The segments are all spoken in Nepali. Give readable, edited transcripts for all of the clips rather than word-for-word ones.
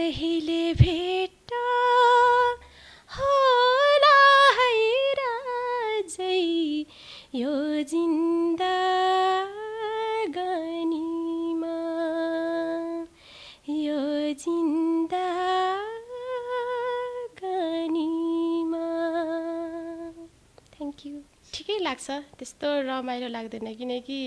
कहिले भेट होला है राजै यो जिन्दगानीमा यो जिन्दगानीमा। Thank you. ठिकै लाग्छ, त्यस्तो रमाइलो लाग्दैन किनकि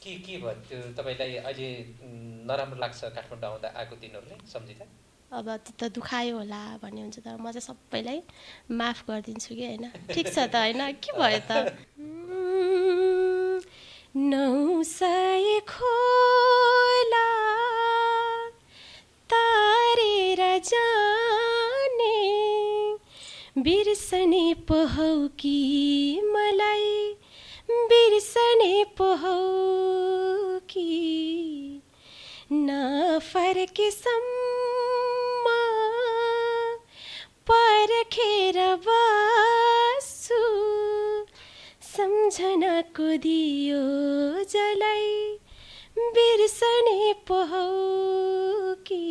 के भयो त्यो तपाईँलाई अहिले नराम्रो लाग्छ काठमाडौँ आउँदा आएको दिनहरूले सम्झिँदा? अब त्यो त दुखायो होला भन्ने हुन्छ, तर म चाहिँ सबैलाई माफ गरिदिन्छु कि होइन। ठिक छ त होइन, के भयो त। 900 खोला तारेर जाने बिर्सने पो हौ कि मलाई बिर्सने पो हौ कि नफर्केसम्म पर्खेर बस्छु सम्झनाको दियो जलाई बिर्सने पो हौ कि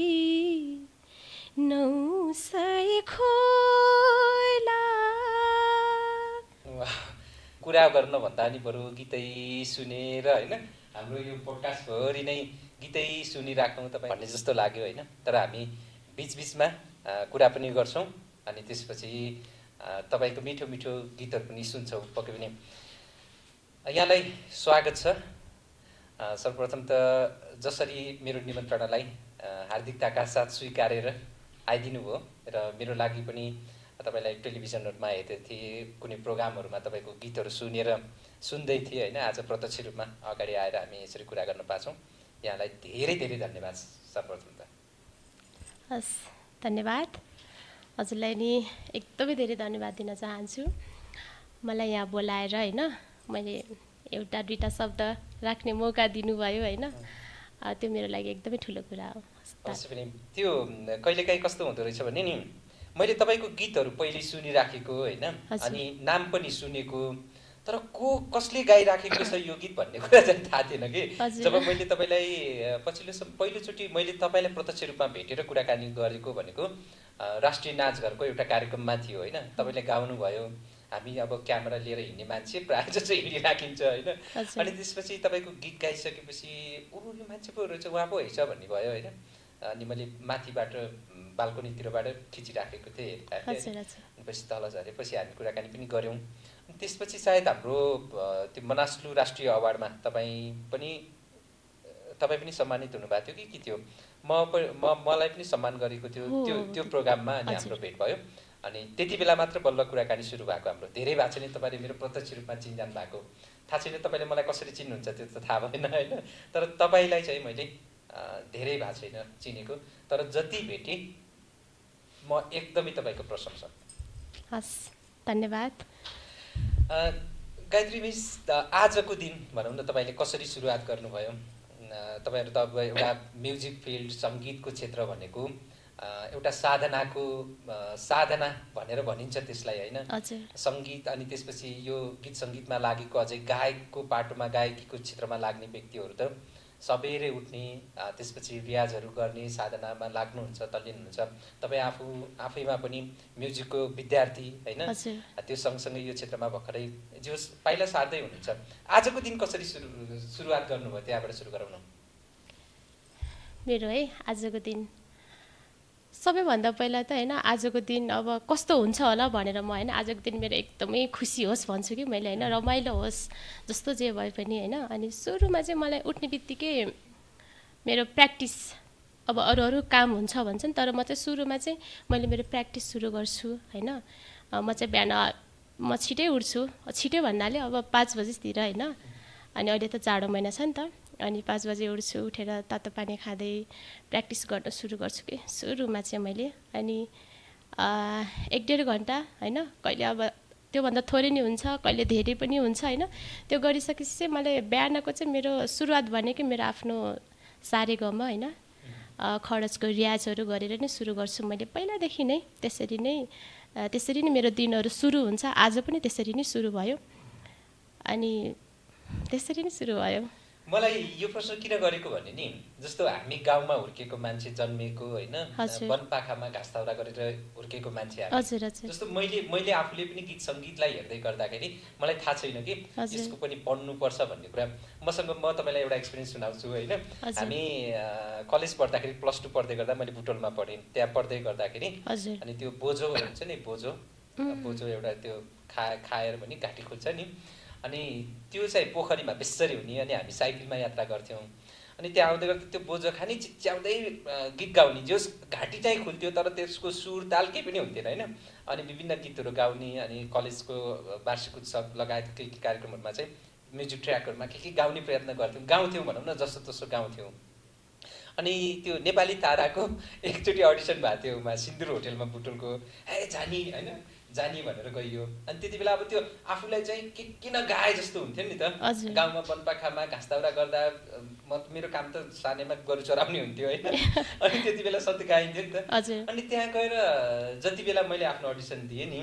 900 खोला। कुरा गर्नुभन्दा नि बरु गीतै सुनेर होइन हाम्रो यो पोडकास्टभरि नै गीतै सुनिराखौँ तपाईँ भन्ने जस्तो लाग्यो होइन। तर हामी बिचबिचमा कुरा पनि गर्छौँ अनि त्यसपछि तपाईँको मिठो मिठो गीतहरू पनि सुन्छौँ पक्कै पनि। यहाँलाई स्वागत छ। सर्वप्रथम त जसरी मेरो निमन्त्रणालाई हार्दिकताका साथ स्वीकारेर आइदिनु भयो र मेरो लागि पनि तपाईँलाई टेलिभिजनहरूमा हेर्दै थिएँ, कुनै प्रोग्रामहरूमा तपाईँको गीतहरू सुन्दै थिएँ होइन। आज प्रत्यक्ष रूपमा अगाडि आएर हामी यसरी कुरा गर्न पाछौँ, यहाँलाई धेरै धेरै धन्यवाद सर्वप्रथम त। हस्, धन्यवाद। हजुरलाई नि एकदमै धेरै धन्यवाद दिन चाहन्छु। मलाई यहाँ बोलाएर होइन मैले एउटा दुईवटा शब्द राख्ने मौका दिनुभयो होइन, त्यो मेरो लागि एकदमै ठुलो कुरा हो। अवश्य पनि त्यो कहिलेकाहीँ कस्तो हुँदो रहेछ भने नि मैले तपाईँको गीतहरू पहिले सुनिराखेको होइन, अनि नाम पनि सुनेको, तर कसले गाइराखेको छ यो गीत भन्ने कुरा चाहिँ थाहा थिएन कि। जब मैले तपाईँलाई पहिलोचोटि मैले तपाईँलाई प्रत्यक्ष रूपमा भेटेर कुराकानी गरेको भनेको राष्ट्रिय नाचघरको एउटा कार्यक्रममा थियो होइन। तपाईँले गाउनुभयो, हामी अब क्यामेरा लिएर हिँड्ने मान्छे प्रायः जस्तो हिँडिराखिन्छ होइन। अनि त्यसपछि तपाईँको गीत गाइसकेपछि यो मान्छे पो रहेछ, उहाँ पो रहेछ भन्ने भयो होइन। अनि मैले माथिबाट बाल्कोनीतिरबाट खिचिराखेको थिएँ, पछि तल झरेपछि हामी कुराकानी पनि गऱ्यौँ। त्यसपछि सायद हाम्रो त्यो मनासलु राष्ट्रिय अवार्डमा तपाईँ पनि सम्मानित हुनुभएको थियो कि थियो, मलाई पनि सम्मान गरेको थियो त्यो प्रोग्राममा। अनि हाम्रो भेट भयो अनि त्यति बेला मात्र बल्ल कुराकानी सुरु भएको हाम्रो। धेरै भएको छैन तपाईँले मेरो प्रत्यक्ष रूपमा चिन्जान भएको, थाहा छैन तपाईँले मलाई कसरी चिन्नुहुन्छ त्यो त थाहा भएन होइन। तर तपाईँलाई चाहिँ मैले धेरै भएको छैन चिनेको, तर जति भेटेँ म एकदमै तपाईँको प्रशंसक। हस्, धन्यवाद। गायत्री मिस, आजको दिन भनौँ न तपाईँले कसरी सुरुवात गर्नुभयो? तपाईँहरू त अब एउटा म्युजिक फिल्ड सङ्गीतको क्षेत्र भनेको एउटा साधना भनेर भनिन्छ त्यसलाई होइन। सङ्गीत अनि त्यसपछि यो गीत सङ्गीतमा लागेको अझै गायकको बाटोमा गायकीको क्षेत्रमा लाग्ने व्यक्तिहरू त सबेरै उठ्ने, त्यसपछि रियाजहरू गर्ने, साधनामा लाग्नुहुन्छ, तल्लिन हुन्छ। तपाईँ आफैमा पनि म्युजिकको विद्यार्थी होइन, त्यो सँगसँगै यो क्षेत्रमा भर्खरै जो पाइला सार्दै हुनुहुन्छ। आजको दिन कसरी सुरुवात गर्नुभयो, त्यहाँबाट सुरु गरौँ न। मेरो है आजको दिन सबैभन्दा पहिला त होइन, आजको दिन अब कस्तो हुन्छ होला भनेर म होइन आजको दिन मेरो एकदमै खुसी होस् भन्छु कि मैले होइन, रमाइलो होस् जस्तो जे भए पनि होइन। अनि सुरुमा चाहिँ मलाई उठ्ने बित्तिकै मेरो प्र्याक्टिस, अब अरू काम हुन्छ भन्छन्, तर म चाहिँ सुरुमा चाहिँ मैले मेरो प्र्याक्टिस सुरु गर्छु होइन। म चाहिँ बिहान म छिटै उठ्छु, छिटै भन्नाले अब 5 बजीतिर होइन। अनि अहिले त जाडो महिना छ नि त, अनि 5 बजे उठ्छु, उठेर तातो पानी खाँदै प्र्याक्टिस गर्न सुरु गर्छु कि सुरुमा चाहिँ मैले। अनि 1-1.5 घन्टा होइन, कहिले अब त्योभन्दा थोरै नि हुन्छ, कहिले धेरै पनि हुन्छ होइन। त्यो गरिसकेपछि चाहिँ मलाई बिहानको चाहिँ मेरो सुरुवात भनेकै मेरो आफ्नो सारेगामा होइन, खरजको रियाजहरू गरेर नै सुरु गर्छु मैले पहिलादेखि नै। त्यसरी नै मेरो दिनहरू सुरु हुन्छ। आज पनि त्यसरी नै सुरु भयो अनि त्यसरी नै सुरु भयो। मलाई यो प्रश्न किन गरेको भने नि, जस्तो हामी गाउँमा हुर्केको मान्छे जन्मेको होइन, वनपाखामा घाँस दाउरा गरेर हुर्केको मान्छे हजुर हजुर। जस्तो मैले आफूले पनि गीत सङ्गीतलाई हेर्दै गर्दाखेरि मलाई थाहा छैन कि यसको पनि पढ्नुपर्छ भन्ने कुरा। म तपाईँलाई एउटा एक्सपिरियन्स सुनाउँछु होइन। हामी कलेज पढ्दाखेरि +2 पढ्दै गर्दा मैले बुटोलमा पढेँ। त्यहाँ पढ्दै गर्दाखेरि अनि त्यो बोजो हुन्छ नि, बोजो एउटा त्यो खाएर पनि घाँटी खोल्छ नि, अनि त्यो चाहिँ पोखरीमा बेसरी हुने, अनि हामी साइकलमा यात्रा गर्थ्यौँ। अनि त्यहाँ आउँदै गर्दा त्यो बोजो खानी चिच्याउँदै गीत गाउने, जस घाँटी चाहिँ खुल्थ्यो तर त्यसको सुर ताल केही पनि हुन्थेन होइन। अनि विभिन्न गीतहरू गाउने, अनि कलेजको वार्षिक उत्सव लगायत केही कार्यक्रमहरूमा चाहिँ म्युजिक ट्र्याकहरूमा के गाउने प्रयत्न गाउँथ्यौँ भनौँ न, जस्तो तसो गाउँथ्यौँ। अनि त्यो नेपाली ताराको एकचोटि अडिसन भएको थियो सिन्दुर होटेलमा बुटोलको, जानी होइन जानी भनेर गइयो। अनि त्यति बेला अब त्यो आफूलाई चाहिँ किन गाए जस्तो हुन्थ्यो नि त। गाउँमा वनपाखामा घाँस दाउरा गर्दा मेरो काम त सानैमा गोरु चराउने हुन्थ्यो होइन। अनि त्यति बेला सधैँ गाइन्थ्यो नि त। अनि त्यहाँ गएर जति बेला मैले आफ्नो अडिसन दिएँ नि,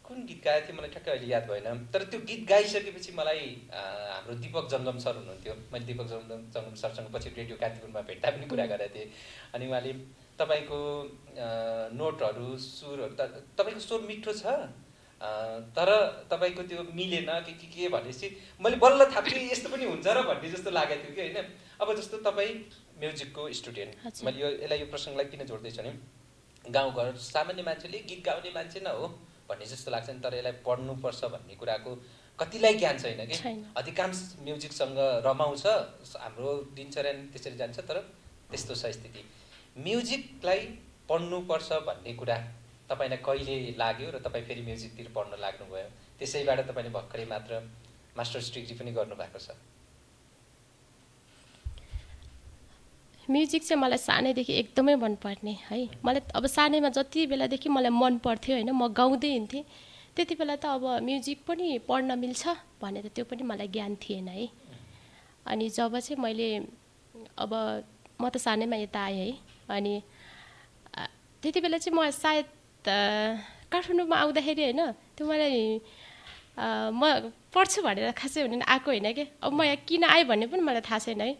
कुन गीत गाएको थिएँ मलाई ठ्याक्कै अहिले याद भएन, तर त्यो गीत गाइसकेपछि मलाई हाम्रो दीपक जङ्गम सर हुनुहुन्थ्यो, मैले दीपक जङ्गम सरसँग पछि रेडियो कान्तिपुरमा भेट्दा पनि कुरा गरेको थिएँ। अनि उहाँले तपाईँको नोटहरू सुरहरू तपाईँको स्वर मिठो छ तर तपाईँको त्यो मिलेन के भनेपछि मैले बल्ल थाप्थेँ यस्तो पनि हुन्छ र भन्ने जस्तो लागेको थियो कि होइन। अब जस्तो तपाईँ म्युजिकको स्टुडेन्ट, मैले यसलाई यो प्रसङ्गलाई किन जोड्दैछु भने गाउँघर सामान्य मान्छेले गीत गाउने मान्छे न हो भन्ने जस्तो लाग्छ नि, तर यसलाई पढ्नुपर्छ भन्ने कुराको कतिलाई ज्ञान छैन कि। अधिकांश म्युजिकसँग रमाउँछ, हाम्रो दिनचर्या त्यसरी जान्छ, तर त्यस्तो छ स्थिति। म्युजिकलाई पढ्नुपर्छ भन्ने कुरा तपाईँलाई कहिले लाग्यो र तपाईँ फेरि म्युजिकतिर पढ्न लाग्नुभयो? त्यसैबाट तपाईँले भर्खरै मात्र मास्टर्स डिग्री पनि गर्नुभएको छ। म्युजिक चाहिँ मलाई सानैदेखि एकदमै मनपर्ने है। मलाई अब सानैमा जति बेलादेखि मलाई मन पर्थ्यो होइन, म गाउँदै हिँड्थेँ, त्यति बेला त अब म्युजिक पनि पढ्न मिल्छ भनेर त्यो पनि मलाई ज्ञान थिएन है। अनि जब चाहिँ मैले अब म त सानैमा यता आएँ है, अनि त्यति बेला चाहिँ म सायद काठमाडौँमा आउँदाखेरि होइन, त्यो मलाई म पढ्छु भनेर खासै हुने आएको होइन कि। अब म यहाँ किन आएँ भन्ने पनि मलाई थाहा छैन है।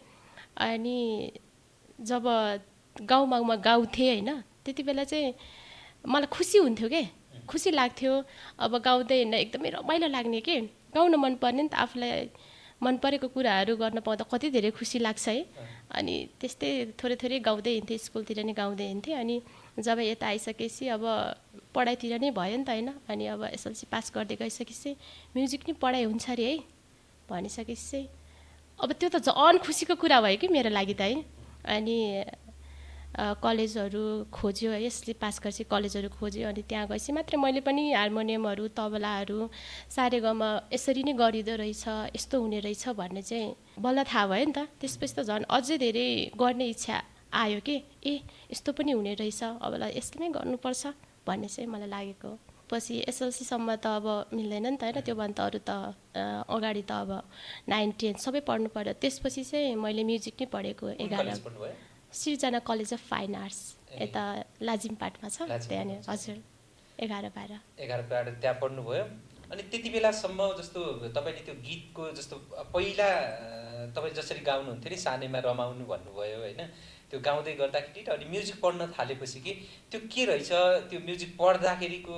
अनि जब गाउँमा म गाउँथेँ होइन, त्यति बेला चाहिँ मलाई खुसी हुन्थ्यो कि, खुसी लाग्थ्यो। अब गाउँदै हिँड्न एकदमै रमाइलो लाग्ने कि, गाउन मनपर्ने नि त, आफूलाई मन परेको कुराहरू गर्न पाउँदा कति धेरै खुसी लाग्छ है। अनि त्यस्तै थोरै गाउँदै हिँड्थेँ, स्कुलतिर नै गाउँदै हिँड्थेँ। अनि जब यता आइसकेपछि अब पढाइतिर नै भयो नि त होइन। अनि अब एसएलसी पास गर्दै गइसकेपछि म्युजिक नै पढाइ हुन्छ अरे है भनिसकेपछि चाहिँ अब त्यो त झन् खुसीको कुरा भयो कि मेरो लागि त है। अनि कलेजहरू खोज्यो है, यसले पास गरेपछि कलेजहरू खोज्यो। अनि त्यहाँ गएपछि मात्रै मैले पनि हार्मोनियमहरू, तबलाहरू, सारेगमा यसरी नै गरिँदो रहेछ, यस्तो हुने रहेछ भन्ने चाहिँ बल्ल थाहा भयो नि त। त्यसपछि त झन् अझै धेरै गर्ने इच्छा आयो कि, यस्तो पनि हुने रहेछ, अब यसमै गर्नुपर्छ भन्ने चाहिँ मलाई लागेको। पछि एसएलसीसम्म त अब मिल्दैन नि त होइन, त्योभन्दा अरू त अगाडि त अब 9, 10 सबै पढ्नु पर्यो। त्यसपछि चाहिँ मैले म्युजिक नै पढेको 11 सिर्जना कलेज अफ फाइन आर्ट्स यता लाजिमपाटमा छ, त्यहाँनिर। हजुर 11-12 त्यहाँ पढ्नुभयो। अनि त्यति बेलासम्म जस्तो तपाईँले त्यो गीतको जस्तो पहिला तपाईँ जसरी गाउनुहुन्थ्यो नि, सानैमा रमाउनु भन्नुभयो होइन, त्यो गाउँदै गर्दाखेरि अनि म्युजिक पढ्न थालेपछि कि त्यो के रहेछ, त्यो म्युजिक पढ्दाखेरिको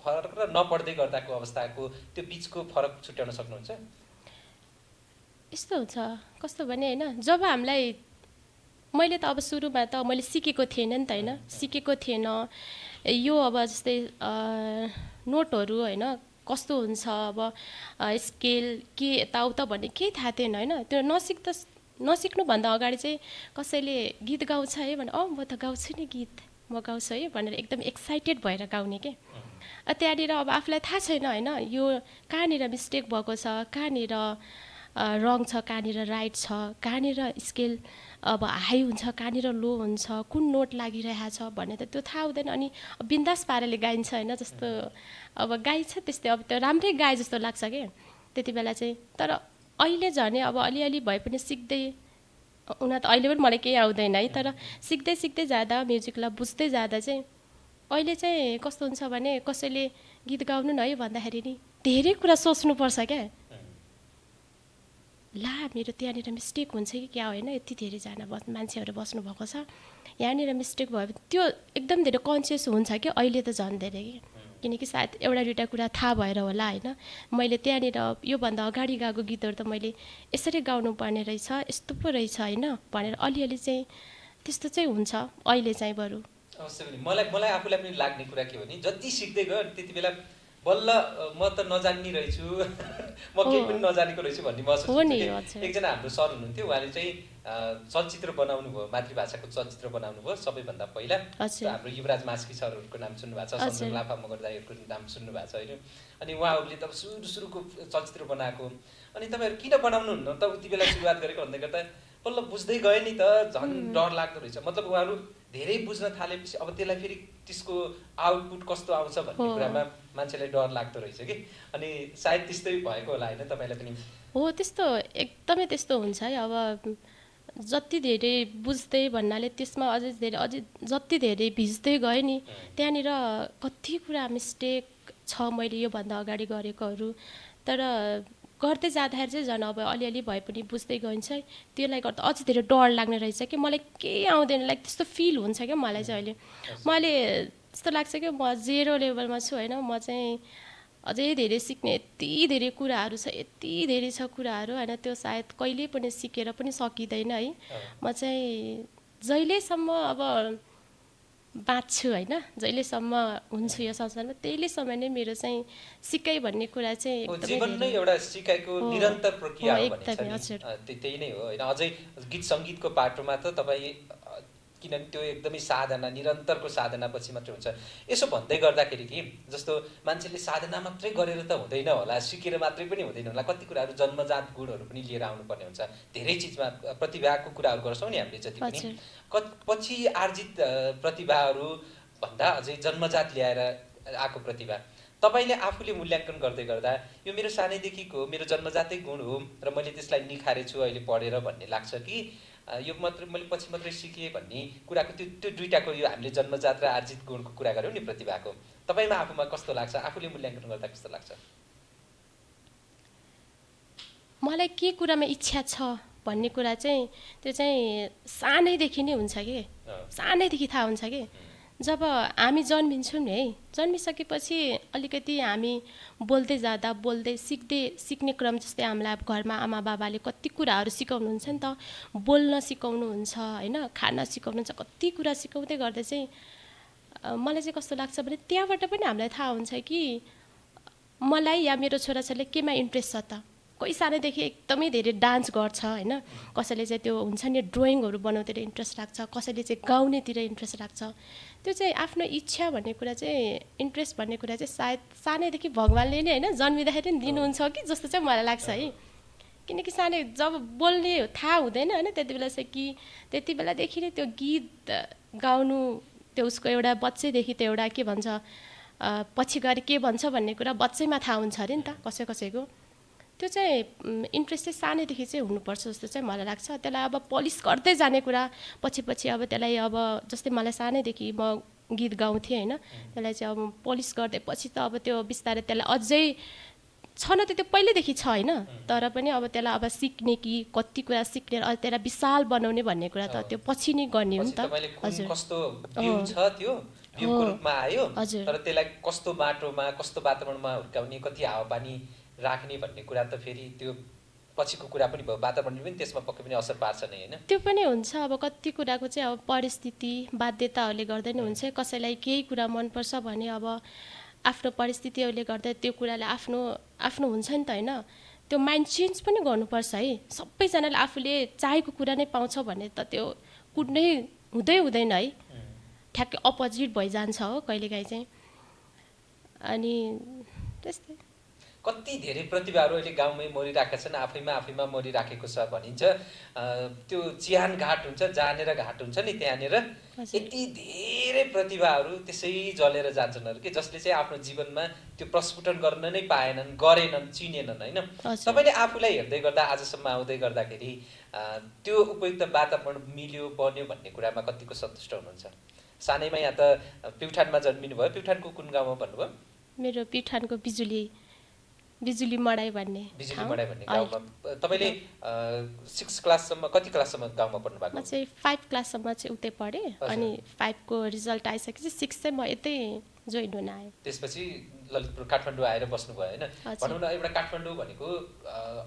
फरक र नपढ्दै गर्दाको अवस्थाको त्यो बिचको फरक छुट्याउन सक्नुहुन्छ? यस्तो हुन्छ कस्तो भने होइन, जब हामीलाई मैले त अब सुरुमा त मैले सिकेको थिएन नि त होइन, सिकेको थिएन यो अब जस्तै नोटहरू होइन कस्तो हुन्छ, अब स्केल के यताउता भन्ने केही थाहा थिएन होइन। त्यो नसिक्नुभन्दा अगाडि चाहिँ कसैले गीत गाउँछ है भने म त गाउँछु नि गीत, म गाउँछु है भनेर एकदम एक्साइटेड भएर गाउने के। त्यहाँनिर अब आफूलाई थाहा छैन होइन, यो कहाँनिर मिस्टेक भएको छ, कहाँनिर रङ छ, कहाँनिर राइट छ, कहाँनिर स्केल अब हाई हुन्छ, कहाँनिर लो हुन्छ, कुन नोट लागिरहेको छ भन्ने त त्यो थाहा हुँदैन। अनि बिन्दास पाराले गाइन्छ होइन, जस्तो अब गाइन्छ त्यस्तै, अब त्यो राम्रै गाए जस्तो लाग्छ कि त्यति बेला चाहिँ। तर अहिले झन् अब अलिअलि भए पनि सिक्दै हुन त अहिले पनि मलाई केही आउँदैन है, तर सिक्दै सिक्दै जाँदा म्युजिकलाई बुझ्दै जाँदा चाहिँ अहिले चाहिँ कस्तो हुन्छ भने कसैले गीत गाउनु न है भन्दाखेरि नि धेरै कुरा सोच्नुपर्छ क्या। ला मेरो त्यहाँनिर मिस्टेक हुन्छ कि क्या होइन, यति धेरैजना मान्छेहरू बस्नुभएको छ, यहाँनिर मिस्टेक भयो भने त्यो एकदम धेरै कन्सियस हुन्छ कि अहिले त झन् धेरै कि, किनकि सायद एउटा दुइटा कुरा थाहा भएर होला होइन। मैले त्यहाँनिर योभन्दा अगाडि गाएको गीतहरू त मैले यसरी गाउनुपर्ने रहेछ, यस्तो पो रहेछ होइन भनेर अलिअलि चाहिँ त्यस्तो चाहिँ हुन्छ अहिले चाहिँ बरु। अवश्य पनि मलाई आफूलाई पनि लाग्ने कुरा के हो भने जति सिक्दै गयो त्यति बेला बल्ल म त नजान्ने रहेछु म केही पनि नजानेको रहेछु भन्ने महसुस हुन्छ। एकजना हाम्रो सर हुनुहुन्थ्यो, उहाँले चाहिँ चलचित्र बनाउनु भयो, मातृभाषाको चलचित्र बनाउनु भयो सबैभन्दा पहिला। हाम्रो युवराज मास्की सरहरूको नाम सुन्नुभएको छ, सञ्जन लाफा मगर दाइहरूको नाम सुन्नुभएको छ होइन। अनि उहाँहरूले त सुरुको चलचित्र बनाएको, अनि तपाईँहरू किन बनाउनुहुन्न त उति बेला सुरुवात गरेको भन्दै गर्दा बल्ल बुझ्दै गयो नि त, झन् डर लाग्दो रहेछ। मतलब उहाँहरू धेरै बुझ्न थालेपछि अब त्यसलाई फेरि त्यसको आउटपुट कस्तो आउँछ भन्ने कुरामा मान्छेलाई डर लाग्दो रहेछ कि। अनि सायद त्यस्तै भएको होला होइन तपाईँलाई पनि? हो, त्यस्तो एकदमै त्यस्तो हुन्छ है। अब जति धेरै बुझ्दै भन्नाले त्यसमा अझै जति धेरै भिज्दै गयो नि त्यहाँनिर कति कुरा मिस्टेक छ मैले योभन्दा अगाडि गरेकोहरू, तर गर्दै जाँदाखेरि चाहिँ झन् अब अलिअलि भए पनि बुझ्दै गइन्छ। त्यसलाई गर्दा अझै धेरै डर लाग्ने रहेछ कि मलाई केही आउँदैन, लाइक त्यस्तो फिल हुन्छ क्या मलाई चाहिँ अहिले। मैले त्यस्तो लाग्छ कि म 0 लेभलमा छु होइन, म चाहिँ अझै धेरै सिक्ने यति धेरै कुराहरू छ, यति धेरै छ कुराहरू होइन, त्यो सायद कहिले पनि सिकेर पनि सकिँदैन है। म चाहिँ जहिलेसम्म अब बाँच्छु होइन, जहिलेसम्म हुन्छु यो संसारमा त्यहिलेसम्म नै मेरो चाहिँ सिकाइ भन्ने कुरा चाहिँ जीवन नै एउटा सिकाइको निरन्तर प्रक्रिया हो भनिन्छ नि, त्यही नै हो होइन। अझै गीत सङ्गीतको पाटोमा त तपाईँ किनभने त्यो एकदमै साधना, निरन्तरको साधना पछि मात्रै हुन्छ। यसो भन्दै गर्दाखेरि कि जस्तो मान्छेले साधना मात्रै गरेर त हुँदैन होला, सिकेर मात्रै पनि हुँदैन होला, कति कुराहरू जन्मजात गुणहरू पनि लिएर आउनुपर्ने हुन्छ। धेरै चिजमा प्रतिभाको कुराहरू गर्छौँ नि हामीले जति पनि, पछि आर्जित प्रतिभाहरू भन्दा अझै जन्मजात ल्याएर आएको प्रतिभा तपाईँले आफूले मूल्याङ्कन गर्दै गर्दा यो मेरो सानैदेखिको मेरो जन्मजातै गुण हो र मैले त्यसलाई निखारेछु अहिले पढेर भन्ने लाग्छ कि यो मात्रै मैले पछि मात्रै सिकेँ भन्ने कुराको त्यो दुइटाको यो हामीले जन्मजात र आर्जित गुणको कुरा गऱ्यौँ नि प्रतिभाको, तपाईँमा आफूमा कस्तो लाग्छ, आफूले मूल्याङ्कन गर्दा कस्तो लाग्छ? मलाई के कुरामा इच्छा छ भन्ने कुरा चाहिँ त्यो चाहिँ सानैदेखि नै हुन्छ कि, सानैदेखि थाहा हुन्छ कि। जब हामी जन्मिन्छौँ नि है, जन्मिसकेपछि अलिकति हामी बोल्दै जाँदा सिक्ने क्रम, जस्तै हामीलाई अब घरमा आमा बाबाले कति कुराहरू सिकाउनुहुन्छ नि त, बोल्न सिकाउनुहुन्छ होइन, खाना सिकाउनुहुन्छ, कति कुरा सिकाउँदै गर्दा चाहिँ मलाई चाहिँ कस्तो लाग्छ भने त्यहाँबाट पनि हामीलाई थाहा हुन्छ कि मलाई या मेरो छोराछोरीले केमा इन्ट्रेस्ट छ त। कोही सानैदेखि एकदमै धेरै डान्स गर्छ होइन, कसैले चाहिँ त्यो हुन्छ नि ड्रइङहरू बनाउनेतिर इन्ट्रेस्ट राख्छ, कसैले चाहिँ गाउनेतिर इन्ट्रेस्ट राख्छ। त्यो चाहिँ आफ्नो इच्छा भन्ने कुरा चाहिँ, इन्ट्रेस्ट भन्ने कुरा चाहिँ सायद सानैदेखि भगवान्ले नै होइन जन्मिँदाखेरि नि दिनुहुन्छ कि जस्तो चाहिँ मलाई लाग्छ है। किनकि सानै जब बोल्ने थाहा हुँदैन होइन त्यति बेलादेखि नै त्यो गीत गाउनु, त्यो उसको एउटा बच्चैदेखि त्यो एउटा के भन्छ पछि गएर के भन्छ भन्ने कुरा बच्चैमा थाहा हुन्छ अरे नि त कसैको। त्यो चाहिँ इन्ट्रेस्ट चाहिँ सानैदेखि चाहिँ हुनुपर्छ जस्तो चाहिँ मलाई लाग्छ। त्यसलाई अब पलिस गर्दै जाने कुरा पछि अब त्यसलाई अब जस्तै मलाई सानैदेखि म गीत गाउँथेँ होइन, त्यसलाई चाहिँ अब पलिस गर्दै पछि त अब त्यो बिस्तारै त्यसलाई अझै छन त त्यो पहिल्यैदेखि छ होइन, तर पनि अब त्यसलाई अब सिक्ने कि कति कुरा सिक्ने त्यसलाई विशाल बनाउने भन्ने कुरा त त्यो पछि नै गर्ने हो नि त। हजुर, कस्तो बिउ छ त्यो बिउको रूपमा आयो, तर त्यसलाई कस्तो माटोमा कस्तो वातावरणमा हुर्काउने, कति हावापानी राख्ने भन्ने कुरा त फेरि त्यो पछिको कुरा पनि भयो, वातावरणले पनि त्यसमा पक्कै पनि असर पार्छ नै होइन। त्यो पनि हुन्छ, अब कति कुराको चाहिँ अब परिस्थिति बाध्यताहरूले गर्दा नै हुन्छ। कसैलाई केही कुरा मनपर्छ भने अब आफ्नो परिस्थितिहरूले गर्दा त्यो कुरालाई आफ्नो हुन्छ नि त होइन, त्यो माइन्ड चेन्ज पनि गर्नुपर्छ है। सबैजनाले आफूले चाहेको कुरा नै पाउँछ भने त त्यो कुनै हुँदैन है, ठ्याक्कै अपोजिट भइजान्छ हो कहिलेकाहीँ चाहिँ। अनि त्यस्तै कति धेरै प्रतिभाहरू अहिले गाउँमै मरिरहेका छन्, आफैमा मरिराखेको छ भनिन्छ। त्यो चिहान घाट हुन्छ, जानेर घाट हुन्छ नि, त्यहाँनिर यति धेरै प्रतिभाहरू त्यसै जलेर जान्छन् कि जसले चाहिँ आफ्नो जीवनमा त्यो प्रस्फुटन गर्न नै पाएनन्, गरेनन्, चिनेनन् होइन। तपाईँले आफूलाई हेर्दै गर्दा आजसम्म आउँदै गर्दाखेरि त्यो उपयुक्त वातावरण मिल्यो बन्यो भन्ने कुरामा कतिको सन्तुष्ट हुनुहुन्छ? सानैमा यहाँ त प्युठानमा जन्मिनु भयो, प्युठानको कुन गाउँमा भन्नुभयो? मेरो प्युठानको बिजुली मडाई भन्ने गाउँमा। तपाईँले 6 क्लाससम्म, कति क्लाससम्म गाउँमा पढ्नु भएको? म चाहिँ 5 क्लाससम्म चाहिँ उतै पढेँ, अनि 5 को रिजल्ट आइसकेपछि 6 चाहिँ म यतै जोइन हुन आएँ। त्यसपछि ललितपुर काठमाडौँ आएर बस्नुभयो होइन। भनौँ न एउटा काठमाडौँ भनेको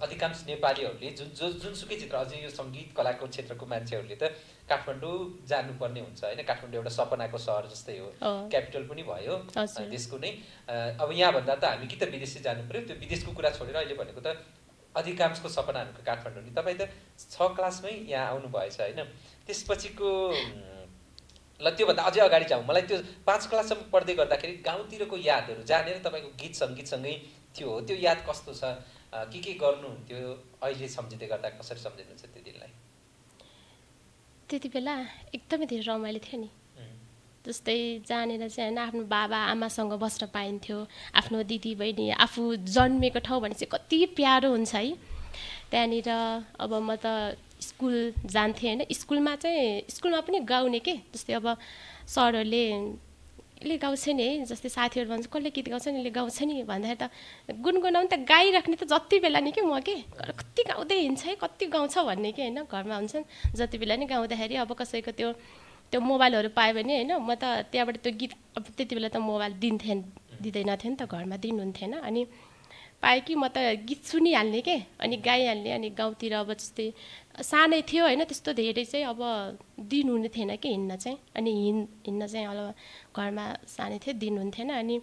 अधिकांश नेपालीहरूले जुनसुकै क्षेत्र, अझै यो सङ्गीत कलाको क्षेत्रको मान्छेहरूले त काठमाडौँ जानुपर्ने हुन्छ होइन। काठमाडौँ एउटा सपनाको सहर जस्तै हो, क्यापिटल पनि भयो देशको नै। अब यहाँभन्दा त हामी कि त विदेश जानु पऱ्यो, त्यो विदेशको कुरा छोडेर अहिले भनेको त अधिकांशको सपना भनेको काठमाडौँ नि। तपाईँ त 6 क्लासमै यहाँ आउनुभएछ होइन। त्यसपछिको ल त्योभन्दा अझै अगाडि जाउँ। मलाई त्यो 5 क्लाससम्म पढ्दै गर्दाखेरि गाउँतिरको यादहरू जानेर तपाईँको गीत सङ्गीतसँगै त्यो हो, त्यो याद कस्तो छ, के गर्नुहुन्थ्यो, अहिले सम्झिँदै गर्दा कसरी सम्झिनुहुन्छ त्यो दिनलाई? त्यति बेला एकदमै धेरै रमाइलो थियो नि। जस्तै जानेर चाहिँ होइन आफ्नो बाबा आमासँग बस्न पाइन्थ्यो, आफ्नो दिदी बहिनी, आफू जन्मेको ठाउँ भने चाहिँ कति प्यारो हुन्छ है। त्यहाँनिर अब म त स्कुल जान्थेँ होइन, स्कुलमा पनि गाउने के। जस्तै अब सरहरूले यसले गाउँछ नि है, जस्तै साथीहरू भन्छ कसले गीत गाउँछ नि, यसले गाउँछ नि भन्दाखेरि त गुनगुनाउनु त गाइराख्ने त जति बेला नि के म के कति गाउँदै हिँड्छ है, कति गाउँछ भन्ने कि होइन। घरमा हुन्छन् जति बेला नि गाउँदाखेरि अब कसैको त्यो मोबाइलहरू पायो भने होइन, म त त्यहाँबाट त्यो गीत, अब त्यति बेला त मोबाइल दिँदैन थियो नि त, घरमा दिनुहुन्थेन। अनि पाएँ कि म त गीत सुनिहाल्ने के, अनि गाइहाल्ने। अनि गाउँतिर अब जस्तै सानै थियो होइन, त्यस्तो धेरै चाहिँ अब दिनुहुने थिएन कि हिँड्न चाहिँ। अनि हिँड्न चाहिँ अब घरमा सानै थियो, दिनुहुन्थेन। अनि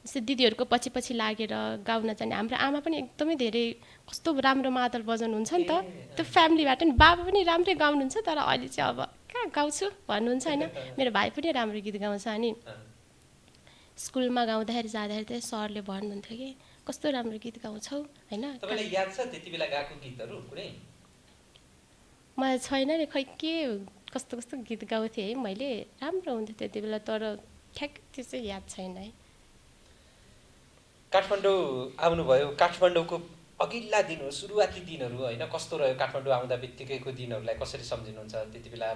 जस्तै दिदीहरूको पछि लागेर गाउन जाने। हाम्रो आमा पनि एकदमै धेरै कस्तो राम्रो मादल बजाउनुहुन्छ नि त, त्यो फ्यामिलीबाट नि। बाबा पनि राम्रै गाउनुहुन्छ, तर अहिले चाहिँ अब कहाँ गाउँछु भन्नुहुन्छ होइन। मेरो भाइ पनि राम्रो गीत गाउँछ। अनि स्कुलमा जाँदाखेरि चाहिँ सरले भन्नुहुन्थ्यो कि कस्तो राम्रो गीत गाउँछौ होइन। तपाईँलाई याद छ त्यति बेला गाएको गीतहरू कुनै? मलाई छैन नि, खै के कस्तो गीत गाउँथेँ है मैले, राम्रो हुन्थ्यो त्यति बेला, तर ठ्याक्क त्यो चाहिँ याद छैन है। काठमाडौँ आउनुभयो, काठमाडौँको अघिल्ला दिनहरू, सुरुवाती दिनहरू होइन कस्तो रह्यो? काठमाडौँ आउँदा बित्तिकैको दिनहरूलाई कसरी सम्झिनुहुन्छ? त्यति बेला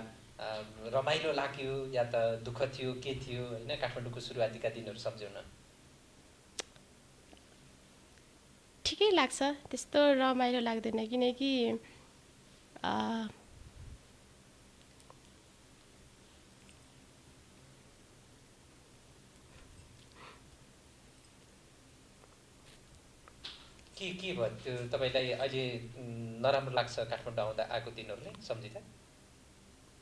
रमाइलो लाग्यो या त दुःख थियो, के थियो होइन? काठमाडौँको सुरुवातीका दिनहरू सम्झाउन। ठिकै लाग्छ, त्यस्तो रमाइलो लाग्दैन, किनकि के भयो त्यो तपाईँलाई अहिले नराम्रो लाग्छ काठमाडौँ आउँदा आएको दिनहरूले सम्झिँदा?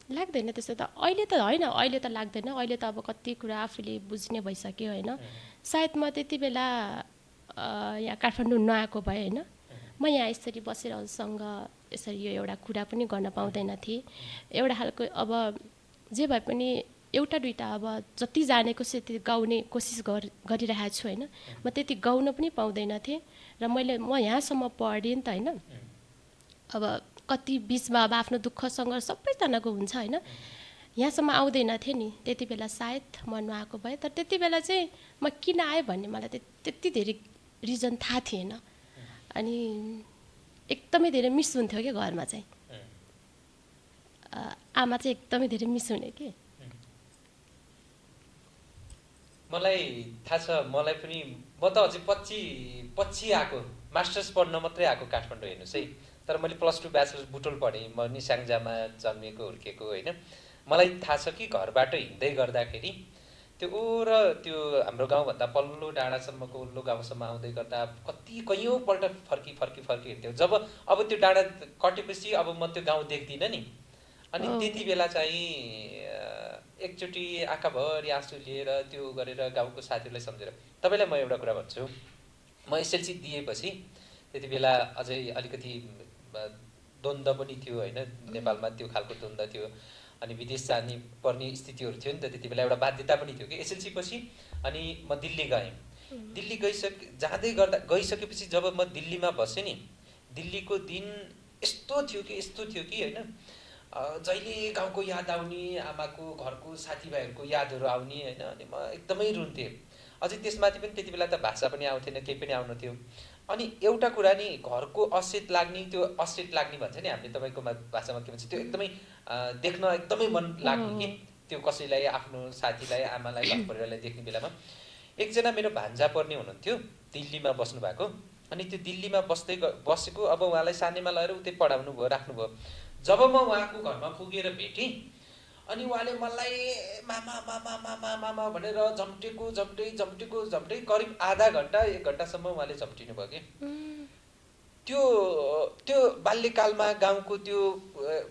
लाग्दैन त्यस्तो त अहिले त होइन, अहिले त लाग्दैन। अहिले त अब कति कुरा आफूले बुझ्ने भइसक्यो होइन। सायद म त्यति बेला यहाँ काठमाडौँ नआएको भए होइन, म यहाँ यसरी बसेर हजुरसँग यसरी यो एउटा कुरा पनि गर्न पाउँदैन थिएँ। एउटा खालको अब जे भए पनि एउटा दुइटा अब जति जानेको छ त्यति गाउने कोसिस गरिरहेको छु होइन। म त्यति गाउन पनि पाउँदैन थिएँ, र म यहाँसम्म पढेँ नि त होइन। अब कति बिचमा अब आफ्नो दुःख सङ्घर्ष सबैजनाको हुन्छ होइन, यहाँसम्म आउँदैन थिएँ नि त्यति बेला, सायद म नआएको भए। तर त्यति बेला चाहिँ म किन आएँ भन्ने मलाई त्यति धेरै रिजन थाहा थिएन। अनि एकदमै धेरै मिस हुन्थ्यो क्या घरमा चाहिँ, आमा चाहिँ एकदमै धेरै मिस हुने कि। मलाई थाहा छ, मलाई पनि, म त अझै पछि आएको, मास्टर्स पढ्न मात्रै आएको काठमाडौँ हेर्नुहोस् है। तर मैले +2 ब्याचलर्स बुटोल पढेँ, म नि स्याङ्जामा जन्मेको हुर्केको होइन। मलाई थाहा छ कि घरबाट हिँड्दै गर्दाखेरि त्यो त्यो हाम्रो गाउँभन्दा पल्लो डाँडासम्मको उल्लो गाउँसम्म आउँदै गर्दा कैयौँपल्ट फर्की हिँड्थ्यो। जब अब त्यो डाँडा कटेपछि अब म त्यो गाउँ देख्दिनँ नि, अनि त्यति बेला चाहिँ एकचोटि आँखाभरि आँसु लिएर त्यो गरेर गाउँको साथीहरूलाई सम्झेर। तपाईँलाई म एउटा कुरा भन्छु, म एसएलसी दिएपछि त्यति बेला अझै अलिकति द्वन्द्व पनि थियो होइन, नेपालमा त्यो खालको द्वन्द्व थियो। अनि विदेश जाने पर्ने स्थितिहरू थियो नि त त्यति बेला, एउटा बाध्यता पनि थियो कि एसएलसी पछि। अनि म दिल्ली गएँ, दिल्ली गइसकेपछि जब म दिल्लीमा बसेँ नि, दिल्लीको दिन यस्तो थियो कि होइन, जहिले गाउँको याद आउने, आमाको घरको साथीभाइहरूको यादहरू आउने होइन। अनि म एकदमै रुन्थेँ। अझै त्यसमाथि पनि त्यति बेला त भाषा पनि आउँथेन, केही पनि आउन थियो। अनि एउटा कुरा नि, घरको असेत लाग्ने, त्यो असेट लाग्ने भन्छ नि हामीले, तपाईँको भाषामा के भन्छ, त्यो एकदमै देख्न एकदमै मन लाग्ने कि त्यो कसैलाई, आफ्नो साथीलाई, आमालाई, घर परिवारलाई देख्ने बेलामा। एकजना मेरो भान्जा पर्ने हुनुहुन्थ्यो, दिल्लीमा बस्नु भएको। अनि त्यो दिल्लीमा बसेको, अब उहाँलाई सानैमा लगेर उतै पढाउनु भयो, राख्नुभयो। जब म उहाँको घरमा पुगेर भेटेँ, अनि उहाँले मलाई मामा मामा मामा मामा भनेर झम्टेको करिब आधा घन्टा 1 घन्टासम्म उहाँले झम्टिनु भयो कि। त्यो बाल्यकालमा गाउँको त्यो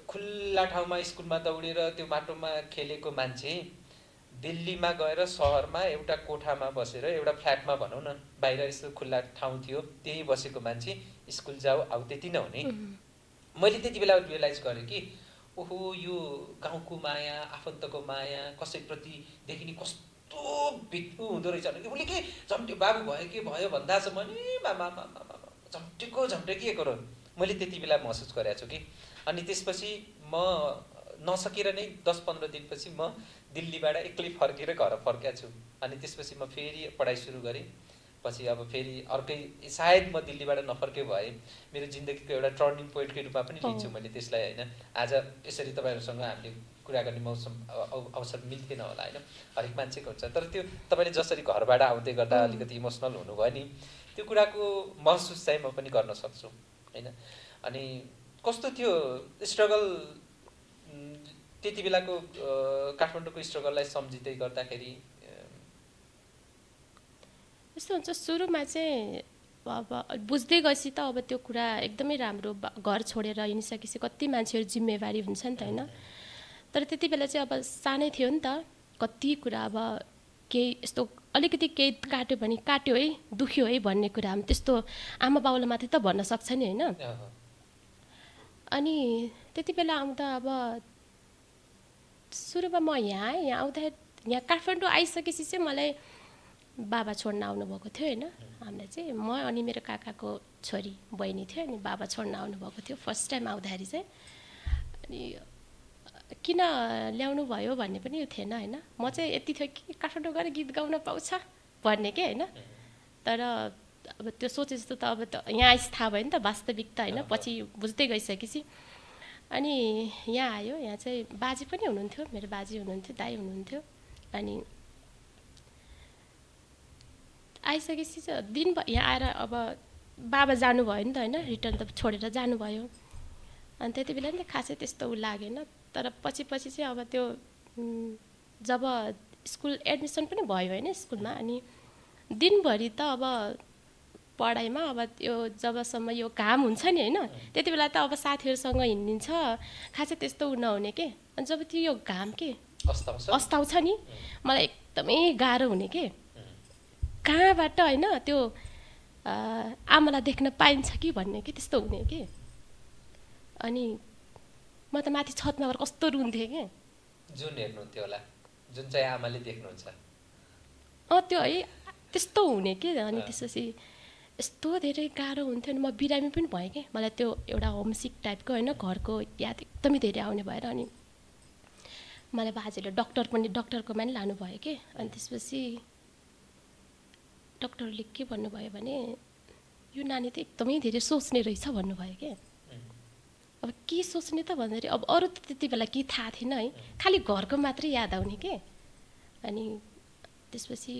खुल्ला ठाउँमा स्कुलमा दौडेर त्यो माटोमा खेलेको मान्छे दिल्लीमा गएर सहरमा एउटा कोठामा बसेर, एउटा फ्ल्याटमा भनौँ न, बाहिर यस्तो खुल्ला ठाउँ थियो, त्यही बसेको मान्छे स्कुल जाऊ आऊ त्यति नै हुने। मैले त्यति बेला रियलाइज गरेँ कि ओहो, यो गाउँको माया, आफन्तको माया, कसैप्रति देखिने कस्तो भित्नु हुँदो रहेछ भने उसले के झम्टे बाबु भयो के भयो भन्दासम्म नि मामा झम्टेको र मैले त्यति बेला महसुस गरेको छु कि। अनि त्यसपछि म नसकेर नै 10-15 दिनपछि म दिल्लीबाट एक्लै फर्केर घर फर्केको छु। अनि त्यसपछि म फेरि पढाइ सुरु गरेँ। पछि अब फेरि अर्कै, सायद म दिल्लीबाट नफर्के भए मेरो जिन्दगीको एउटा टर्निङ पोइन्टकै रूपमा पनि लिन्छु मैले त्यसलाई होइन। आज यसरी तपाईँहरूसँग हामीले कुरा गर्ने अवसर मिल्थेन होला होइन, हरेक मान्छेको हुन्छ। तर त्यो तपाईँले जसरी घरबाट आउँदै गर्दा अलिकति इमोसनल हुनुभयो नि, त्यो कुराको महसुस चाहिँ म पनि गर्न सक्छु होइन। अनि कस्तो थियो स्ट्रगल, त्यति बेलाको काठमाडौँको स्ट्रगललाई सम्झिँदै गर्दाखेरि? यस्तो हुन्छ, सुरुमा चाहिँ अब बुझ्दै गएपछि त अब त्यो कुरा एकदमै राम्रो, घर छोडेर हिँडिसकेपछि कति मान्छेहरू जिम्मेवारी हुन्छ नि त होइन। तर त्यति बेला चाहिँ अब सानै थियो नि त, कति कुरा अब केही यस्तो अलिकति केही काट्यो भने काट्यो है, दुख्यो है भन्ने कुरा त्यस्तो आमा बाउले मात्रै त भन्न सक्छ नि होइन। अनि त्यति बेला आउँदा अब सुरुमा म यहाँ आउँदाखेरि, यहाँ काठमाडौँ आइसकेपछि चाहिँ मलाई बाबा छोड्न आउनुभएको थियो होइन। हामीलाई चाहिँ म अनि मेरो काकाको छोरी बहिनी थियो, अनि बाबा छोड्न आउनुभएको थियो फर्स्ट टाइम आउँदाखेरि चाहिँ। अनि किन ल्याउनु भयो भन्ने पनि थिएन होइन। म चाहिँ यति थियो कि काठमाडौँ गएर गीत गाउन पाउँछ भन्ने के होइन। तर अब त्यो सोचे जस्तो त अब त यहाँ आइस थाहा भयो नि त वास्तविकता होइन, पछि बुझ्दै गइसकेपछि। अनि यहाँ आयो, यहाँ चाहिँ बाजे पनि हुनुहुन्थ्यो, मेरो बाजे हुनुहुन्थ्यो, दाइ हुनुहुन्थ्यो। अनि आइसकेपछि चाहिँ दिनभर यहाँ आएर अब बाबा जानुभयो नि त होइन, रिटर्न त छोडेर जानुभयो। अनि त्यति बेला नि त खासै त्यस्तो लागेन। तर पछि चाहिँ अब त्यो जब स्कुल एडमिसन पनि भयो होइन स्कुलमा, अनि दिनभरि त अब पढाइमा अब त्यो जबसम्म यो घाम हुन्छ नि होइन, त्यति बेला त अब साथीहरूसँग हिँडिन्छ, खासै त्यस्तो नहुने के। अनि जब त्यो यो घाम के अस्ताउँछ नि, मलाई एकदमै गाह्रो हुने के, कहाँबाट होइन त्यो आमालाई देख्न पाइन्छ कि भन्ने कि त्यस्तो हुने कि। अनि म त माथि छतमा गएर कस्तो रुन्थेँ कि। जुन हेर्नुहुन्थ्यो होला, जुन चाहिँ आमाले देख्नुहुन्छ त्यो है त्यस्तो हुने कि। अनि त्यसपछि यस्तो धेरै गाह्रो हुन्थ्यो। अनि म बिरामी पनि भएँ कि, मलाई त्यो एउटा होमसिक टाइपको होइन, घरको याद एकदमै धेरै आउने भएर। अनि मलाई बाजेले डक्टरकोमा नि लानुभयो कि। अनि त्यसपछि डक्टरले के भन्नुभयो भने यो नानी त एकदमै धेरै सोच्ने रहेछ भन्नुभयो कि। अब के सोच्ने त भन्दाखेरि अब अरू त त्यति बेला केही थाहा थिएन है, खालि घरको मात्रै याद आउने के। अनि त्यसपछि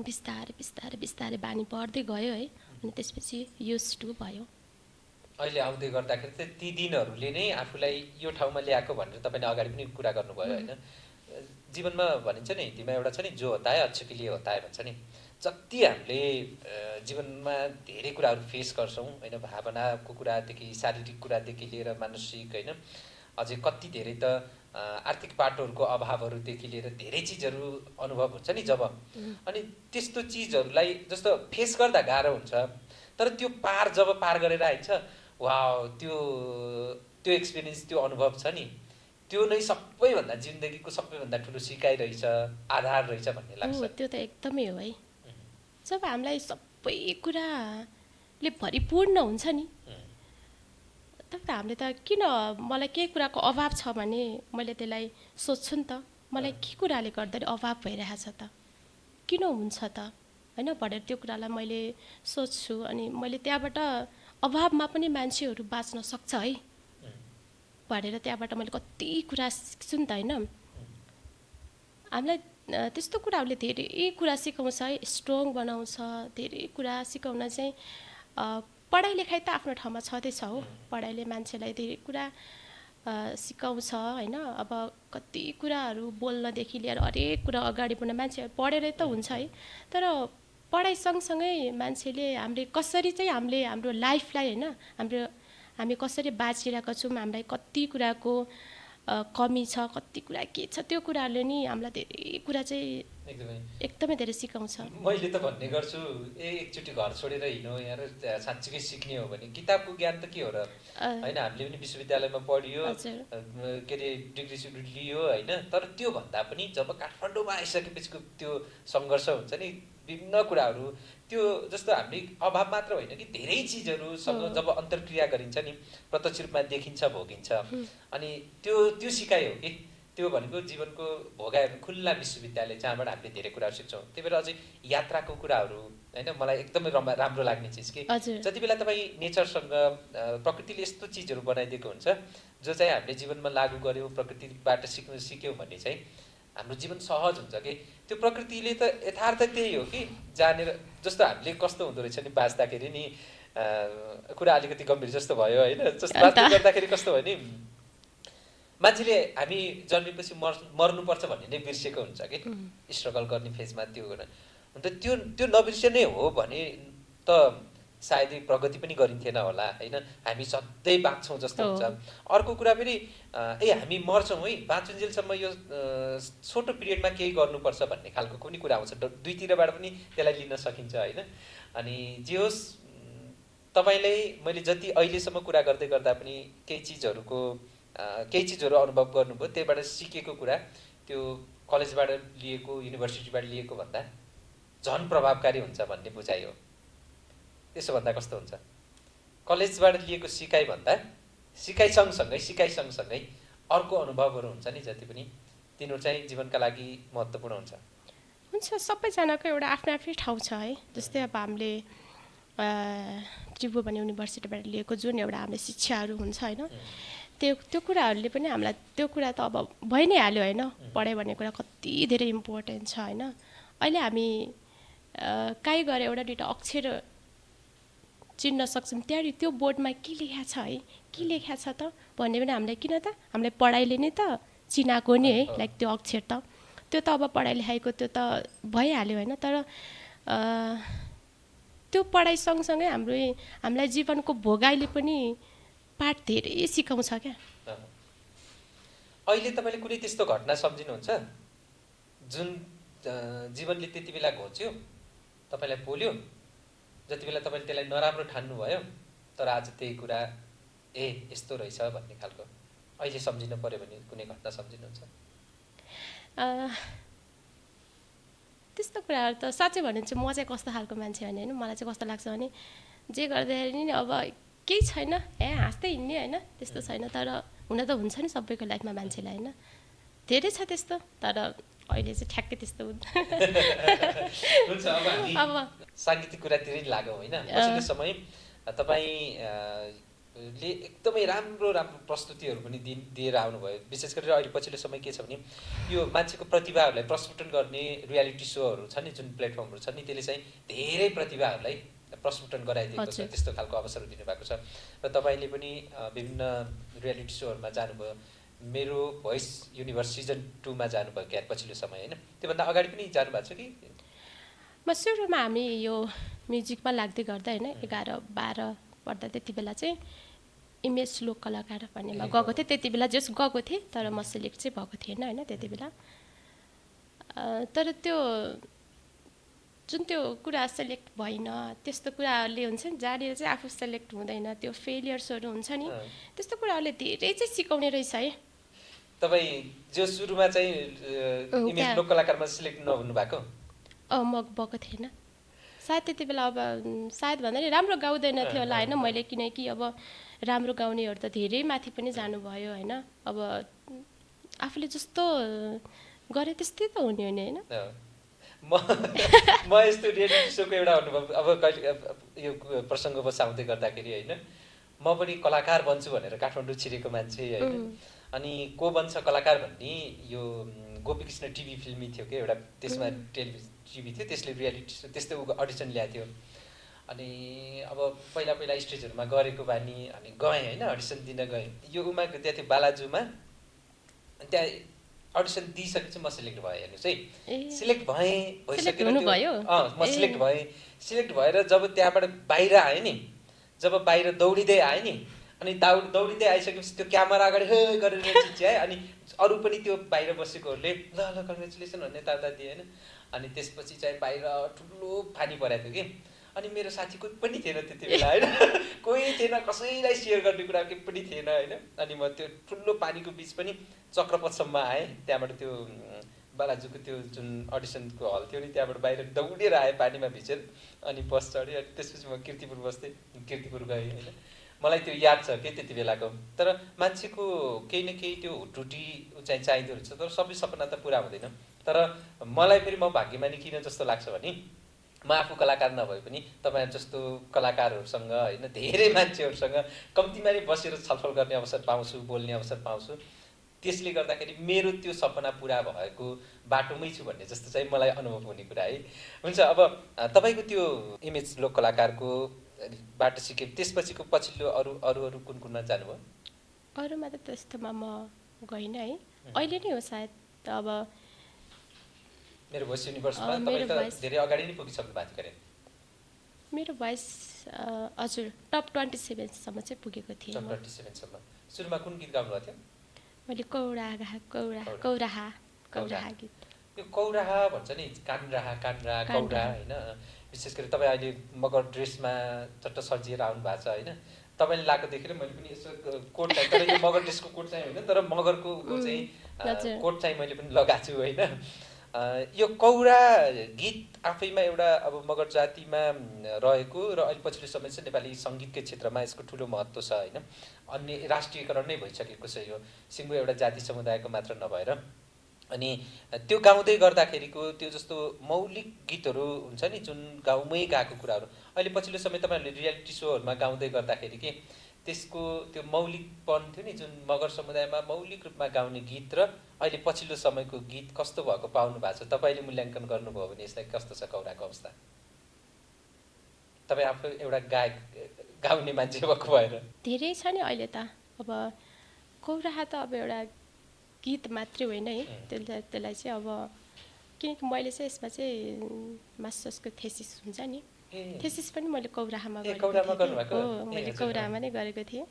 बिस्तारै बानी बढ्दै गयो है। अनि त्यसपछि युज्ड टु भयो। अहिले आउँदै गर्दाखेरि चाहिँ ती दिनहरूले नै आफूलाई यो ठाउँमा ल्याएको भनेर तपाईँले अगाडि पनि कुरा गर्नुभयो होइन। जीवनमा भनिन्छ नि, हिन्दीमा एउटा छ नि, जो होता है अच्छे के लिए होता है भन्छ नि। जति हामीले जीवनमा धेरै कुराहरू फेस गर्छौँ होइन, भावनाको कुरादेखि शारीरिक कुरादेखि लिएर मानसिक होइन, अझै कति धेरै त आर्थिक बाटोहरूको अभावहरूदेखि लिएर धेरै चिजहरू अनुभव हुन्छ नि जब। अनि त्यस्तो चिजहरूलाई जस्तो फेस गर्दा गाह्रो हुन्छ, तर त्यो जब पार गरेर आइन्छ, वाउ, त्यो एक्सपिरियन्स, त्यो अनुभव छ नि, त्यो नै सबैभन्दा जिन्दगीको सबैभन्दा ठुलो सिकाइ रहेछ, आधार रहेछ भन्ने लाग्छ। त्यो त एकदमै हो है। जब हामीलाई सबै कुराले भरिपूर्ण हुन्छ नि, तब त हामीले त किन मलाई केही कुराको अभाव छ भने मैले त्यसलाई सोध्छु नि त, मलाई के कुराले गर्दाखेरि अभाव भइरहेछ त, किन हुन्छ त होइन भनेर त्यो कुरालाई मैले सोध्छु। अनि मैले त्यहाँबाट अभावमा पनि मान्छेहरू बाँच्न सक्छ है भनेर त्यहाँबाट मैले कति कुरा सिक्छु नि त होइन। हामीलाई त्यस्तो कुराहरूले धेरै कुरा सिकाउँछ है, स्ट्रङ बनाउँछ, धेरै कुरा सिकाउन चाहिँ पढाइ लेखाइ त आफ्नो ठाउँमा छँदैछ हो, पढाइले मान्छेलाई धेरै कुरा सिकाउँछ होइन। अब कति कुराहरू बोल्नदेखि लिएर हरेक कुरा अगाडि बढ्न मान्छे पढेरै त हुन्छ है, तर पढाइ सँगसँगै मान्छेले हामीले कसरी चाहिँ हामीले हाम्रो लाइफलाई होइन हामी कसरी बाँचिरहेका छौँ, हामीलाई कति कुराको कमी छ, कति कुरा के छ, त्यो कुराहरूले नि हामीलाई धेरै कुरा चाहिँ एकदमै धेरै सिकाउँछ। मैले त भन्ने गर्छु एकचोटि घर छोडेर हिँड्यो यार, साँच्चीकै सिक्ने हो भने किताबको ज्ञान त के हो र होइन। हामीले पनि विश्वविद्यालयमा पढियो, के अरे डिग्री सिग्री लियो होइन, तर त्योभन्दा पनि जब काठमाडौँमा आइसकेपछिको त्यो सङ्घर्ष हुन्छ नि, विभिन्न कुराहरू त्यो जस्तो हामीले अभाव मात्र होइन कि धेरै चिजहरूसँग जब अन्तर्क्रिया गरिन्छ नि प्रत्यक्ष रूपमा देखिन्छ, भोगिन्छ। अनि त्यो सिकाइ हो कि त्यो भनेको जीवनको भोगाइहरू खुल्ला विश्वविद्यालय जहाँबाट हामीले धेरै कुराहरू सिक्छौँ। त्यही भएर अझै यात्राको कुराहरू होइन मलाई एकदमै राम्रो लाग्ने चिज कि जति बेला तपाईँ नेचरसँग प्रकृतिले यस्तो चिजहरू बनाइदिएको हुन्छ जो चाहिँ हामीले जीवनमा लागू गऱ्यौँ, प्रकृतिबाट सिक्यौँ भने चाहिँ हाम्रो जीवन सहज हुन्छ कि। त्यो प्रकृतिले त यथार्थ त्यही हो कि जानेर, जस्तो हामीले कस्तो हुँदो रहेछ नि बाँच्दाखेरि नि, कुरा अलिकति गम्भीर जस्तो भयो होइन, जस्तो बातचीत गर्दाखेरि कस्तो भयो नि मान्छेले हामी जन्मेपछि मर्नुपर्छ भन्ने नै बिर्सेको हुन्छ कि स्ट्रगल गर्ने फेजमा। त्यो अन्त त्यो नबिर्से नै हो भने त सायदै प्रगति पनि गरिन्थेन होला होइन, हामी सधैँ बाँच्छौँ जस्तो हुन्छ। अर्को कुरा फेरि हामी मर्छौँ है, बाँचुन्जेलसम्म यो छोटो पिरियडमा केही गर्नुपर्छ भन्ने खालको कुनै कुरा आउँछ, दुईतिरबाट पनि त्यसलाई लिन सकिन्छ होइन। अनि जे होस् तपाईँलाई मैले जति अहिलेसम्म कुरा गर्दै गर्दा पनि केही चिजहरू अनुभव गर्नुभयो, त्यहीबाट सिकेको कुरा त्यो कलेजबाट लिएको युनिभर्सिटीबाट लिएको भन्दा झन् प्रभावकारी हुन्छ भन्ने बुझाइ हो। त्यसो भन्दा कस्तो हुन्छ, कलेजबाट लिएको सिकाइ भन्दा सिकाइ सँगसँगै अर्को अनुभवहरू हुन्छ नि जति पनि, तिनीहरू चाहिँ जीवनका लागि महत्त्वपूर्ण हुन्छ। सबैजनाको एउटा आफ्नो आफ्नै ठाउँ छ है। जस्तै अब हामीले त्रिभुवन युनिभर्सिटीबाट लिएको जुन एउटा हामीले शिक्षाहरू हुन्छ होइन, त्यो कुराहरूले पनि हामीलाई, त्यो कुरा त अब भइ नै हाल्यो होइन, पढाइ भन्ने कुरा कति धेरै इम्पोर्टेन्ट छ होइन। अहिले हामी काहीँ गएर एउटा दुइटा अक्षर चिन्न सक्छौँ, त्यहाँनिर त्यो बोर्डमा के लेखा छ है, के लेखा छ त भन्ने पनि हामीलाई, किन त हामीलाई पढाइले नै त चिनाएको नि है, लाइक त्यो अक्षर त त्यो त अब पढाइ लेखाइको त्यो त भइहाल्यो होइन। तर त्यो पढाइ सँगसँगै हामीलाई जीवनको भोगाइले पनि पाठ धेरै सिकाउँछ क्या। अहिले तपाईँले कुनै त्यस्तो घटना सम्झिनुहुन्छ जुन जीवनले त्यति बेला घोच्यो, तपाईँलाई बोल्यो, जति बेला तपाईँले त्यसलाई नराम्रो ठान्नुभयो, तर आज त्यही कुरा यस्तो रहेछ भन्ने खालको अहिले सम्झिनु पर्यो भने कुनै घटना सम्झिनुहुन्छ? त्यस्तो कुराहरू त साँच्चै भन्नु चाहिँ म चाहिँ कस्तो खालको मान्छे भने होइन, मलाई चाहिँ कस्तो लाग्छ भने जे गर्दाखेरि नि अब केही छैन हाँस्दै हिँड्ने होइन, त्यस्तो छैन। तर हुन त हुन्छ नि सबैको लाइफमा मान्छेलाई होइन, धेरै छ त्यस्तो, तर अहिले चाहिँ ठ्याक्कै त्यस्तो हुन्छ। अब साङ्गीतिक कुरातिरै लागौँ होइन। पछिल्लो समय तपाईँले एकदमै राम्रो प्रस्तुतिहरू पनि दिएर आउनुभयो। विशेष गरेर अहिले पछिल्लो समय के छ भने यो मान्छेको प्रतिभाहरूलाई प्रस्फुटन गर्ने रियालिटी सोहरू छन् नि, जुन प्लेटफर्महरू छन् नि, त्यसले चाहिँ धेरै प्रतिभाहरूलाई प्रस्फुटन गराइदिएको छ, त्यस्तो खालको अवसरहरू दिनुभएको छ। र तपाईँले पनि विभिन्न रियालिटी सोहरूमा जानुभयो, मेरो भोइस युनिभर्स सिजन 2 मा जानुभयो क्या पछिल्लो समय होइन, त्योभन्दा अगाडि पनि जानुभएको छ कि? म सुरुमा हामी यो म्युजिकमा लाग्दै गर्दा होइन 11-12 पढ्दा त्यति बेला चाहिँ इमेज लोक कलाकार भन्नेमा गएको थिएँ, त्यति बेला जस गएको थिएँ, तर म सिलेक्ट चाहिँ भएको थिएन होइन त्यति बेला। तर त्यो जुन त्यो कुरा सेलेक्ट भएन, त्यस्तो कुराहरूले हुन्छ नि जहाँनिर चाहिँ आफू सेलेक्ट हुँदैन, त्यो फेलियर्सहरू हुन्छ नि, त्यस्तो कुराहरूले धेरै चाहिँ सिकाउने रहेछ है। तपाईँ जो सुरुमा चाहिँ इमेज लोक कलाकारमा सिलेक्ट नहुनु भएको? म भएको थिएन, सायद त्यति बेला अब सायद भन्दा नि राम्रो गाउँदैन थियो होला होइन मैले, किनकि अब राम्रो गाउनेहरू त धेरै माथि पनि जानुभयो होइन। अब आफूले जस्तो गरे त्यस्तै त हुने होइन। म यस्तो रियालिटी सोको एउटा अनुभव अब कहिले यो प्रसङ्ग बसाउँदै गर्दाखेरि होइन, म पनि कलाकार बन्छु भनेर काठमाडौँ छिरेको मान्छे होइन। अनि को बन्छ कलाकार भन्ने यो गोपीकृष्ण टिभी फिल्मी थियो कि एउटा, त्यसमा टिभी थियो, त्यसले रियालिटी सो त्यस्तै अडिसन ल्याएको थियो। अनि अब पहिला पहिला स्टेजहरूमा गरेको बानी, अनि गएँ होइन, अडिसन दिन गएँ। यो उमा त्यहाँ थियो बालाजुमा, अनि त्यहाँ अडिसन दिइसकेपछि म सिलेक्ट भएँ। हेर्नुहोस् है, सिलेक्ट भएँ, भइसकेर म सिलेक्ट भएँ। सिलेक्ट भएर जब त्यहाँबाट बाहिर आएँ नि, जब बाहिर दौडिँदै आएँ नि, अनि दौडिँदै आइसकेपछि त्यो क्यामेरा अगाडि हे गरेर चिच्याएँ। अनि अरू पनि त्यो बाहिर बसेकोहरूले ल ल कङ्ग्रेचुलेसन भन्ने ताता दिए होइन। अनि त्यसपछि चाहिँ बाहिर ठुलो पानी परेको थियो कि, अनि मेरो साथी कोही पनि थिएन त्यति बेला होइन, कोही थिएन, कसैलाई सेयर गर्ने कुरा केही पनि थिएन होइन। अनि म त्यो ठुलो पानीको बिच पनि चक्रपथसम्म आएँ, त्यहाँबाट त्यो बालाजुको त्यो जुन अडिसनको हल थियो नि त्यहाँबाट बाहिर दौडेर आएँ पानीमा भिजेर, अनि बस चढेँ। अनि त्यसपछि म किर्तिपुर बस्थेँ, किर्तिपुर गएँ होइन। मलाई त्यो याद छ कि त्यति बेलाको। तर मान्छेको केही न केही त्यो हुटुटी चाहिँ चाहिँदो रहेछ, तर सबै सपना त पुरा हुँदैन। तर मलाई फेरि म भाग्यमानी किन जस्तो लाग्छ भने, म आफू कलाकार नभए पनि तपाईँ जस्तो कलाकारहरूसँग होइन, धेरै मान्छेहरूसँग कम्तीमा नै बसेर छलफल गर्ने अवसर पाउँछु, बोल्ने अवसर पाउँछु। त्यसले गर्दाखेरि मेरो त्यो सपना पुरा भएको बाटोमै छु भन्ने जस्तो चाहिँ मलाई अनुभव हुने कुरा है। हुन्छ, अब तपाईँको त्यो इमेज लोक कलाकारको बाटो सिकेँ, त्यसपछिको पछिल्लो अरू कुन कुनमा जानुभयो? अरूमा त त्यस्तोमा म गइनँ है, अहिले नै हो सायद। अब मेरो भोइस युनिभर्समा तपाईँ त धेरै अगाडि नै पुगिसक्नु भएको थियो। मेरो भोइस हजुर टप 27सम्म चाहिँ पुगेको थिएँ। टप 27सम्म। सुरुमा कुन गीत गाउनुभएको थियो? मैले कौराहा गीत। यो कौराहा भन्छ नि, कानराहा कौरा होइन। विशेष गरी तपाईँ अहिले मगर ड्रेसमा चट्ट सजिएर आउनु भएको छ होइन। तपाईँले लगाएको देखेर मैले पनि यसो कोट चाहिँ, तर यो मगर ड्रेसको कोट चाहिँ होइन, तर मगरको चाहिँ कोट चाहिँ मैले पनि लगाएको छु होइन। यो कौरा गीत आफैमा एउटा अब मगर जातिमा रहेको र अहिले पछिल्लो समय चाहिँ नेपाली सङ्गीतकै क्षेत्रमा यसको ठुलो महत्त्व छ होइन। अन्य राष्ट्रियकरण नै भइसकेको छ यो, सिङ्गो एउटा जाति समुदायको मात्र नभएर। अनि त्यो गाउँदै गर्दाखेरिको त्यो जस्तो मौलिक गीतहरू हुन्छ नि, जुन गाउँमै गाएको कुराहरू अहिले पछिल्लो समय तपाईँहरूले रियालिटी सोहरूमा गाउँदै गर्दाखेरि के त्यसको त्यो मौलिकपन थियो नि, जुन मगर समुदायमा मौलिक रूपमा गाउने गीत र अहिले पछिल्लो समयको गीत कस्तो भएको पाउनु भएको छ? तपाईँले मूल्याङ्कन गर्नुभयो भने यसलाई कस्तो छ कौराको अवस्था? तपाईँ आफू एउटा गायक गाउने मान्छे भएको भएर। धेरै छ नि अहिले त। अब कौराहा त अब एउटा गीत मात्रै होइन है, त्यसलाई चाहिँ अब किनकि मैले चाहिँ यसमा चाहिँ मास्टर्सको थेसिस हुन्छ नि, थेसिस पनि मैले कौराहामा गरेको थिएँ। मैले कौराहामा नै गरेको थिएँ।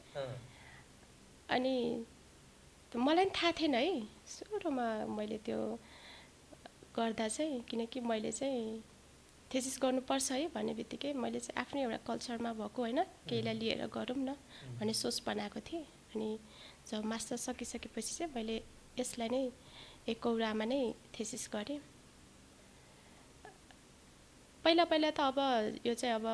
अनि मलाई पनि थाहा थिएन है सुरुमा मैले त्यो गर्दा चाहिँ, किनकि मैले चाहिँ थेसिस गर्नुपर्छ है भन्ने बित्तिकै मैले चाहिँ आफ्नै एउटा कल्चरमा भएको होइन, केहीलाई लिएर गरौँ न भन्ने सोच बनाएको थिएँ। अनि जब मास्टर्स सकिसकेपछि चाहिँ मैले यसलाई नै कौराहामा नै थेसिस गरेँ। पहिला पहिला त अब यो चाहिँ अब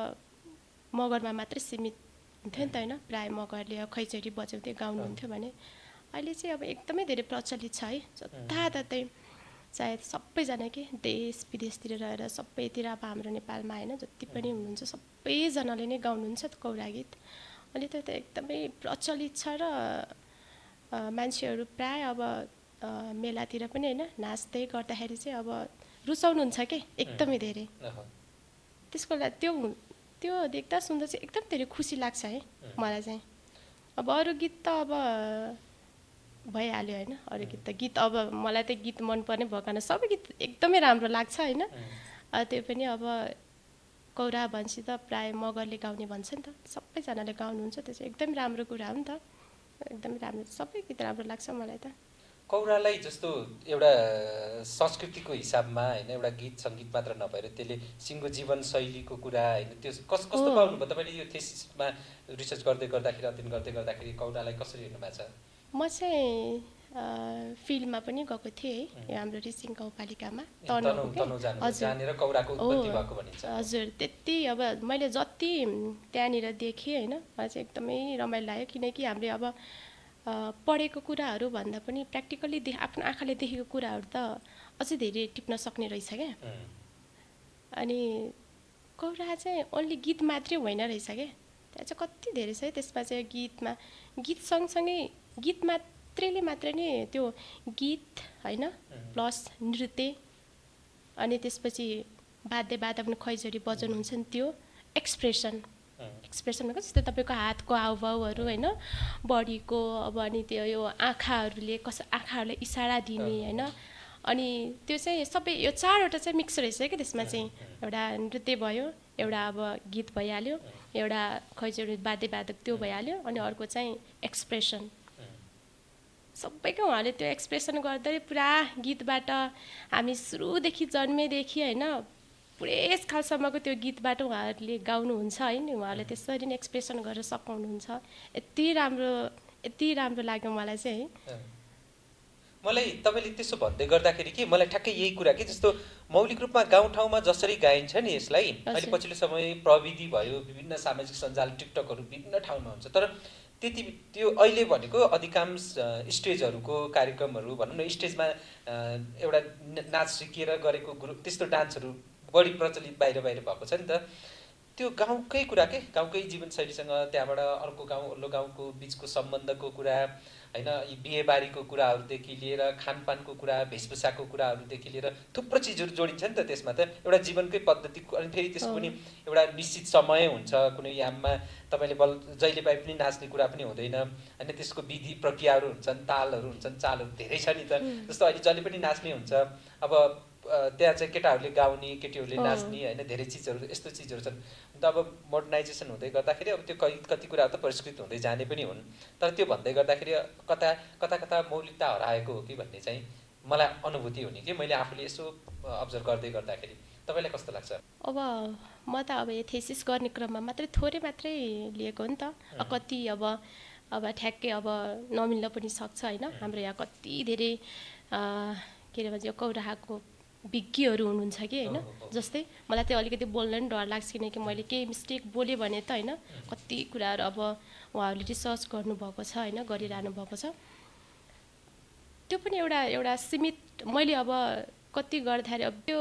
मगरमा मात्रै सीमित हुन्थ्यो नि त होइन, प्रायः मगरले खैँचडी बजाउँदै गाउनुहुन्थ्यो भने अहिले चाहिँ अब एकदमै धेरै प्रचलित छ है। जताततै चाहे सबैजना के देश विदेशतिर रहेर सबैतिर अब हाम्रो नेपालमा होइन जति पनि हुनुहुन्छ सबैजनाले नै गाउनुहुन्छ कौरा गीत। अहिले त एकदमै प्रचलित छ र मान्छेहरू प्राय अब मेलातिर पनि होइन नाच्दै गर्दाखेरि चाहिँ अब रुचाउनुहुन्छ के एकदमै धेरै। त्यसको लागि त्यो देख्दा सुन्दा चाहिँ एकदम धेरै खुसी लाग्छ है मलाई चाहिँ। अब अरू गीत त अब भइहाल्यो होइन, अरू गीत अब मलाई त गीत मनपर्ने भएको कारण सबै गीत एकदमै राम्रो लाग्छ होइन। त्यो पनि अब कौरा भन्छ त प्रायः मगरले गाउने भन्छ नि त, सबैजनाले गाउनुहुन्छ, त्यो चाहिँ एकदम राम्रो कुरा हो नि त, एकदमै राम्रो, सबै गीत राम्रो लाग्छ मलाई त। कौरालाई जस्तो एउटा संस्कृतिको हिसाबमा होइन, एउटा गीत सङ्गीत मात्र नभएर त्यसले सिङ्गो जीवनशैलीको कुरा होइन, त्यो कस्तो पाउनुभयो तपाईँले यो थेसिसमा रिसर्च गर्दै गर्दाखेरि, अध्ययन गर्दै गर्दाखेरि कौरालाई कसरी हेर्नु भएको छ? म चाहिँ फिल्डमा पनि गएको थिएँ है, हाम्रो रिसिङ गाउँपालिकामा जानेर कौराको उत्पत्ति भएको भनिन्छ। हजुर, त्यति अब मैले जति त्यहाँनिर देखेँ होइन, मलाई चाहिँ एकदमै रमाइलो लाग्यो। किनकि हामीले अब पढेको कुराहरू भन्दा पनि प्र्याक्टिकल्ली आफ्नो आँखाले देखेको कुराहरू त अझै धेरै टिप्न सक्ने रहेछ क्या। अनि कौरा चाहिँ ओन्ली गीत मात्रै होइन रहेछ क्या, त्यहाँ चाहिँ कति धेरै छ है। त्यसमा चाहिँ गीत सँगसँगै गीत मात्रै नै त्यो गीत होइन प्लस नृत्य, अनि त्यसपछि वाद्य पनि खैजडी बजाउनुहुन्छ नि, त्यो एक्सप्रेसन भनेको जस्तै तपाईँको हातको हावभावहरू होइन, बडीको अब अनि त्यो यो आँखाहरूले इसारा दिने होइन, अनि त्यो चाहिँ सबै यो 4वटा चाहिँ मिक्स रहेछ क्या त्यसमा चाहिँ। एउटा नृत्य भयो, एउटा अब गीत भइहाल्यो, एउटा खैजडी वाद्यवादक त्यो भइहाल्यो, अनि अर्को चाहिँ एक्सप्रेसन। सबैको उहाँले त्यो एक्सप्रेसन गर्दै पुरा गीतबाट हामी सुरुदेखि जन्मेदेखि होइन पुरै त्यो गीतबाट उहाँहरूले गाउनुहुन्छ है नि, उहाँहरूले त्यसरी नै एक्सप्रेसन गरेर सघाउनुहुन्छ। यति राम्रो लाग्यो मलाई चाहिँ है। मलाई तपाईँले त्यसो भन्दै गर्दाखेरि कि मलाई ठ्याक्कै यही कुरा कि जस्तो मौलिक रूपमा गाउँठाउँमा जसरी गाइन्छ नि यसलाई, अहिले पछिल्लो समय प्रविधि भयो, विभिन्न सामाजिक सञ्जाल टिकटकहरू विभिन्न ठाउँमा हुन्छ, तर त्यो अहिले भनेको अधिकांश स्टेजहरूको कार्यक्रमहरू भनौँ न, स्टेजमा एउटा नाच सिकेर गरेको ग्रुप त्यस्तो डान्सहरू बढी प्रचलित बाहिर भएको छ नि त। त्यो गाउँकै कुरा के, गाउँकै जीवनशैलीसँग त्यहाँबाट अर्को गाउँ अल्लो गाउँको बिचको सम्बन्धको कुरा होइन, यी बिहेबारीको कुराहरूदेखि लिएर खानपानको कुरा, वेशभूषाको कुराहरूदेखि लिएर थुप्रो चिजहरू जोडिन्छ नि त त्यसमा त। एउटा जीवनकै पद्धति, अनि फेरि त्यसको पनि एउटा निश्चित समय हुन्छ। कुनै याममा तपाईँले जहिले पाए पनि नाच्ने कुरा पनि हुँदैन, अनि त्यसको विधि प्रक्रियाहरू हुन्छन्, तालहरू हुन्छन्, चालहरू धेरै छ नि त। जस्तो अहिले जहिले पनि नाच्ने हुन्छ, अब त्यहाँ चाहिँ केटाहरूले गाउने, केटीहरूले नाच्ने होइन, धेरै चिजहरू यस्तो चिजहरू छन्। अन्त अब मोडर्नाइजेसन हुँदै गर्दाखेरि अब त्यो कति कुराहरू त परिष्कृत हुँदै जाने पनि हुन्, तर त्यो भन्दै गर्दाखेरि कता मौलिकता हराएको हो कि भन्ने चाहिँ मलाई अनुभूति हुने कि मैले आफूले यसो अब्जर्भ गर्दै गर्दाखेरि। तपाईँलाई कस्तो लाग्छ? अब म त अब यो थेसिस गर्ने क्रममा थोरै मात्रै लिएको हो नि त। कति अब ठ्याक्कै अब नमिल्न पनि सक्छ होइन। हाम्रो यहाँ कति धेरै के अरे भन्छ कौराहाको विज्ञहरू हुनुहुन्छ कि होइन। जस्तै मलाई त्यो अलिकति बोल्न पनि डर लाग्छ, किनकि मैले केही मिस्टेक बोलेँ भने त होइन कति कुराहरू अब उहाँहरूले रिसर्च गर्नुभएको छ होइन, गरिरहनु भएको छ। त्यो पनि एउटा सीमित, मैले अब कति गर्दाखेरि अब त्यो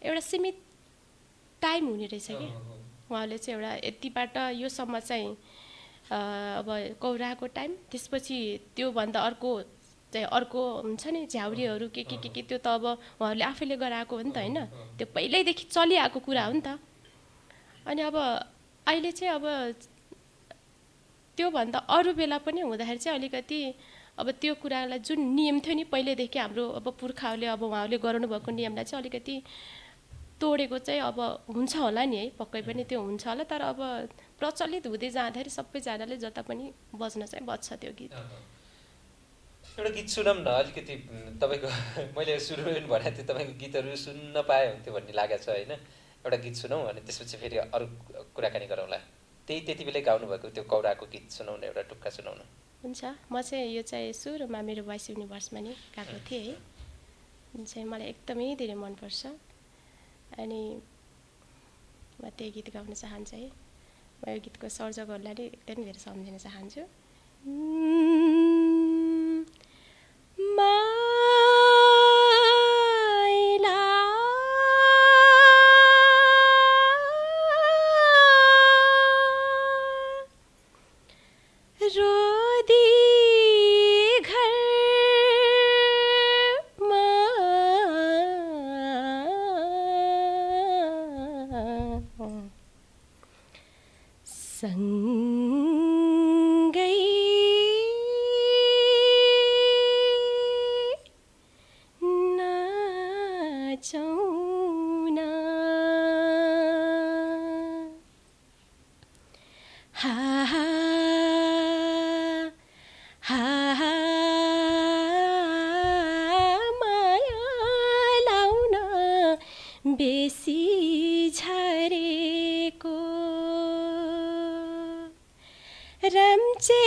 एउटा सीमित टाइम हुने रहेछ कि उहाँहरूले चाहिँ एउटा यतिबाट योसम्म चाहिँ अब कौराहाको टाइम, त्यसपछि त्योभन्दा अर्को हुन्छ नि झ्याउरीहरू के त्यो त अब उहाँहरूले आफैले गराएको हो नि त होइन। त्यो पहिल्यैदेखि चलिआएको कुरा हो नि त। अनि अब अहिले चाहिँ अब त्योभन्दा अरू बेला पनि हुँदाखेरि चाहिँ अलिकति अब त्यो कुरालाई जुन नियम थियो नि पहिल्यैदेखि हाम्रो अब पुर्खाहरूले अब उहाँहरूले गराउनु भएको नियमलाई चाहिँ अलिकति तोडेको चाहिँ अब हुन्छ होला नि है, पक्कै पनि त्यो हुन्छ होला। तर अब प्रचलित हुँदै जाँदाखेरि सबैजनाले जता पनि बज्न चाहिँ बज्छ त्यो गीत। एउटा गीत सुनौँ न अलिकति। तपाईँको मैले सुरुमा पनि भनेको थिएँ तपाईँको गीतहरू सुन्न पाए हुन्थ्यो भन्ने लागेको छ होइन। एउटा गीत सुनौँ अनि त्यसपछि फेरि अरू कुराकानी गरौँला। त्यति बेलै गाउनुभएको त्यो कौराको गीत सुनौँ न, एउटा टुक्का सुनौँ न। हुन्छ, म चाहिँ यो चाहिँ सुरुमा मेरो भोइस युनिभर्समा नि गाएको थिएँ है, चाहिँ मलाई एकदमै धेरै मनपर्छ। अनि म त्यही गीत गाउन चाहन्छु है। म यो गीतको सर्जकहरूलाई नि एकदमै धेरै सम्झिन चाहन्छु।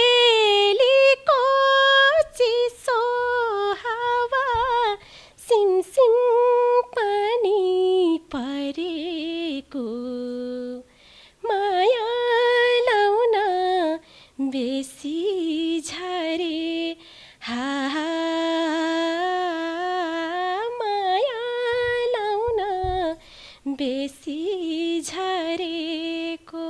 रम्चेलीको चिसो बेसी झरे हा माया लाउन बेसी झरेको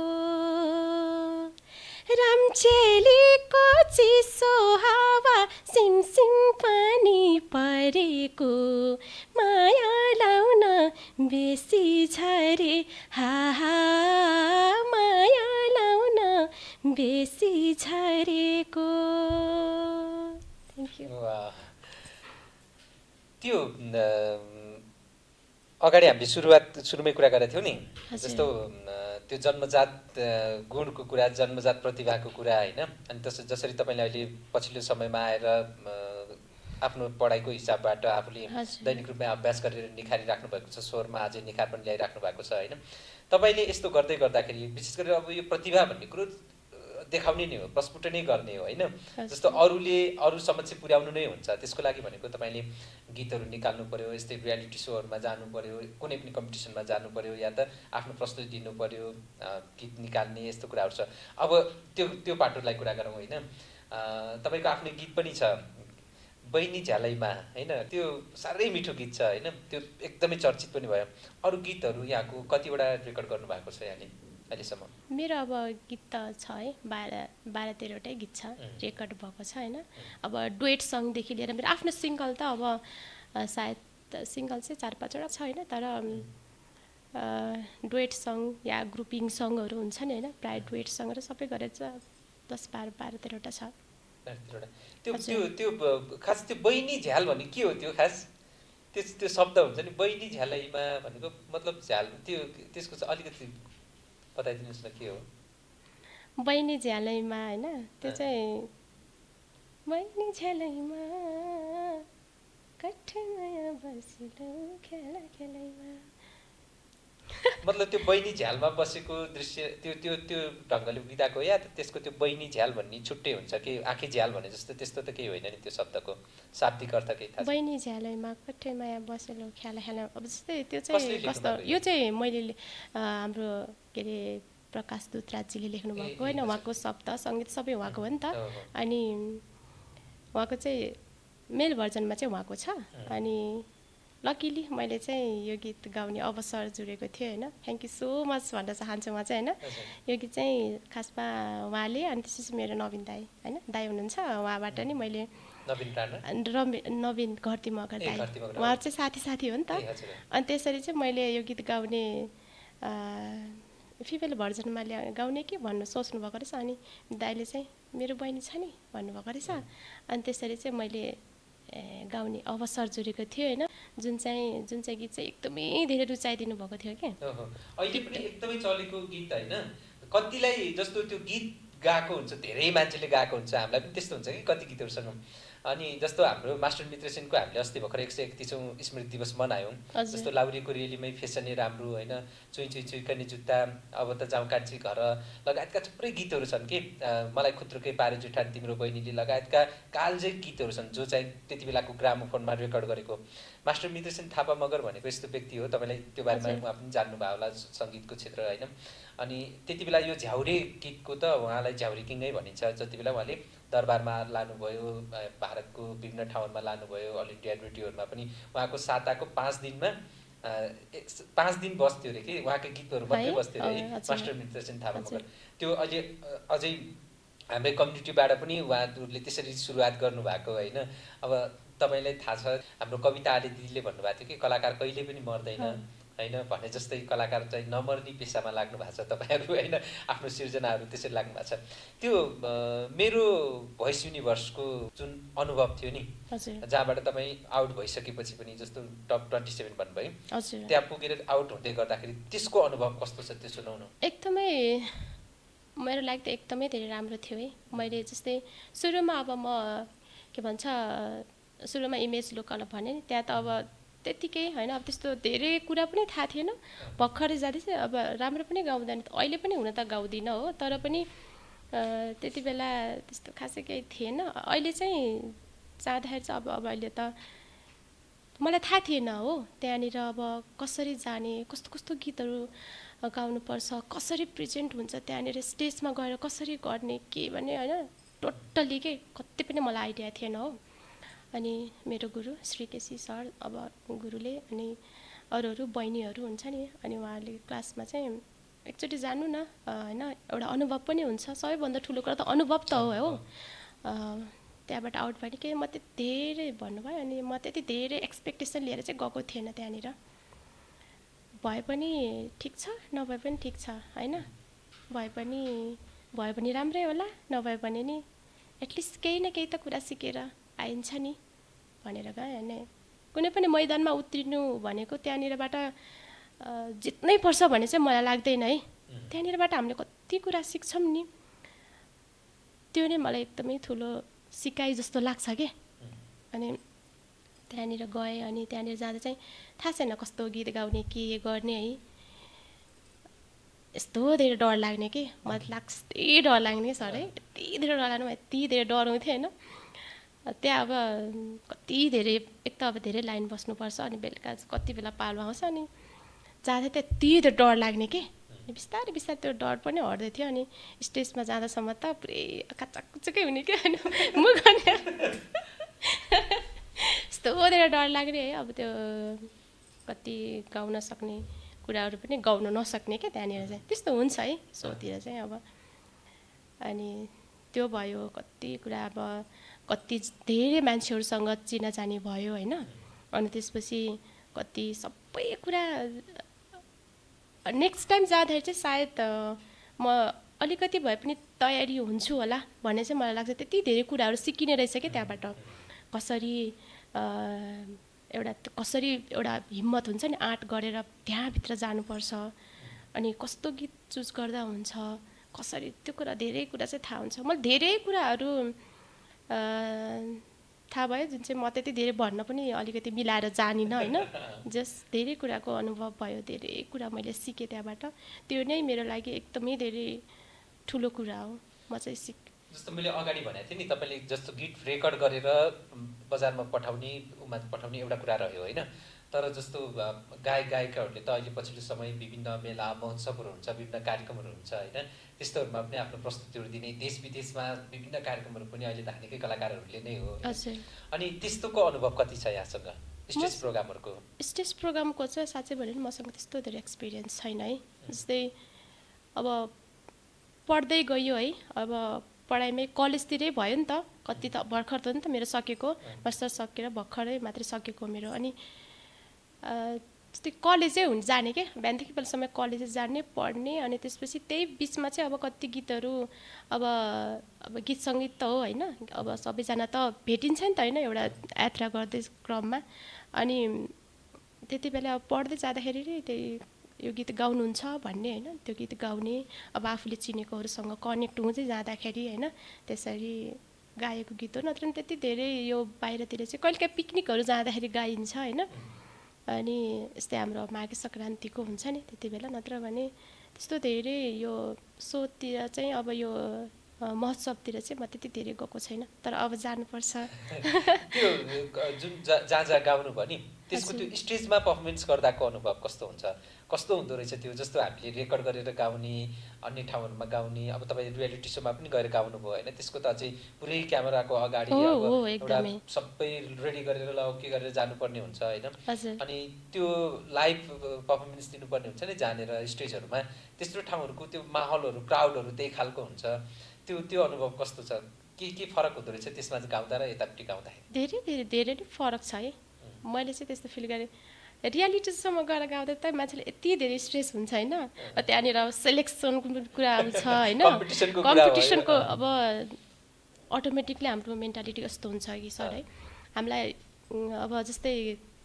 रामचेलीको चिसो हावा सिङसिङ पानी परेको माया लाउन बेसी झरे हा माया लाउन बेसी झरेको। Thank you. त्यो अगाडि हामीले सुरुमै कुरा गरेका थियौँ नि, जस्तो त्यो जन्मजात गुणको कुरा, जन्मजात प्रतिभाको कुरा होइन। अनि जसरी तपाईँले अहिले पछिल्लो समयमा आएर आफ्नो पढाइको हिसाबबाट आफूले दैनिक रूपमा अभ्यास गरेर निखारिराख्नु भएको छ, स्वरमा अझै निखार पनि ल्याइराख्नु भएको छ होइन। तपाईँले यस्तो गर्दै गर्दाखेरि विशेष गरेर अब यो प्रतिभा भन्ने कुरो देखाउने नै हो, प्रस्फुट नै गर्ने हो होइन। जस्तो अरू समक्ष पुर्याउनु नै हुन्छ, त्यसको लागि भनेको तपाईँले गीतहरू निकाल्नु पर्यो, यस्तै रियालिटी सोहरूमा जानु पर्यो, कुनै पनि कम्पिटिसनमा जानु पर्यो, या त आफ्नो प्रस्तुति दिनु पर्यो, गीत निकाल्ने यस्तो कुराहरू छ। अब त्यो पाटोलाई कुरा गरौँ होइन। तपाईँको आफ्नो गीत पनि छ बहिनी झ्यालैमा होइन, त्यो साह्रै मिठो गीत छ होइन, त्यो एकदमै चर्चित पनि भयो। अरू गीतहरू यहाँको कतिवटा रेकर्ड गर्नुभएको छ यहाँले अहिलेसम्म? मेरो अब गीत त छ है, 12-13वटै गीत छ रेकर्ड भएको छ होइन। अब डुएट सङदेखि लिएर मेरो आफ्नो सिङ्गल त अब सायद सिङ्गल चाहिँ 4-5वटा छ होइन, तर डुएट सङ या ग्रुपिङ सङहरू हुन्छ नि होइन, प्रायः डुएट सङहरू सबै गरेर चाहिँ 10-12-13वटा छ। त्यो खास त्यो बहिनी झ्याल भन्ने के हो? त्यो खास त्यो शब्द हुन्छ नि बहिनी झ्यालैमा भनेको मतलब झ्याल, त्यसको चाहिँ अलिकति बताइदिनुहोस् न के हो? बहिनी झ्यालैमा होइन, त्यो चाहिँ बहिनी झ्यालैमा कठमाया बसिलो खेला खेलैमा, मतलब त्यो बहिनी झ्यालमा बसेको दृश्य त्यो ढङ्गले बिताएको, या त्यसको त्यो बहिनी झ्याल भन्ने छुट्टै हुन्छ कि आँखी झ्याल भने जस्तो त्यस्तो त केही होइन नि, त्यो शब्दको शाब्दिक अर्थ केही थाहा? बहिनी झ्यालैमा कठमाया बसिलो खेला खेला, अब जस्तै त्यो चाहिँ कस्तो, यो चाहिँ मैले हाम्रो के अरे प्रकाश दुतराजजीले लेख्नु भएको होइन, उहाँको शब्द सङ्गीत सबै उहाँको हो नि त। अनि उहाँको चाहिँ मेल भर्जनमा चाहिँ उहाँको छ। अनि लकिली मैले चाहिँ यो गीत गाउने अवसर जुरेको थियो होइन। थ्याङ्क यू सो मच भन्न चाहन्छु म चाहिँ होइन। यो गीत चाहिँ खासमा उहाँले, अनि त्यसपछि मेरो नवीन दाई होइन, दाई हुनुहुन्छ, उहाँबाट नि मैले नवीन घरती मगर दाई, उहाँ चाहिँ साथी हो नि त। अनि त्यसरी चाहिँ मैले यो गीत गाउने फिमेल भर्जनमा गाउने कि भन्नु सोच्नु भएको रहेछ। अनि दाइले चाहिँ मेरो बहिनी छ नि भन्नुभएको रहेछ। अनि त्यसरी चाहिँ मैले गाउने अवसर जुरेको थियो होइन, जुन चाहिँ गीत चाहिँ एकदमै धेरै रुचाइदिनु भएको थियो कि। अहिले पनि एकदमै चलेको गीत होइन, कतिलाई जस्तो त्यो गीत गाएको हुन्छ, धेरै मान्छेले गाएको हुन्छ, हामीलाई पनि त्यस्तो हुन्छ कि कति गीतहरूसँग। अनि जस्तो हाम्रो मास्टर मित्र सेनको हामीले अस्ति भर्खर 131औं स्मृति दिवस मनायौँ। जस्तो लाउरीको रेलीमै फेसनै राम्रो होइन, चुई चुई चुइकने जुत्ता, अब त जाउँ कान्छी घर लगायतका थुप्रै गीतहरू छन् कि, मलाई खुत्रुकै पारे जुठान तिम्रो बहिनीले लगायतका कालजयी गीतहरू छन्, जो चाहिँ त्यति बेलाको ग्रामोफोनमा रेकर्ड गरेको। मास्टर मित्र सेन थापा मगर भनेको यस्तो व्यक्ति हो, तपाईँलाई त्यो बारेमा उहाँ पनि जान्नुभयो होला, सङ्गीतको क्षेत्र होइन। अनि त्यति बेला यो झ्याउरे गीतको त उहाँलाई झ्याउरे किङै भनिन्छ। जति बेला उहाँले दरबारमा लानुभयो, भारतको विभिन्न ठाउँहरूमा लानुभयो, अल इन्डिया रेडियोहरूमा पनि उहाँको साताको 5 दिनमा 5 दिन बस्थ्यो अरे कि, उहाँको गीतहरू मात्रै बस्थ्यो अरे मास्टर मित्र सेन थापा मगर। त्यो अहिले अझै हाम्रै कम्युनिटीबाट पनि उहाँहरूले त्यसरी सुरुवात गर्नुभएको होइन। अब तपाईँलाई थाहा छ, हाम्रो कविता आले दिदीले भन्नुभएको थियो कि कलाकार कहिले पनि मर्दैन होइन, भने जस्तै कलाकार चाहिँ नमर्ने पेसामा लाग्नु भएको छ तपाईँहरू होइन, आफ्नो सिर्जनाहरू त्यसरी लाग्नु भएको छ। त्यो मेरो भोइस युनिभर्सको जुन अनुभव थियो नि, जहाँबाट तपाईँ आउट भइसकेपछि पनि, जस्तो टप 27 भन्नुभयो, त्यहाँ पुगेर आउट हुँदै गर्दाखेरि त्यसको अनुभव कस्तो छ त्यो सुनाउनु। एकदमै मेरो लागि त एकदमै धेरै राम्रो थियो है। मैले जस्तै सुरुमा अब म के भन्छ, सुरुमा इमेज लोकल भने नि, त्यहाँ त अब त्यतिकै होइन, अब त्यस्तो धेरै कुरा पनि थाहा थिएन, भर्खरै जाँदैछ। अब राम्रो पनि गाउँदैन, अहिले पनि हुन त गाउँदिनँ हो, तर पनि त्यति बेला त्यस्तो खासै केही थिएन। अहिले चाहिँ जाँदाखेरि चाहिँ अब अहिले त मलाई थाहा थिएन हो, त्यहाँनिर अब कसरी जाने, कस्तो कस्तो गीतहरू गाउनुपर्छ, कसरी प्रेजेन्ट हुन्छ त्यहाँनिर स्टेजमा गएर कसरी गर्ने के भने होइन टोटल्ली के कति पनि मलाई आइडिया थिएन हो। अनि मेरो गुरु श्री केसी सर अब गुरुले अनि अरू बहिनीहरू हुन्छ नि, अनि उहाँहरूले क्लासमा चाहिँ एकचोटि जानु न होइन एउटा अनुभव पनि हुन्छ, सबैभन्दा ठुलो कुरा त अनुभव त हो। त्यहाँबाट आउट भयो कि म त्यति धेरै भन्नुभयो, अनि म त्यति धेरै एक्सपेक्टेसन लिएर चाहिँ गएको थिएन त्यहाँनिर। भए पनि ठिक छ, नभए पनि ठिक छ होइन, भयो पनि राम्रै होला, नभए पनि नि एटलिस्ट केही न केही त कुरा सिकेर आइन्छ नि भनेर गएँ। अनि कुनै पनि मैदानमा उत्रिनु भनेको त्यहाँनिरबाट जित्नै पर्छ भन्ने चाहिँ मलाई लाग्दैन है। त्यहाँनिरबाट हामीले कति कुरा सिक्छौँ नि, त्यो नै मलाई एकदमै ठुलो सिकाइ जस्तो लाग्छ के। अनि त्यहाँनिर गएँ, अनि त्यहाँनिर जाँदा चाहिँ थाहा छैन कस्तो गीत गाउने के गर्ने है, यस्तो धेरै डर लाग्ने कि मलाई लाग्छ यति डर लाग्ने कि सर है, यति धेरै डर लाग्ने, यति धेरै डराउँथेँ होइन। त्यहाँ अब कति धेरै एक त अब धेरै लाइन बस्नुपर्छ, अनि बेलुका कति बेला पालो आउँछ, अनि जाँदा त यति धेरै डर लाग्ने कि बिस्तारै बिस्तारै त्यो डर पनि हट्दै थियो। अनि स्टेजमा जाँदासम्म त पुरै काचाकुचुकै हुने क्या, मुख यस्तो धेरै डर लाग्ने है। अब त्यो कति गाउन सक्ने कुराहरू पनि गाउन नसक्ने क्या त्यहाँनिर चाहिँ, त्यस्तो हुन्छ है सोतिर चाहिँ अब। अनि त्यो भयो कति कुरा, अब कति धेरै मान्छेहरूसँग चिनाजानी भयो होइन। अनि त्यसपछि कति सबै कुरा नेक्स्ट टाइम जाँदाखेरि चाहिँ सायद म अलिकति भए पनि तयारी हुन्छु होला भन्ने चाहिँ मलाई लाग्छ। त्यति धेरै कुराहरू सिकिने रहेछ क्या त्यहाँबाट, कसरी एउटा हिम्मत हुन्छ नि, आँट गरेर त्यहाँभित्र जानुपर्छ, अनि कस्तो गीत चुज गर्दा हुन्छ कसरी, त्यो कुरा धेरै कुरा चाहिँ थाहा हुन्छ। मलाई धेरै कुराहरू थाहा भयो, जुन चाहिँ म त्यति धेरै भन्न पनि अलिकति मिलाएर जानिनँ होइन। जस्ट धेरै कुराको अनुभव भयो, धेरै कुरा मैले सिकेँ त्यहाँबाट, त्यो नै मेरो लागि एकदमै धेरै ठुलो कुरा हो। म चाहिँ जस्तो मैले अगाडि भनेको थिएँ नि, तपाईँले जस्तो गीत रेकर्ड गरेर बजारमा पठाउने एउटा कुरा रह्यो होइन। तर जस्तो गायकहरूले त अहिले पछिल्लो समय विभिन्न मेला महोत्सवहरू हुन्छ, विभिन्न कार्यक्रमहरू हुन्छ होइन, त्यस्तोहरूमा पनि आफ्नो प्रस्तुतिहरू दिने, देश विदेशमा विभिन्न कार्यक्रमहरू पनि अहिले धानेकै कलाकारहरूले नै हो। अनि त्यस्तोको अनुभव कति छ यहाँसँग स्टेज प्रोग्रामहरूको? स्टेज प्रोग्रामको चाहिँ साँच्चै भने मसँग त्यस्तो धेरै एक्सपिरियन्स छैन है। जस्तै अब पढ्दै गयो है, अब पढाइमै कलेजतिरै भयो नि त, कति त भर्खर त नि त मेरो सकेको, मास्टर सकेर भर्खरै मात्रै सकेको मेरो। अनि त्यस्तै कलेजै जाने क्या, बिहानदेखि बेलासम्म कलेज जाने पढ्ने, अनि त्यसपछि त्यही बिचमा चाहिँ अब कति गीतहरू अब गीत सङ्गीत त हो होइन, अब सबैजना त भेटिन्छ नि त होइन एउटा यात्रा गर्दै क्रममा। अनि त्यति बेला अब पढ्दै जाँदाखेरि त्यही यो गीत गाउनुहुन्छ भन्ने होइन, त्यो गीत गाउने, अब आफूले चिनेकोहरूसँग कनेक्ट हुँदै जाँदाखेरि होइन, त्यसरी गाएको गीत हो। नत्र पनि त्यति धेरै यो बाहिरतिर चाहिँ कहिलेकाहीँ पिकनिकहरू जाँदाखेरि गाइन्छ होइन। अनि यस्तै हाम्रो माघे सङ्क्रान्तिको हुन्छ नि त्यति बेला, नत्र भने त्यस्तो धेरै यो सोतिर चाहिँ अब यो महोत्सवतिर चाहिँ म त्यति धेरै गएको छैन, तर अब जानुपर्छ। त्यो जुन जहाँ गाउनु भयो नि, त्यसको त्यो स्टेजमा पर्फर्मेन्स गर्दाको अनुभव कस्तो हुन्छ, कस्तो हुँदो रहेछ त्यो? जस्तो हामीले रेकर्ड गरेर गाउने, अन्य ठाउँहरूमा गाउने, अब तपाईँ रियालिटी सोमा पनि गएर गाउनु भयो होइन, त्यसको त अझै पुरै क्यामेराको अगाडि एउटा सबै रेडी गरेर के गरेर जानुपर्ने हुन्छ होइन। अनि त्यो लाइभ पर्फर्मेन्स दिनुपर्ने हुन्छ नि जानेर स्टेजहरूमा, त्यस्तो ठाउँहरूको त्यो माहौलहरू क्राउडहरू त्यही खालको हुन्छ, त्यो अनुभव कस्तो छ? के फरक हुँदो रहेछ त्यसमा चाहिँ गाउँदा र यतापट्टि गाउँदाखेरि? धेरै धेरै धेरै नै फरक छ है। मैले चाहिँ त्यस्तो फिल गरेँ, रियालिटीसम्म गएर गाउँदा त मान्छेले यति धेरै स्ट्रेस हुन्छ होइन, त्यहाँनिर अब सेलेक्सनको कुरा छ होइन, कम्पिटिसनको अब अटोमेटिकली हाम्रो मेन्टालिटी कस्तो हुन्छ कि सर है, हामीलाई अब जस्तै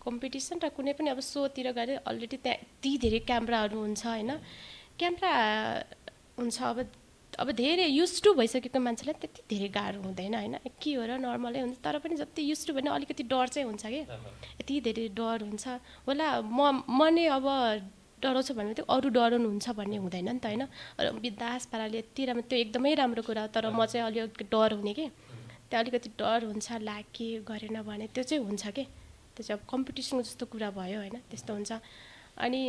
कम्पिटिसन र कुनै पनि अब सोतिर गएर अलरेडी त्यहाँ यति धेरै क्यामेराहरू हुन्छ होइन, क्यामेरा हुन्छ, अब धेरै युज टु भइसकेको मान्छेलाई त्यति धेरै गाह्रो हुँदैन होइन, के हो र नर्मलै हुन्छ। तर पनि जति युज टु भने अलिकति डर चाहिँ हुन्छ कि, यति धेरै डर हुन्छ होला। म नै अब डराउँछु भने त्यो अरू डराउनुहुन्छ भन्ने हुँदैन नि त होइन। बिन्दास पाराले यति राम्रो, त्यो एकदमै राम्रो कुरा, तर म चाहिँ अलिक डर हुने कि, त्यो अलिकति डर हुन्छ, ला के गरेन भने त्यो चाहिँ हुन्छ कि, त्यो चाहिँ अब कम्पिटिसनको जस्तो कुरा भयो होइन, त्यस्तो हुन्छ। अनि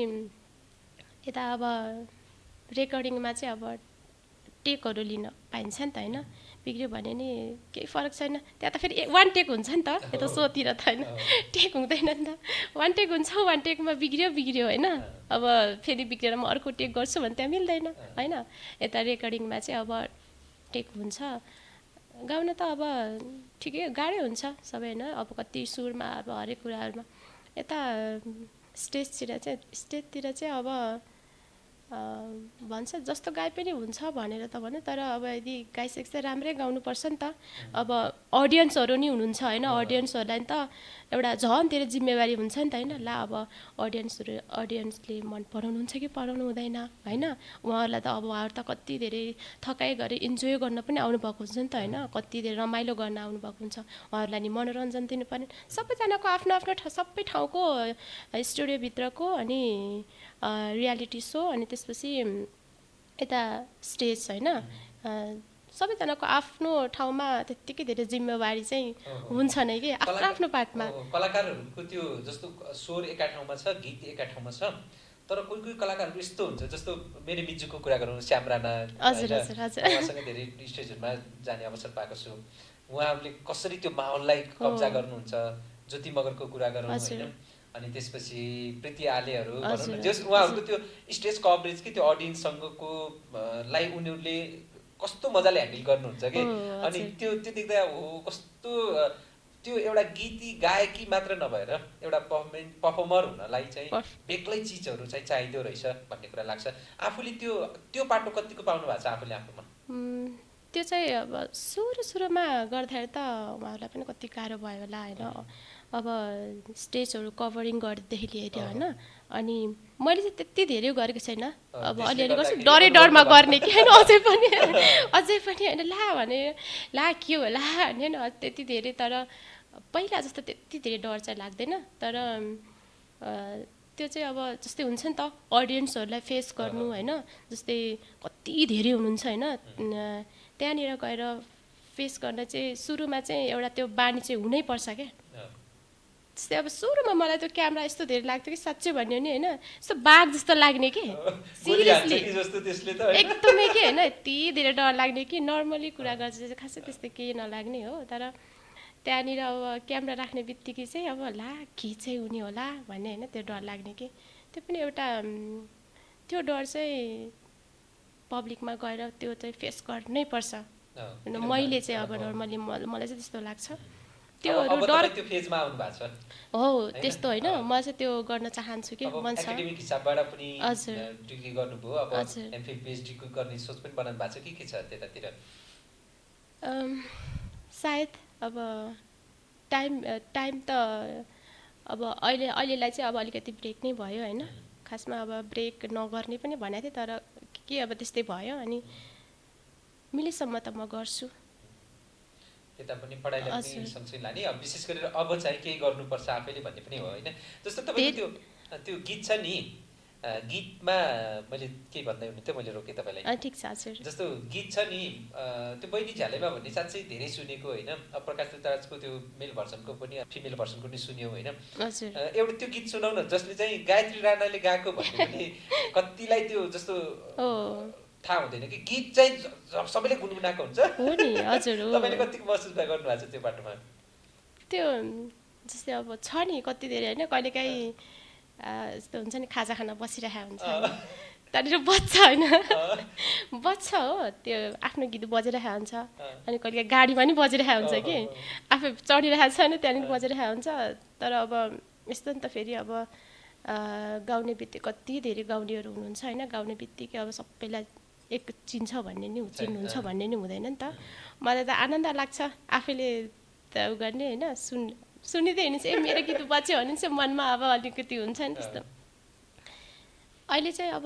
यता अब रेकर्डिङमा चाहिँ अब टेकहरू लिन पाइन्छ नि त होइन, बिग्रियो भने नि केही फरक छैन, त्यहाँ त फेरि वान टेक हुन्छ नि त, यता सोतिर त होइन टेक हुँदैन नि त, वान टेक हुन्छ, वान टेकमा बिग्रियो होइन, अब फेरि बिग्रेर म अर्को टेक गर्छु भने त्यहाँ मिल्दैन होइन। यता रेकर्डिङमा चाहिँ अब टेक हुन्छ, गाउन त अब ठिकै गाह्रै हुन्छ सबै होइन, अब कति सुरमा अब हरेक कुराहरूमा। यता स्टेजतिर चाहिँ अब भन्छ जस्तो गाए पनि हुन्छ भनेर त भन्यो, तर अब यदि गाइसकेपछि चाहिँ राम्रै गाउनुपर्छ नि त, अब अडियन्सहरू नि हुनुहुन्छ होइन, अडियन्सहरूलाई नि त एउटा झन् धेरै जिम्मेवारी हुन्छ नि त होइन, ला अब अडियन्सले मन पराउनुहुन्छ कि पराउनु हुँदैन होइन, उहाँहरूलाई त अब उहाँहरू त कति धेरै थकाइ गरेर इन्जोय गर्न पनि आउनुभएको हुन्छ नि त होइन, कति धेरै रमाइलो गर्न आउनुभएको हुन्छ, उहाँहरूलाई नि मनोरञ्जन दिनुपर्ने, सबैजनाको आफ्नो आफ्नो सबै ठाउँको स्टुडियोभित्रको अनि रियालिटी सो अनि त्यसपछि यता स्टेज होइन, सबैजनाको आफ्नो ठाउँमा त्यत्तिकै धेरै जिम्मेवारी चाहिँ हुन्छ नै कि आफ्नो आफ्नो पार्टमा। कलाकारहरूको त्यो जस्तो स्वर एका ठाउँमा छ, गीत एका ठाउँमा छ, तर कोही कोही कलाकारहरू यस्तो हुन्छ, जस्तो मेरो मिजुको कुरा गरौँ, श्याम राणा, उहाँसँग धेरै स्टेजहरूमा जाने अवसर पाएको छु, उहाँहरूले कसरी त्यो माहौललाई कब्जा गर्नुहुन्छ, ज्योति मगरको कुरा गरौँ होइन, अनि त्यसपछि प्रीति आलेहरू भनौँ न, जस उहाँहरूको त्यो स्टेज कभरेज कि त्यो अडियन्ससँगको लाई उनीहरूले कस्तो मजाले ह्यान्डल गर्नुहुन्छ कि, अनि त्यो देख्दा हो कस्तो त्यो एउटा गीती गायकी मात्र नभएर एउटा पर्फर्मर हुनलाई चाहिँ बेग्लै चिजहरू चाहिँ चाहिँदो रहेछ भन्ने कुरा लाग्छ। आफूले त्यो पाटो कतिको पाउनु भएको छ आफूले आफूमा? त्यो चाहिँ अब सुरुमा गर्दाखेरि त उहाँहरूलाई पनि कति गाह्रो भयो होला होइन, अब स्टेजहरू कभरिङ गर्दैदेखि लिएर होइन, अनि मैले चाहिँ त्यति धेरै गरेको छैन, अब अलिअलि गर्छु, डरमा गर्ने कि होइन, अझै पनि होइन, ला भने ला के होला होइन, त्यति धेरै, तर पहिला जस्तो त्यति धेरै डर चाहिँ लाग्दैन, तर त्यो चाहिँ अब जस्तै हुन्छ नि त अडियन्सहरूलाई फेस गर्नु होइन, जस्तै कति धेरै हुनुहुन्छ होइन, त्यहाँनिर गएर फेस गर्न चाहिँ सुरुमा चाहिँ एउटा त्यो बानी चाहिँ हुनैपर्छ क्या। जस्तै अब सुरुमा मलाई त्यो क्यामेरा यस्तो धेरै लाग्थ्यो कि साँच्चै भन्यो नि होइन, यस्तो बाघ जस्तो लाग्ने कि, सिरियसली एकदमै के होइन, यति धेरै डर लाग्ने कि, नर्मली कुरा गर्छ चाहिँ खासै त्यस्तो केही नलाग्ने हो, तर त्यहाँनिर अब क्यामेरा राख्ने बित्तिकै चाहिँ अब ला के चाहिँ हुने होला भन्ने होइन, त्यो डर लाग्ने कि, त्यो पनि एउटा त्यो डर चाहिँ पब्लिकमा गएर त्यो चाहिँ फेस गर्नै पर्छ। मैले चाहिँ अब नर्मली मलाई चाहिँ त्यस्तो लाग्छ, त्यो डर त्यो फेजमा आउनु भएको छ हो त्यस्तो होइन, म चाहिँ त्यो गर्न चाहन्छु कि मन छ। एकाडेमिक हिसाबबाट पनि डिग्री गर्नुभयो, अब एमफिल पिएचडी को गर्ने सोच पनि बनाउनु भएको छ के छ त्यतातिर? सायद अब टाइम त अब अहिलेलाई चाहिँ अब अलिकति ब्रेक नै भयो होइन, खासमा अब ब्रेक नगर्ने पनि भनेको थिएँ, तर के अब त्यस्तै भयो, अनि मिलेसम्म त म गर्छु। यता पनि पढाइलाई पनि सँगसँगै लाने, अब विशेष गरेर अब चाहिँ केही गर्नुपर्छ आफैले भन्ने पनि हो होइन। जस्तो तपाईँको त्यो गीत छ नि, गीतमा मैले के भन्दै हुनुहुन्थ्यो, मैले रोकेँ तपाईँलाई? ठिक छ हजुर। जस्तो गीत छ नि त्यो बैनी झ्यालेमा भन्ने साँच्चै धेरै सुनेको होइन, अब प्रकाश तुताराजको त्यो मेल भर्सनको पनि फिमेल भर्सनको पनि सुन्यौँ होइन, एउटा त्यो गीत सुनाउ न जसले चाहिँ गायत्री राणाले गाएको भन्ने पनि कतिलाई त्यो जस्तो थाहा हुँदैन कि गीत चाहिँ सबैले गुनगुनाएको हुन्छ हो नि। हजुर हो, तपाईँले कतिको महसुस गर्नुभएको छ त्यो बाटोमा? त्यो जस्तै अब छ नि कति धेरै होइन, कहिलेकाहीँ यस्तो हुन्छ नि खाजा खाना बसिरहेको हुन्छ त्यहाँनिर बज्छ होइन, बज्छ हो, त्यो आफ्नो गीत बजिरहेको हुन्छ, अनि कहिले गाडीमा नि बजिरहेको हुन्छ कि, आफै चढिरहेको छ होइन त्यहाँनिर बजिरहेको हुन्छ, तर अब यस्तो नि त फेरि अब गाउने बित्तिकै कति धेरै गाउनेहरू हुनुहुन्छ होइन, गाउने बित्तिकै अब सबैलाई एक चिन्छ भन्ने नि चिन्नुहुन्छ भन्ने नि हुँदैन नि त। मलाई त आनन्द लाग्छ आफैले त उ गर्ने होइन, सुनिँदै हिँड्नु चाहिँ मेरो गीत बज्यो भने चाहिँ मनमा अब अलिकति हुन्छ नि त्यस्तो। अहिले चाहिँ अब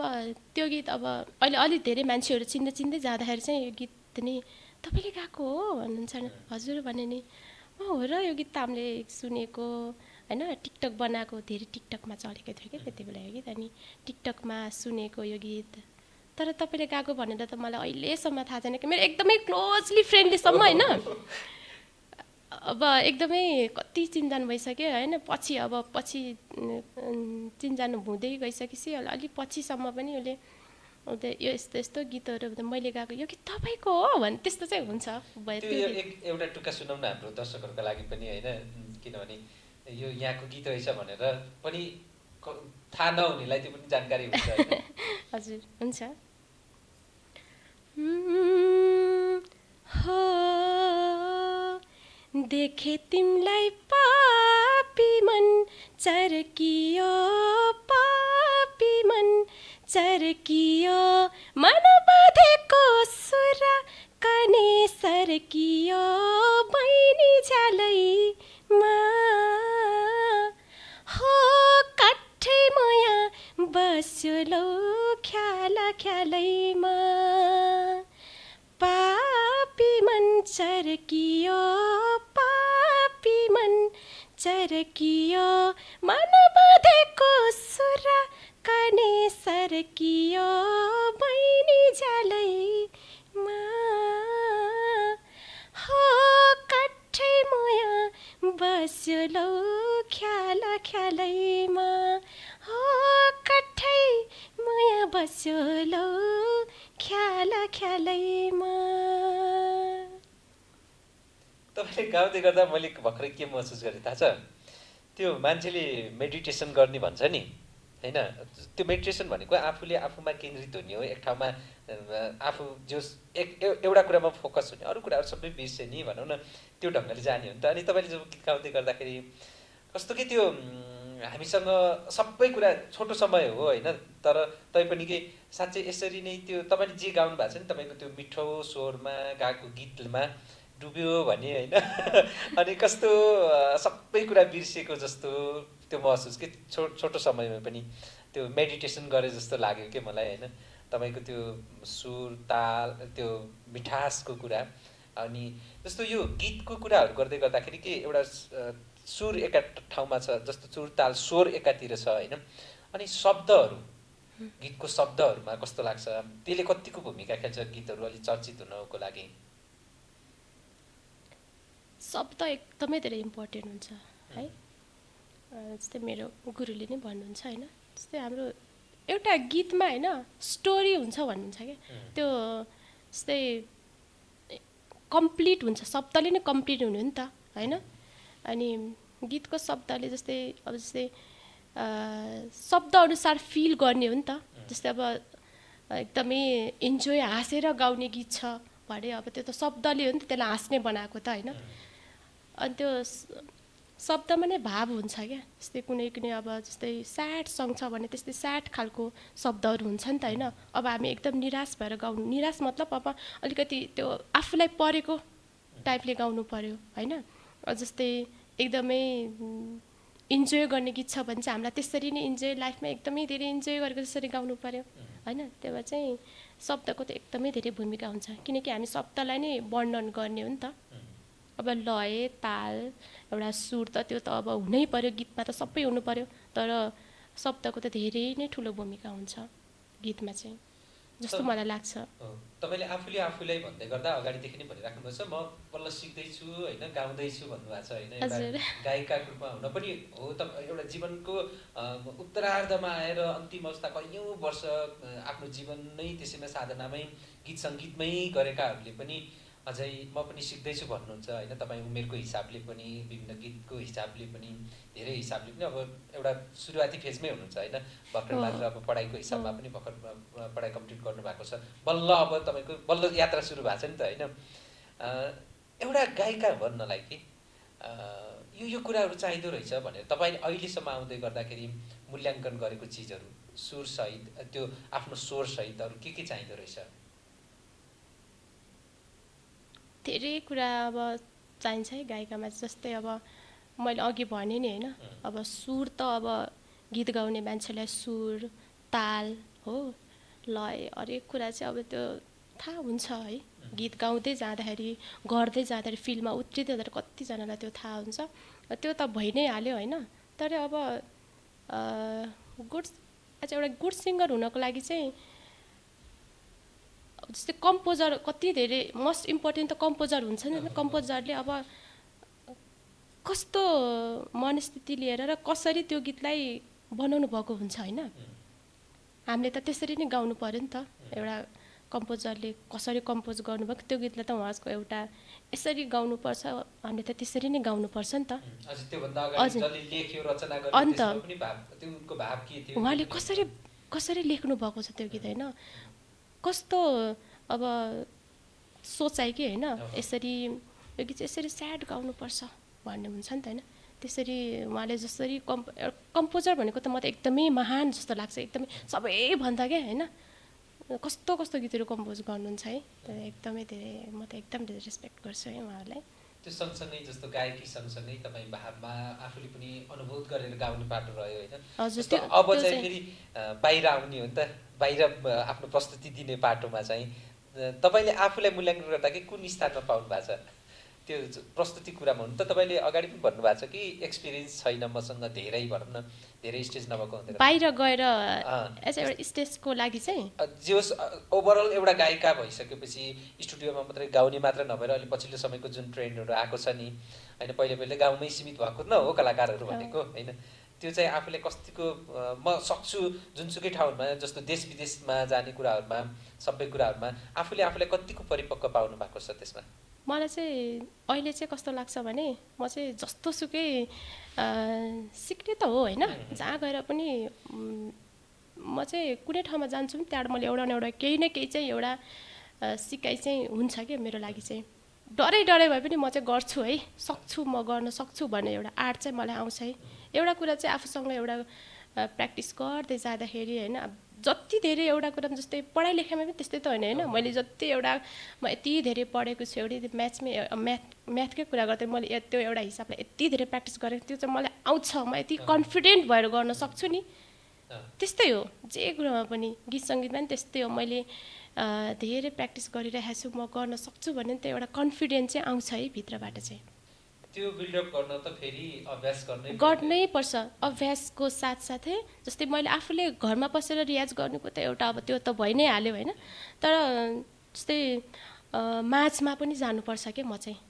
त्यो गीत अब अहिले अलिक धेरै मान्छेहरू चिन्दै जाँदाखेरि चाहिँ यो गीत नि तपाईँले गाएको हो भन्नुहुन्छ नि, हजुर भने नि हो र यो गीत त हामीले सुनेको होइन, टिकटक बनाएको, धेरै टिकटकमा चलेको थियो क्या त्यति बेला यो गीत, अनि टिकटकमा सुनेको यो गीत, तर तपाईँले गाएको भनेर त मलाई अहिलेसम्म थाहा छैन कि, मेरो एकदमै क्लोजली फ्रेन्डलीसम्म होइन, अब एकदमै कति चिन्जान भइसक्यो होइन, पछि चिन्जान हुँदै गइसकेपछि अलिक पछिसम्म पनि उसले यो यस्तो यस्तो गीतहरू मैले गाएको यो गीत तपाईँको हो भने त्यस्तो चाहिँ हुन्छ भयो। त्यो एउटा टुक्का सुनाउँ न हाम्रो दर्शकहरूको लागि पनि होइन, किनभने यो यहाँको गीत रहेछ भनेर पनि थाहा नहुनेलाई त्यो पनि जानकारी हुन्छ होइन। हजुर हुन्छ। हो देखे तिमलाई पापी मन चर्कियो, पापी मन चर्कियो, मन बाँधेको सुरा कने सर्कियो, बैनी झ्यालैमा हो काठै माया बस्यो लौ ख्याला ख्यालैमा, पापी मन चर्कियो, पापी मन चर्कियो, मन बाँधेको सुरा कने सर्कियो, बैनी झ्यालैमा हो काठै माया बस्यो लौ ख्याला ख्यालैमा, हो काठै माया बस्यो लौ ख्याला ख्यालैमा। तपाईँले गाउँदै गर्दा मैले भर्खरै के महसुस गरेँ थाहा छ, त्यो मान्छेले मेडिटेसन गर्ने भन्छ नि होइन, त्यो मेडिटेसन भनेको आफूले आफूमा केन्द्रित हुने हो, एक ठाउँमा आफू जोस एउटा कुरामा फोकस हुने, अरू कुराहरू सबै बिर्से नि भनौँ न, त्यो ढङ्गले जाने हो नि त। अनि तपाईँले जब गीत गाउँदै गर्दाखेरि कस्तो कि त्यो हामीसँग सबै कुरा छोटो समय हो होइन, तर तैपनि के साँच्चै यसरी नै त्यो तपाईँले जे गाउनु भएको छ नि तपाईँको त्यो मिठो स्वरमा गाएको गीतमा डुब्यो भने होइन अनि कस्तो सबै कुरा बिर्सेको जस्तो त्यो महसुस कि छोटो समयमा पनि त्यो मेडिटेसन गरे जस्तो लाग्यो कि मलाई होइन। तपाईँको त्यो सुर ताल त्यो मिठासको कुरा, अनि जस्तो यो गीतको कुराहरू गर्दै गर्दाखेरि के एउटा सुर एका ठाउँमा छ, जस्तो सुर ताल स्वर एकातिर छ होइन, अनि शब्दहरू गीतको शब्दहरूमा कस्तो लाग्छ, त्यसले कतिको भूमिका खेल्छ गीतहरू अलिक चर्चित हुनको लागि? शब्द एकदमै धेरै इम्पोर्टेन्ट हुन्छ है। जस्तै मेरो गुरुले नै भन्नुहुन्छ होइन, जस्तै हाम्रो एउटा गीतमा होइन स्टोरी हुन्छ भन्नुहुन्छ क्या, त्यो जस्तै कम्प्लिट हुन्छ, शब्दले नै कम्प्लिट हुनु नि त होइन। अनि गीतको शब्दले जस्तै अब जस्तै शब्दअनुसार फिल गर्ने हो नि त। जस्तै अब एकदमै इन्जोय हाँसेर गाउने गीत छ भने अब त्यो त शब्दले हो नि त त्यसलाई हाँस्ने बनाएको त होइन। अनि त्यो शब्दमा नै भाव हुन्छ क्या। जस्तै कुनै कुनै अब जस्तै स्याड सङ छ भने त्यस्तै स्याड खालको शब्दहरू हुन्छ नि त होइन। अब हामी एकदम निराश भएर गाउनु, निराश मतलब अब अलिकति त्यो आफूलाई परेको टाइपले गाउनु पर्यो होइन। जस्तै एकदमै इन्जोय गर्ने गीत छ भने चाहिँ हामीलाई त्यसरी नै इन्जोय, लाइफमा एकदमै धेरै इन्जोय गरेको जसरी गाउनु पर्यो होइन। त्यो भएर चाहिँ शब्दको त एकदमै धेरै भूमिका हुन्छ, किनकि हामी शब्दलाई नै वर्णन गर्ने हो नि त। अब लय ताल एउटा सुर त त्यो त अब हुनै पर्यो, गीतमा त सबै हुनु पर्यो, तर शब्दको त धेरै नै ठुलो भूमिका हुन्छ गीतमा चाहिँ जस्तो मलाई लाग्छ। तपाईँले आफूले आफूलाई भन्दै गर्दा अगाडिदेखि नै भनिराख्नुभएको छ म बल्ल सिक्दैछु होइन, गाउँदैछु भन्नुभएको छ होइन। एउटा गायिकाको रूपमा हुन पनि हो त, एउटा जीवनको उत्तरार्धमा आएर अन्तिम अवस्था कैयौँ वर्ष आफ्नो जीवन नै त्यसैमा साधनामै गीत सङ्गीतमै गरेकाहरूले पनि अझै म पनि सिक्दैछु भन्नुहुन्छ होइन। तपाईँ उमेरको हिसाबले पनि, विभिन्न गीतको हिसाबले पनि, धेरै हिसाबले पनि अब एउटा सुरुवाती फेजमै हुनुहुन्छ होइन। भर्खर मात्र अब पढाइको हिसाबमा पनि भर्खर पढाइ कम्प्लिट गर्नुभएको छ, बल्ल अब तपाईँको बल्ल यात्रा सुरु भएको छ नि त होइन। एउटा गायिका भन्नलाई कि यो कुराहरू चाहिँदो रहेछ भनेर तपाईँले अहिलेसम्म आउँदै गर्दाखेरि मूल्याङ्कन गरेको चिजहरू, सुरसहित त्यो आफ्नो स्वरसहित अरू के चाहिँदो रहेछ? धेरै कुरा अब चाहिन्छ है गायिकामा। जस्तै अब मैले अघि भने नि होइन, अब सुर त अब गीत गाउने मान्छेलाई सुर ताल हो, लय हरेक कुरा चाहिँ अब त्यो थाहा हुन्छ है। गीत गाउँदै जाँदाखेरि गर्दै जाँदाखेरि फिल्डमा उत्रिँदै जाँदाखेरि कतिजनालाई त्यो थाहा हुन्छ, त्यो त भइ नै हाल्यो होइन। तर अब एउटा गुड सिङ्गर हुनको लागि चाहिँ जस्तै कम्पोजर कति धेरै मोस्ट इम्पोर्टेन्ट त कम्पोजर हुन्छ नि। कम्पोजरले अब कस्तो मनस्थिति लिएर र कसरी त्यो गीतलाई बनाउनु भएको हुन्छ होइन। हामीले त त्यसरी नै गाउनु पर्यो नि त। एउटा कम्पोजरले कसरी कम्पोज गर्नुभएको त्यो गीतलाई त उहाँको एउटा यसरी गाउनुपर्छ, हामीले त त्यसरी नै गाउनुपर्छ नि त। अन्त उहाँले कसरी लेख्नु भएको छ त्यो गीत होइन, कस्तो अब सोचाइ कि होइन, यसरी यो गीत चाहिँ यसरी स्याड गाउनुपर्छ भन्ने हुन्छ नि त होइन। त्यसरी उहाँले जसरी कम्पोजर भनेको त म त एकदमै महान जस्तो लाग्छ, एकदमै सबैभन्दा क्या होइन। कस्तो कस्तो गीतहरू कम्पोज गर्नुहुन्छ है, एकदमै धेरै, म त एकदम धेरै रेस्पेक्ट गर्छु है उहाँहरूलाई। त्यो सँगसँगै जस्तो गायकी सँगसँगै तपाईँ भावमा आफूले पनि अनुभूत गरेर गाउने बाटो रह्यो होइन। हजुर, अब चाहिँ फेरि बाहिर आउने हो नि त, बाहिर आफ्नो प्रस्तुति दिने बाटोमा चाहिँ तपाईँले आफूलाई मूल्याङ्कन गर्दा कि कुन स्थानमा पाउनु भएको छ त्यो प्रस्तुति कुरामा? हुनु त तपाईँले अगाडि पनि भन्नुभएको छ कि एक्सपिरियन्स छैन मसँग धेरै, भनौँ न धेरै स्टेज नभएको हुँदैन, बाहिर गएर एज एउटा स्टेजको लागि चाहिँ जे होस् ओभरअल एउटा गायिका भइसकेपछि स्टुडियोमा मात्रै गाउने मात्र नभएर अहिले पछिल्लो समयको जुन ट्रेन्डहरू आएको छ नि होइन, पहिले गाउँमै सीमित भएको न हो कलाकारहरू भनेको होइन, त्यो चाहिँ आफूले कतिको म सक्छु जुनसुकै ठाउँमा जस्तो देश विदेशमा जाने कुराहरूमा सबै कुराहरूमा आफूलाई कतिको परिपक्व पाउनु भएको छ त्यसमा? मलाई चाहिँ अहिले चाहिँ कस्तो लाग्छ भने म चाहिँ जस्तोसुकै सिक्ने त हो होइन, जहाँ गएर पनि म चाहिँ कुनै ठाउँमा जान्छु पनि त्यहाँबाट मैले एउटा न एउटा केही न केही चाहिँ एउटा सिकाइ चाहिँ हुन्छ क्या मेरो लागि चाहिँ। डरै भए पनि म चाहिँ गर्छु है, सक्छु, म गर्न सक्छु भन्ने एउटा आर्ट चाहिँ मलाई आउँछ है। एउटा कुरा चाहिँ आफूसँग एउटा प्र्याक्टिस गर्दै जाँदाखेरि होइन, जति धेरै एउटा कुरा जस्तै पढाइ लेखाइमा पनि त्यस्तै त होइन होइन, मैले जति एउटा म यति धेरै पढेको छु, एउटै म्याथकै कुरा गर्दै मैले त्यो एउटा हिसाबले यति धेरै प्र्याक्टिस गरेको त्यो चाहिँ मलाई आउँछ, म यति कन्फिडेन्ट भएर गर्न सक्छु नि। त्यस्तै हो जे कुरामा पनि, गीत सङ्गीतमा पनि त्यस्तै हो, मैले धेरै प्र्याक्टिस गरिरहेको छु, म गर्न सक्छु भन्ने त्यो एउटा कन्फिडेन्स चाहिँ आउँछ है भित्रबाट चाहिँ। त्यो बिल्डअप गर्न त फेरि अभ्यास गर्नै पर्छ। अभ्यासको साथसाथै जस्तै मैले आफूले घरमा बसेर रियाज गर्नुको त एउटा अब त्यो त भइ नै हाल्यो होइन, तर जस्तै माझमा पनि जानुपर्छ क्या म चाहिँ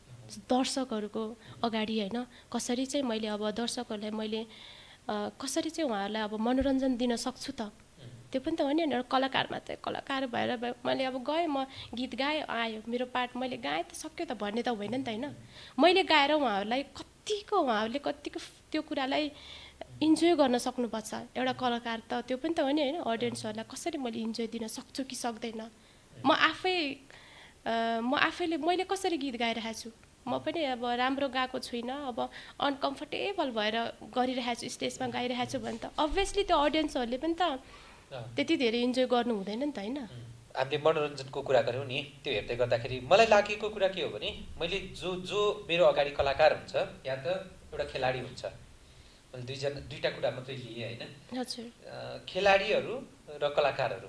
दर्शकहरूको अगाडि होइन, कसरी चाहिँ मैले अब दर्शकहरूलाई मैले कसरी चाहिँ उहाँहरूलाई अब मनोरञ्जन दिन सक्छु त, त्यो पनि त हो नि। एउटा कलाकारमा त कलाकार भएर मैले अब गएँ, म गीत गाएँ, आयो मेरो पार्ट, मैले गाएँ त सक्यो त भन्ने त होइन नि त होइन। मैले गाएर उहाँहरूलाई उहाँहरूले कतिको त्यो कुरालाई इन्जोय गर्न सक्नुपर्छ। एउटा कलाकार त त्यो पनि त हो नि होइन, अडियन्सहरूलाई कसरी मैले इन्जोय दिन सक्छु कि सक्दैन, म आफैले मैले कसरी गीत गाइरहेको छु, म पनि अब राम्रो गाएको छुइनँ, अब अनकम्फर्टेबल भएर गरिरहेको छु, स्टेजमा गाइरहेको छु भने त अभियसली त्यो अडियन्सहरूले पनि त त्यति धेरै इन्जोय गर्नु हुँदैन नि त होइन। हामीले मनोरञ्जनको कुरा गऱ्यौँ नि, त्यो हेर्दै गर्दाखेरि मलाई लागेको कुरा के हो भने मैले जो मेरो अगाडि कलाकार हुन्छ या त एउटा खेलाडी हुन्छ, मैले दुईवटा कुरा मात्रै लिएँ होइन। हजुर, खेलाडीहरू र कलाकारहरू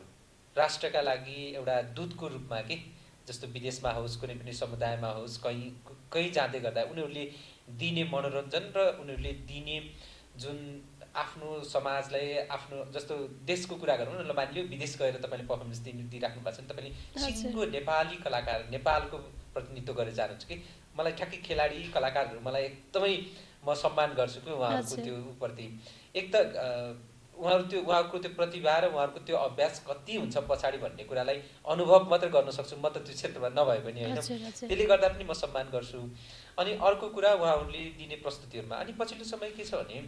राष्ट्रका लागि एउटा दूतको रूपमा कि जस्तो विदेशमा होस् कुनै पनि समुदायमा होस् कहीँ जाँदै गर्दा उनीहरूले दिने मनोरञ्जन र उनीहरूले दिने जुन आफ्नो समाजलाई आफ्नो जस्तो देशको कुरा गरौँ न, ल मानिलियो विदेश गएर तपाईँले पर्फर्मेन्स दिइराख्नु भएको छ नि, तपाईँले सिङ्गो नेपाली कलाकार नेपालको प्रतिनिधित्व गरेर जानुहुन्छ कि मलाई ठ्याक्कै खेलाडी कलाकारहरू मलाई एकदमै म सम्मान गर्छु कि उहाँहरूको त्यो प्रति। एक त उहाँहरूको त्यो प्रतिभा र उहाँहरूको त्यो अभ्यास कति हुन्छ पछाडि भन्ने कुरालाई अनुभव मात्र गर्न सक्छु म त त्यो क्षेत्रमा नभए पनि होइन, त्यसले गर्दा पनि म सम्मान गर्छु। अनि अर्को कुरा उहाँहरूले दिने प्रस्तुतिहरूमा, अनि पछिल्लो समय के छ भने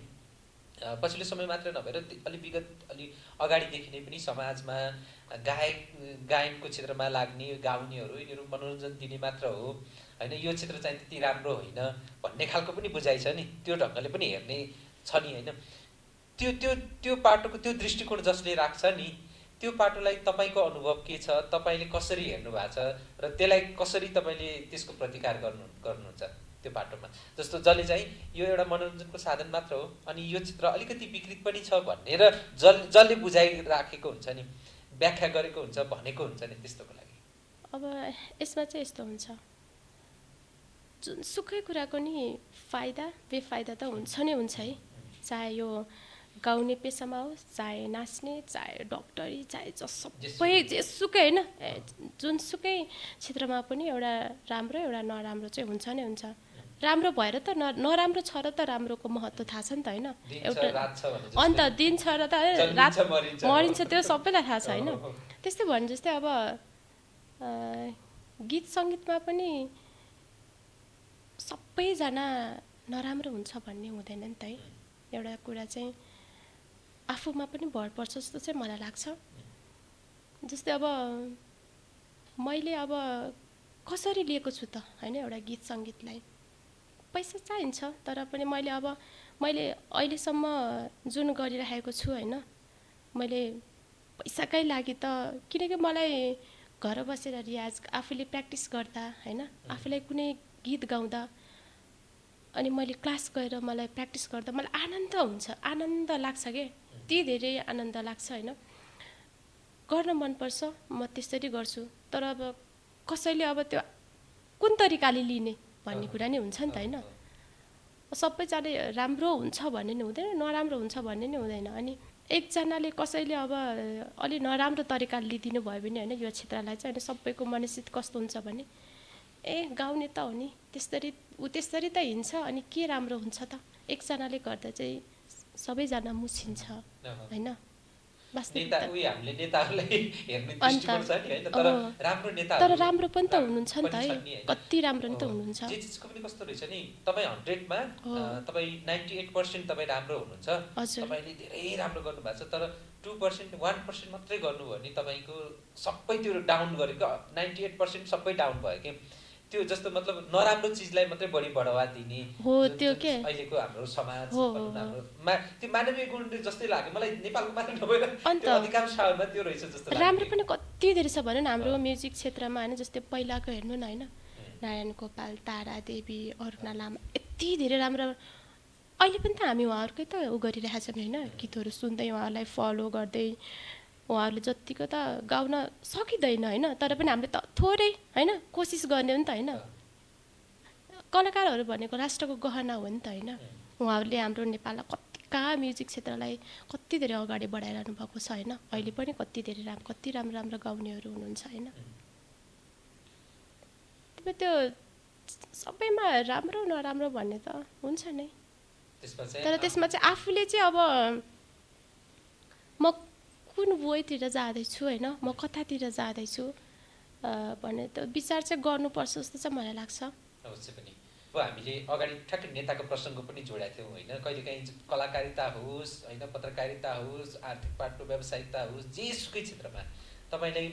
पछिल्लो समय मात्र नभएर अलि अगाडिदेखि नै पनि समाजमा गायनको क्षेत्रमा लाग्ने गाउनेहरू यिनीहरू मनोरञ्जन दिने मात्र हो होइन, यो क्षेत्र चाहिँ त्यति राम्रो होइन भन्ने खालको पनि बुझाइ छ नि, त्यो ढङ्गले पनि हेर्ने छ नि होइन। त्यो पाटोको त्यो दृष्टिकोण जसले राख्छ नि, त्यो पाटोलाई तपाईँको अनुभव के छ, तपाईँले कसरी हेर्नु भएको छ र त्यसलाई कसरी तपाईँले त्यसको प्रतिकार गर्नुहुन्छ त्यो बाटोमा? जस्तो जसले चाहिँ यो एउटा मनोरञ्जनको साधन मात्र हो अनि यो चित्र अलिकति विकृत पनि छ भनेर जसले बुझाइराखेको हुन्छ नि, व्याख्या गरेको हुन्छ, भनेको हुन्छ नि, त्यस्तोको लागि अब यसमा चाहिँ यस्तो हुन्छ, जुनसुकै कुराको नि फाइदा बेफाइदा त हुन्छ नै हुन्छ है, चाहे यो गाउने पेसामा होस्, चाहे नाच्ने, चाहे डक्टरी, चाहे सबै जेसुकै होइन, जुनसुकै क्षेत्रमा पनि एउटा राम्रो एउटा नराम्रो चाहिँ हुन्छ नै हुन्छ। र राम्रो भएर त नराम्रो छ र त राम्रोको महत्त्व थाहा छ नि त होइन अन्त दिन छ र त रात मरिन्छ त्यो सबैलाई थाहा छ होइन त्यस्तै भन्नु जस्तै अब गीत सङ्गीतमा पनि सबैजना नराम्रो हुन्छ भन्ने हुँदैन नि त है एउटा कुरा चाहिँ आफूमा पनि भर पर्छ जस्तो चाहिँ मलाई लाग्छ जस्तै अब मैले अब कसरी लिएको छु त होइन एउटा गीत सङ्गीतलाई पैसा चाहिन्छ तर पनि मैले अहिलेसम्म जुन गरिरहेको छु होइन मैले पैसाकै लागि त किनकि मलाई घर बसेर रियाज आफूले प्र्याक्टिस गर्दा होइन आफूलाई कुनै गीत गाउँदा अनि मैले क्लास गएर मलाई प्र्याक्टिस गर्दा मलाई आनन्द लाग्छ के यति धेरै आनन्द लाग्छ होइन गर्न मनपर्छ म त्यसरी गर्छु तर अब कसैले अब त्यो कुन तरिकाले लिने भन्ने कुरा नै हुन्छ नि त होइन सबैजना राम्रो हुन्छ भन्ने नि हुँदैन नराम्रो हुन्छ भन्ने नि हुँदैन अनि एकजनाले कसैले अब अलि नराम्रो तरिकाले लिदिनु भयो भने होइन यो क्षेत्रलाई चाहिँ होइन सबैको मनस्थिति कस्तो हुन्छ भने गाउने त हो नि त्यसरी त हिँड्छ अनि के राम्रो हुन्छ त एकजनाले गर्दा चाहिँ सबैजना मुछिन्छ होइन तर राम्रो पनि त हुनुहुन्छ नि त है कति राम्रो नि त हुनुहुन्छ जे चिजको पनि कस्तो रहेछ नि तपाईँ 100मा तपाईँ 98% तपाईँ राम्रो हुनुहुन्छ तपाईँले धेरै राम्रो गर्नुभएको छ तर 2% 1% मात्रै गर्नुभयो भने तपाईँको सबै त्यो डाउन गरेको 98% सबै डाउन भयो कि त्यो जस्तो मतलब नराम्रो चिजलाई मात्रै बढी बढावा दिने हो त्यो के अहिलेको हाम्रो समाज त्यो मानवीय गुण जस्तै लाग्यो मलाई नेपालको मात्र नभएर अधिकांश ठाउँमा त्यो रहेछ जस्तो लाग्यो राम्रो पनि कति धेरै छ भनौँ न हाम्रो म्युजिक क्षेत्रमा होइन जस्तै पहिलाको हेर्नु न होइन नारायण गोपाल तारा देवी अरुणा लामा यति धेरै राम्रो अहिले पनि त हामी उहाँहरूकै त उ गरिरहेछौँ होइन गीतहरू सुन्दै उहाँहरूलाई फलो गर्दै उहाँहरूले जतिको त गाउन सकिँदैन होइन तर पनि हामीले त थोरै होइन कोसिस गर्ने हो नि त होइन कलाकारहरू भनेको राष्ट्रको गहना हो नि त होइन उहाँहरूले हाम्रो नेपाललाई कतिका म्युजिक क्षेत्रलाई कति धेरै अगाडि बढाइरहनु भएको छ होइन अहिले पनि कति राम्रो गाउनेहरू हुनुहुन्छ होइन त्यो सबैमा राम्रो नराम्रो भन्ने त हुन्छ नै तर त्यसमा चाहिँ आफूले चाहिँ अब म कुन वेतिर जाँदैछु होइन म कतातिर जाँदैछु भन्ने त विचार चाहिँ गर्नुपर्छ जस्तो चाहिँ मलाई लाग्छ अवश्य पनि अब हामीले अगाडि ठ्याक्कै नेताको प्रसङ्ग पनि जोडेका थियौँ होइन कहिलेकाहीँ कलाकारिता होस् होइन पत्रकारिता होस् आर्थिक पाटो व्यावसायिकता होस् जेसुकै क्षेत्रमा तपाईँलाई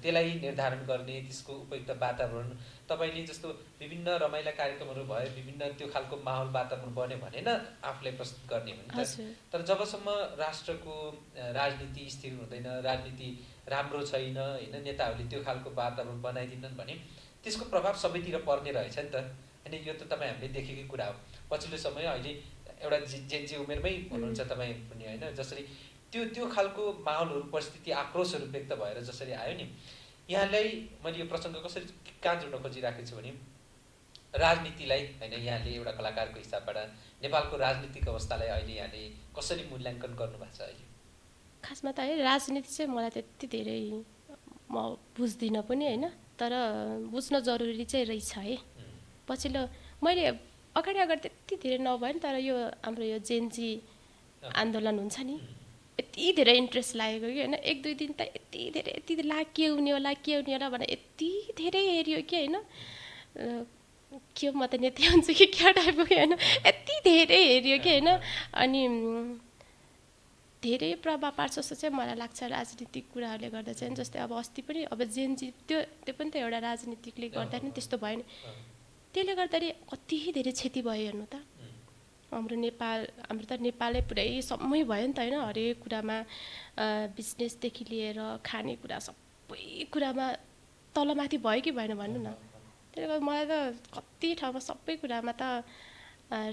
त्यसलाई निर्धारण गर्ने त्यसको उपयुक्त वातावरण तपाईँले जस्तो विभिन्न रमाइला कार्यक्रमहरू भयो विभिन्न त्यो खालको माहौल वातावरण बन्यो भने न आफूलाई प्रस्तुत गर्ने हो नि त तर जबसम्म राष्ट्रको राजनीति स्थिर हुँदैन राजनीति राम्रो छैन होइन नेताहरूले त्यो खालको वातावरण बनाइदिनन् भने त्यसको प्रभाव सबैतिर पर्ने रहेछ नि त अनि यो त तपाईँ हामीले देखेकै कुरा हो पछिल्लो समय अहिले एउटा जे उमेरमै हुनुहुन्छ तपाईँ पनि होइन जसरी त्यो खालको माहौलहरू परिस्थिति आक्रोशहरू व्यक्त भएर जसरी आयो नि यहाँलाई मैले यो प्रसङ्ग कसरी कहाँ जोड्न खोजिराखेको छु भने राजनीतिलाई होइन यहाँले एउटा कलाकारको हिसाबबाट नेपालको राजनीतिक अवस्थालाई अहिले यहाँले कसरी मूल्याङ्कन गर्नुभएको छ अहिले खासमा त है राजनीति चाहिँ मलाई त्यति धेरै म बुझ्दिनँ पनि होइन तर बुझ्न जरुरी चाहिँ रहेछ है पछिल्लो मैले अगाडि त्यति धेरै नभए नि तर यो हाम्रो यो जेनजी आन्दोलन हुन्छ नि यति धेरै इन्ट्रेस्ट लागेको कि होइन 1-2 दिन त यति धेरै के हुने होला भनेर यति धेरै हेऱ्यो कि होइन के म त नेता हुन्छु कि क्या टाइपको कि होइन यति धेरै हेऱ्यो कि होइन अनि धेरै प्रभाव पार्छ जस्तो चाहिँ मलाई लाग्छ राजनीतिक कुराहरूले गर्दा चाहिँ जस्तै अब अस्ति पनि अब जेनजी त्यो पनि त एउटा राजनीतिकले गर्दा नि त्यस्तो भयो नि त्यसले गर्दाखेरि कति धेरै क्षति भयो हेर्नु त हाम्रो त नेपालै पुरै समय भयो नि त होइन हरेक कुरामा बिजनेसदेखि लिएर खानेकुरा सबै कुरामा तलमाथि भयो कि भएन भन्नु न त्यसले गर्दा मलाई त कति ठाउँमा सबै कुरामा त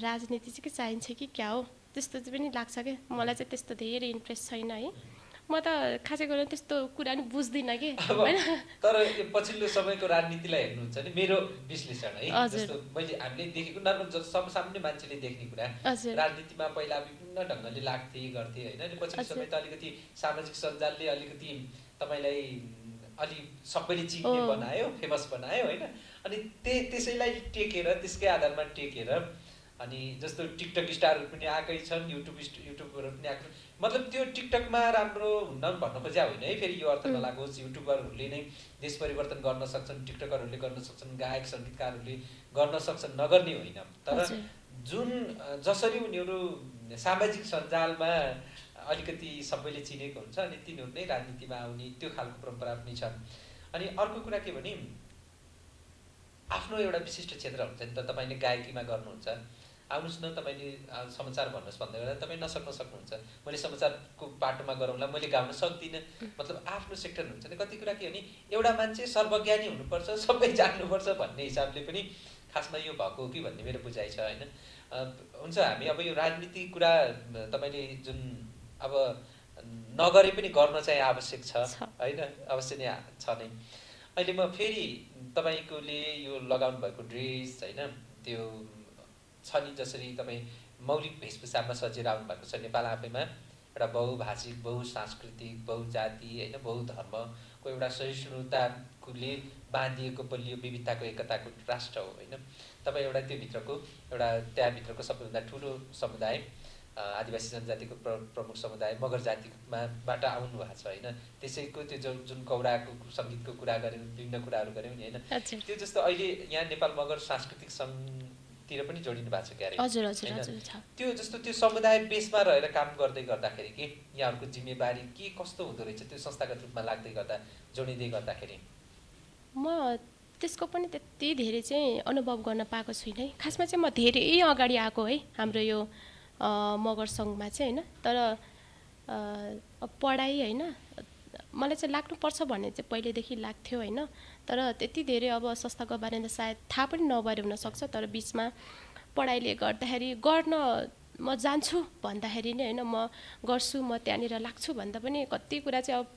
राजनीति चाहिँ के चाहिन्छ कि क्या हो त्यस्तो चाहिँ पनि लाग्छ क्या मलाई चाहिँ त्यस्तो धेरै इन्ट्रेस्ट छैन है म त खासै गरेर त्यस्तो कुरा नि बुझ्दिनँ कि होइन तर यो पछिल्लो समयको राजनीतिलाई हेर्नुहुन्छ भने मेरो विश्लेषण है जस्तो मैले हामीले देखेको नर्मल सामान्य मान्छेले देख्ने कुरा राजनीतिमा पहिला विभिन्न ढङ्गले लाग्थे गर्थे होइन अनि पछिल्लो समय त अलिकति सामाजिक सञ्जालले अलिकति तपाईँलाई अलि सबैले चिन्ने बनायो फेमस बनायो होइन अनि त्यसैलाई टेकेर त्यसकै आधारमा टेकेर अनि जस्तो टिकटक स्टारहरू पनि आएकै छन्, युट्युबरहरू पनि आएको छन्। मतलब त्यो टिकटकमा राम्रो हुन्न भन्न खोज्या होइन है, फेरि यो अर्थ नलागोस्। युट्युबरहरूले नै देश परिवर्तन गर्न सक्छन्, टिकटकरहरूले गर्न सक्छन्, गायक सङ्गीतकारहरूले गर्न सक्छन्, नगर्ने होइन। तर जुन जसरी उनीहरू सामाजिक सञ्जालमा अलिकति सबैले चिनेको हुन्छ अनि तिनीहरू नै राजनीतिमा आउने त्यो खालको परम्परा पनि छन्। अनि अर्को कुरा के भने आफ्नो एउटा विशिष्ट क्षेत्र हुन्छ नि त। तपाईँले गायकीमा गर्नुहुन्छ, आउनुहोस् न तपाईँले समाचार भन्नुहोस् भन्दै गर्दा तपाईँ सक्नुहुन्छ। मैले समाचारको बाटोमा गरौँला, मैले गाउन सक्दिनँ। मतलब आफ्नो सेक्टर हुन्छ नि। कति कुरा के भने एउटा मान्छे सर्वज्ञानी हुनुपर्छ, सबै जान्नुपर्छ भन्ने हिसाबले पनि खासमा यो भएको हो कि भन्ने मेरो बुझाइ छ होइन। हुन्छ, हामी अब यो राजनीति कुरा तपाईँले जुन अब नगरे पनि गर्न चाहिँ आवश्यक छ होइन, अवश्य नै छ नै। अहिले म फेरि तपाईँकोले यो लगाउनु भएको ड्रेस होइन, त्यो छ नि जसरी तपाईँ मौलिक वेशभूषामा सजिएर आउनु भएको छ। नेपाल आफैमा एउटा बहुभाषिक, बहुसांस्कृतिक, बहुजाति होइन, बहुधर्मको एउटा सहिष्णुताले बाँधिएको बलियो विविधताको एकताको राष्ट्र हो होइन। तपाईँ एउटा त्योभित्रको एउटा त्यहाँभित्रको सबैभन्दा ठुलो समुदाय आदिवासी जनजातिको प्रमुख समुदाय मगर जातिमाबाट आउनु भएको छ होइन। त्यसैको त्यो जुन कौडाको सङ्गीतको कुरा गऱ्यौँ, विभिन्न कुराहरू गऱ्यौँ नि होइन। त्यो जस्तो अहिले यहाँ नेपाल मगर सांस्कृतिक सङ्घतिर पनि जोडिनु भएको छ क्यारे होइन। त्यो जस्तो त्यो समुदाय बेसमा रहेर काम गर्दै गर्दाखेरि के यहाँहरूको जिम्मेवारी के कस्तो हुँदो रहेछ त्यो संस्थागत रूपमा लाग्दै गर्दा, जोडिँदै गर्दाखेरि? म त्यसको पनि त्यति धेरै चाहिँ अनुभव गर्न पाएको छुइनँ है। खासमा चाहिँ म धेरै अगाडि आएको है हाम्रो यो मगर सङ्घमा चाहिँ होइन। तर पढाइ होइन मलाई चाहिँ लाग्नुपर्छ भन्ने चाहिँ पहिलेदेखि लाग्थ्यो होइन। तर त्यति धेरै अब संस्थाको बारेमा सायद थाहा पनि नभएर हुनसक्छ। तर बिचमा पढाइले गर्दाखेरि गर्न म जान्छु भन्दाखेरि नै होइन, म गर्छु, म त्यहाँनिर लाग्छु भन्दा पनि कति कुरा चाहिँ अब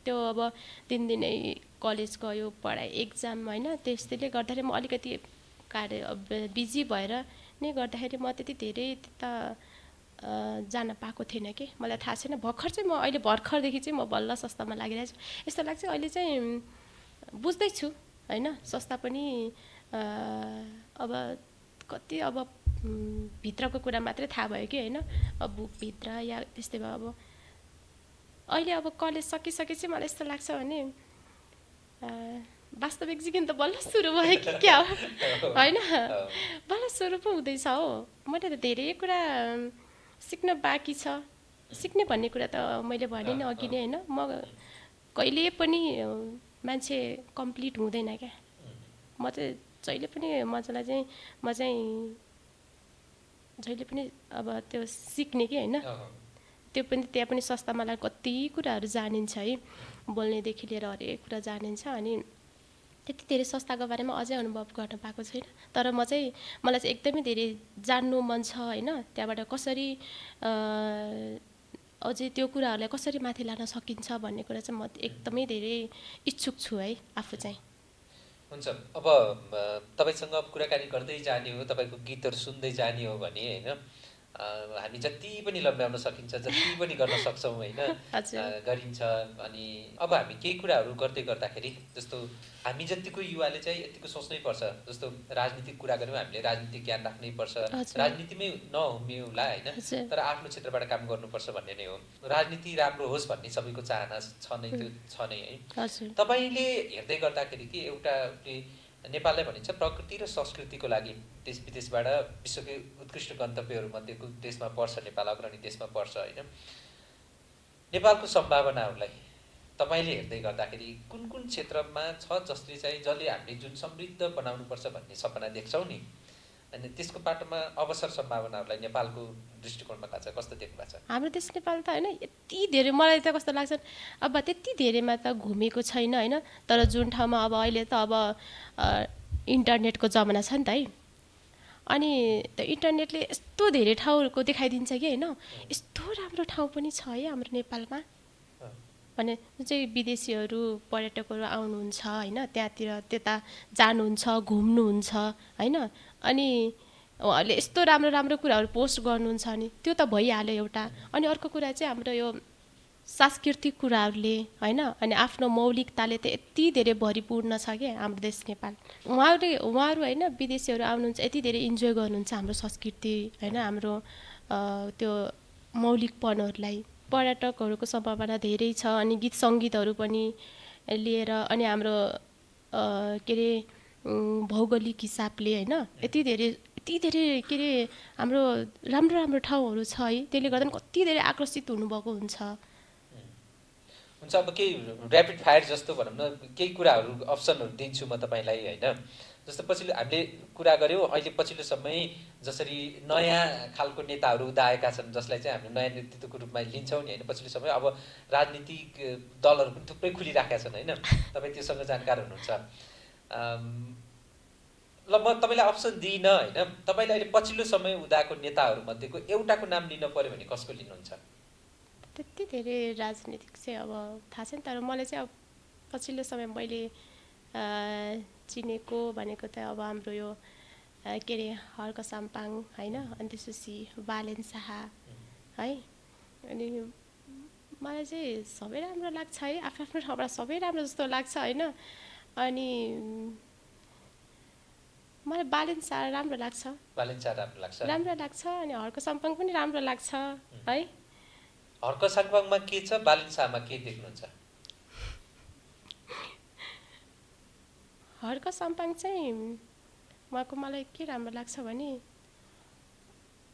त्यो अब दिनदिनै कलेज गयो, पढाइ, एक्जाम होइन, त्यसले गर्दाखेरि म अलिकति बिजी भएर नै गर्दाखेरि म त्यति धेरै त्यता जान पाएको थिएन कि मलाई थाहा छैन। भर्खर चाहिँ म अहिले भर्खरदेखि चाहिँ म बल्ल संस्थामा लागिरहेको छु। यस्तो लाग्छ अहिले चाहिँ बुझ्दैछु होइन। संस्था पनि अब कति अब भित्रको कुरा मात्रै थाहा भयो कि होइन, अब बुकभित्र या त्यस्तै भयो। अब अहिले अब कलेज सकिसकेपछि मलाई यस्तो लाग्छ भने वास्तविक जीवन त बल्ल सुरु भयो कि क्या हो होइन, बल्ल सुरु पो हुँदैछ हो। मैले त धेरै कुरा सिक्न बाँकी छ। सिक्ने भन्ने कुरा त मैले भने नि अघि नै होइन, म कहिले पनि मान्छे कम्प्लिट हुँदैन क्या। म चाहिँ जहिले पनि मजालाई चाहिँ म चाहिँ जहिले पनि अब त्यो सिक्ने कि होइन। त्यो पनि त्यहाँ पनि संस्थामा मलाई कति कुराहरू जानिन्छ है, बोल्नेदेखि लिएर हरेक कुरा जानिन्छ। अनि त्यति धेरै संस्थाको बारेमा अझै अनुभव गर्न पाएको छैन। तर मलाई चाहिँ एकदमै धेरै जान्नु मन छ होइन। त्यहाँबाट कसरी अझै त्यो कुराहरूलाई कसरी माथि लान सकिन्छ भन्ने कुरा चाहिँ म एकदमै धेरै इच्छुक छु है आफू चाहिँ। हुन्छ, अब तपाईँसँग कुराकानी गर्दै जाने हो, तपाईँको गीतहरू सुन्दै जाने हो भने होइन, हामी जति पनि लम्ब्याउन सकिन्छ, जति पनि गर्न सक्छौँ होइन, गरिन्छ। अनि अब हामी केही कुराहरू गर्दै गर्दाखेरि जस्तो हामी जतिको युवाले चाहिँ यतिको सोच्नै पर्छ। जस्तो राजनीतिक कुरा गऱ्यौँ, हामीले राजनीतिक ज्ञान राख्नै पर्छ, राजनीतिमै नहुमिउला होइन, तर आफ्नो क्षेत्रबाट काम गर्नुपर्छ भन्ने नै हो। राजनीति राम्रो होस् भन्ने सबैको चाहना छ नै, त्यो छ नै है। तपाईँले हेर्दै गर्दाखेरि के एउटा नेपाललाई भनिन्छ प्रकृति र संस्कृतिको लागि देश विदेशबाट विश्वकै उत्कृष्ट गन्तव्यहरूमध्येको देशमा पर्छ नेपाल, अग्रणी देशमा पर्छ होइन। नेपालको सम्भावनाहरूलाई तपाईँले हेर्दै गर्दाखेरि कुन कुन क्षेत्रमा छ जसले हामीले जुन समृद्ध बनाउनुपर्छ भन्ने सपना देख्छौँ नि, अनि त्यसको बाटोमा अवसर सम्भावनाहरूलाई नेपालको दृष्टिकोणमा कस्तो देख्नु भएको छ? हाम्रो देश नेपाल त होइन यति धेरै, मलाई त कस्तो लाग्छ अब त्यति धेरैमा त घुमेको छैन होइन। तर जुन ठाउँमा अब अहिले त अब इन्टरनेटको जमाना छ नि त है। अनि त्यो इन्टरनेटले यस्तो धेरै ठाउँहरूको देखाइदिन्छ कि होइन, यस्तो राम्रो ठाउँ पनि छ है हाम्रो नेपालमा भने जुन चाहिँ विदेशीहरू पर्यटकहरू आउनुहुन्छ होइन, त्यहाँतिर त्यता जानुहुन्छ, घुम्नुहुन्छ होइन। अनि उहाँहरूले यस्तो राम्रो राम्रो कुराहरू पोस्ट गर्नुहुन्छ नि, त्यो त भइहाल्यो एउटा। अनि अर्को कुरा चाहिँ हाम्रो यो सांस्कृतिक कुराहरूले होइन अनि आफ्नो मौलिकताले त यति धेरै भरिपूर्ण छ क्या हाम्रो देश नेपाल। उहाँहरू होइन विदेशीहरू आउनुहुन्छ यति धेरै इन्जोय गर्नुहुन्छ हाम्रो संस्कृति होइन हाम्रो त्यो मौलिकपनहरूलाई। पर्यटकहरूको सम्भावना धेरै छ अनि गीत सङ्गीतहरू पनि लिएर अनि हाम्रो के अरे भौगोलिक हिसाबले होइन यति धेरै के अरे हाम्रो राम्रो राम्रो ठाउँहरू छ है, त्यसले गर्दा कति धेरै आकर्षित हुनुभएको हुन्छ। हुन्छ, अब केही ऱ्यापिड फायर जस्तो भनौँ न, केही कुराहरू अप्सनहरू दिन्छु म तपाईँलाई होइन। जस्तो पछिल्लो हामीले कुरा गऱ्यौँ, अहिले पछिल्लो समय जसरी नयाँ खालको नेताहरू उदाएका छन् जसलाई चाहिँ हामीले नयाँ नेतृत्वको रूपमा लिन्छौँ नि होइन। पछिल्लो समय अब राजनीतिक दलहरू पनि थुप्रै खुलिराखेका छन् होइन, तपाईँ त्योसँग जानकार हुनुहुन्छ। ल म तपाईँलाई अप्सन दिइनँ होइन, तपाईँले अहिले पछिल्लो समय उदाएको नेताहरूमध्येको एउटाको नाम लिन पऱ्यो भने कसको लिनुहुन्छ? त्यति धेरै राजनीतिक चाहिँ अब थाहा छैन, तर मलाई चाहिँ अब पछिल्लो समय मैले चिनेको भनेको त अब हाम्रो यो के अरे हर्क साम्पाङ होइन, अनि त्यसपछि बालेन शाह है। अनि मलाई चाहिँ सबै राम्रो लाग्छ है, आफ्नो आफ्नो ठाउँबाट सबै राम्रो जस्तो लाग्छ होइन। अनि मलाई बालेन शाह राम्रो लाग्छ, राम्रो लाग्छ अनि हर्क साम्पाङ पनि राम्रो लाग्छ है। हर्क साम्पाङमा के छ, बालेन शाहमा के देख्नुहुन्छ? हर्क साम्पाङ चाहिँ उहाँको मलाई के राम्रो लाग्छ भने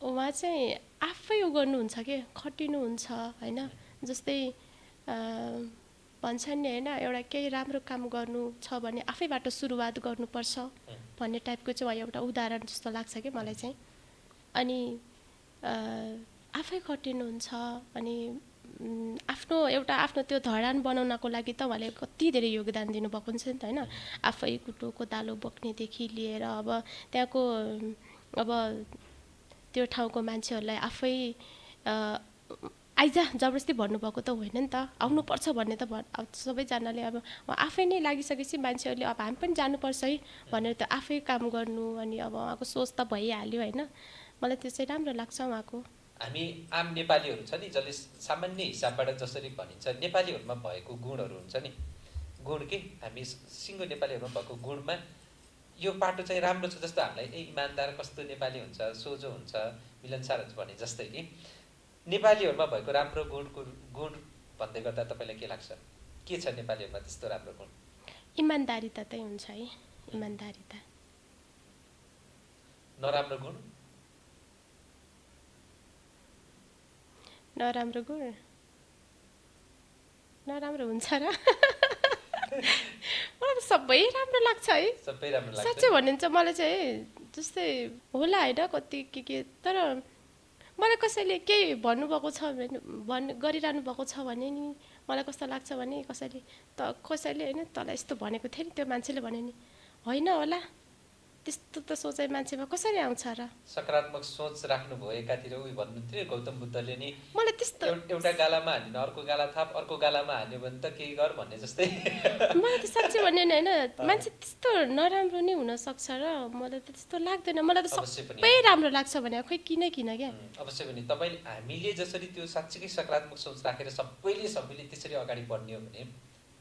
उहाँ चाहिँ आफै उ गर्नुहुन्छ के, खटिनुहुन्छ होइन। जस्तै भन्छ नि होइन, एउटा केही राम्रो काम गर्नु छ भने आफैबाट सुरुवात गर्नुपर्छ भन्ने टाइपको चाहिँ उहाँ एउटा उदाहरण जस्तो लाग्छ कि मलाई चाहिँ। अनि आफै खटिनुहुन्छ अनि आफ्नो त्यो धरान बनाउनको लागि त उहाँले कति धेरै योगदान दिनुभएको हुन्छ नि त होइन। आफै कुटो कोदालो बोक्नेदेखि लिएर अब त्यहाँको अब त्यो ठाउँको मान्छेहरूलाई आफै आइजा जबरजस्ती भन्नुभएको त होइन नि त, आउनुपर्छ भन्ने त सबैजनाले अब आफै नै लागिसकेपछि मान्छेहरूले अब हामी पनि जानुपर्छ है भनेर त आफै काम गर्नु अनि अब उहाँको सोच त भइहाल्यो होइन। मलाई त्यो चाहिँ राम्रो लाग्छ उहाँको। हामी आम नेपालीहरू छ नि, जसले सामान्य हिसाबबाट जसरी भनिन्छ नेपालीहरूमा भएको गुणहरू हुन्छ नि, गुण के हामी सिङ्गो नेपालीहरूमा भएको गुणमा यो पाटो चाहिँ राम्रो छ जस्तो हामीलाई इमान्दार कस्तो नेपाली हुन्छ, सोझो हुन्छ, मिलनसार हुन्छ भने जस्तै कि नेपालीहरूमा भएको राम्रो गुण भन्दै गर्दा तपाईँलाई के लाग्छ? के छ नेपालीहरूमा त्यस्तो राम्रो गुण? इमान्दारिता चाहिँ हुन्छ है, इमान्दारिता। नराम्रो गुण? नराम्रो हुन्छ र? मलाई त सबै राम्रो लाग्छ है, सबै राम्रो लाग्छ। साँच्चै भन्नु चाहिँ मलाई चाहिँ जस्तै होला होइन कति के तर मलाई कसैले केही भन्नुभएको छ भने गरिरहनु भएको छ भने नि मलाई कस्तो लाग्छ भने कसैले होइन तँलाई यस्तो भनेको थियो नि, त्यो मान्छेले भन्यो नि होइन होला त्यस्तो त सोचाइ मान्छेमा कसरी आउँछ र? सकारात्मक सोच राख्नु भयो एकातिर। उही भन्नुहुन्थ्यो गौतम बुद्धले नि, मलाई त्यस्तो एउटा गालामा हान्यो अर्को गाला थाप, अर्को गालामा हान्यो भने त केही गर भन्ने जस्तै। मलाई त साँच्चै भन्यो नि होइन, मान्छे त्यस्तो नराम्रो नै हुनसक्छ र मलाई त त्यस्तो लाग्दैन। मलाई त सबै राम्रो लाग्छ भने खोइ किन क्या। अवश्य पनि तपाईँले हामीले जसरी त्यो साँच्चीकै सकारात्मक सोच राखेर सबैले त्यसरी अगाडि बढ्ने हो भने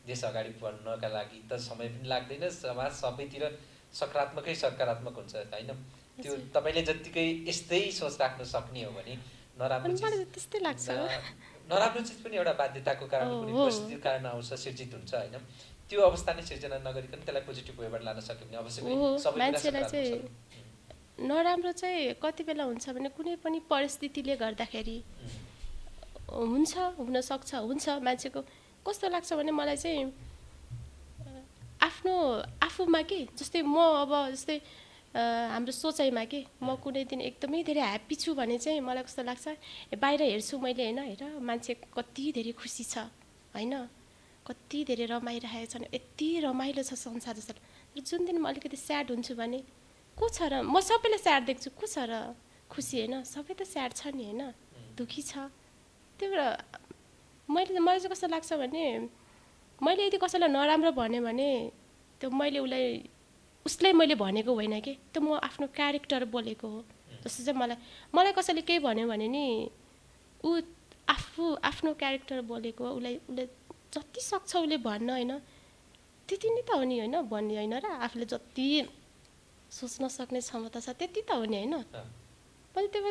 देश अगाडि बढ्नका लागि त समय पनि लाग्दैन, समाज सबैतिर सकारात्मक हुन्छ होइन। त्यो तपाईँले जत्तिकै यस्तै सोच राख्न सक्ने हो भने नराम्रो त्यस्तै लाग्छ। नराम्रो चिज पनि एउटा बाध्यताको कारण कुनै परिस्थितिको कारण आउँछ, सिर्जित हुन्छ होइन। त्यो अवस्था नै सिर्जना नगरिकन त्यसलाई पोजिटिभ वेबाट लान सक्यो भने अवश्य पनि मान्छेलाई चाहिँ नराम्रो चाहिँ कति बेला हुन्छ भने कुनै पनि परिस्थितिले गर्दाखेरि हुन्छ मान्छेको कस्तो लाग्छ भने मलाई चाहिँ आफूमा के जस्तै म अब जस्तै हाम्रो सोचाइमा के म कुनै दिन एकदमै धेरै ह्याप्पी छु भने चाहिँ मलाई कस्तो लाग्छ बाहिर हेर्छु मैले होइन, हेर मान्छे कति धेरै खुसी छ होइन, कति धेरै रमाइरहेको छ, यति रमाइलो छ संसार जस्तो। जुन दिन म अलिकति स्याड हुन्छु भने को छ र, म सबैलाई स्याड देख्छु, को छ र खुसी होइन, सबै त स्याड छ नि होइन, दुःखी छ। त्यही भएर मलाई चाहिँ कस्तो लाग्छ भने मैले यदि कसैलाई नराम्रो भन्यो भने त्यो उसलाई मैले भनेको होइन कि, त्यो म आफ्नो क्यारेक्टर बोलेको हो। जस्तो चाहिँ मलाई कसैले केही भन्यो भने नि ऊ आफ्नो क्यारेक्टर बोलेको उसले जति सक्छ उसले भन्न होइन, त्यति नै त हो नि होइन, भन्ने होइन र आफूले जति सोच्न सक्ने क्षमता छ त्यति त हो नि होइन। पनि त्यो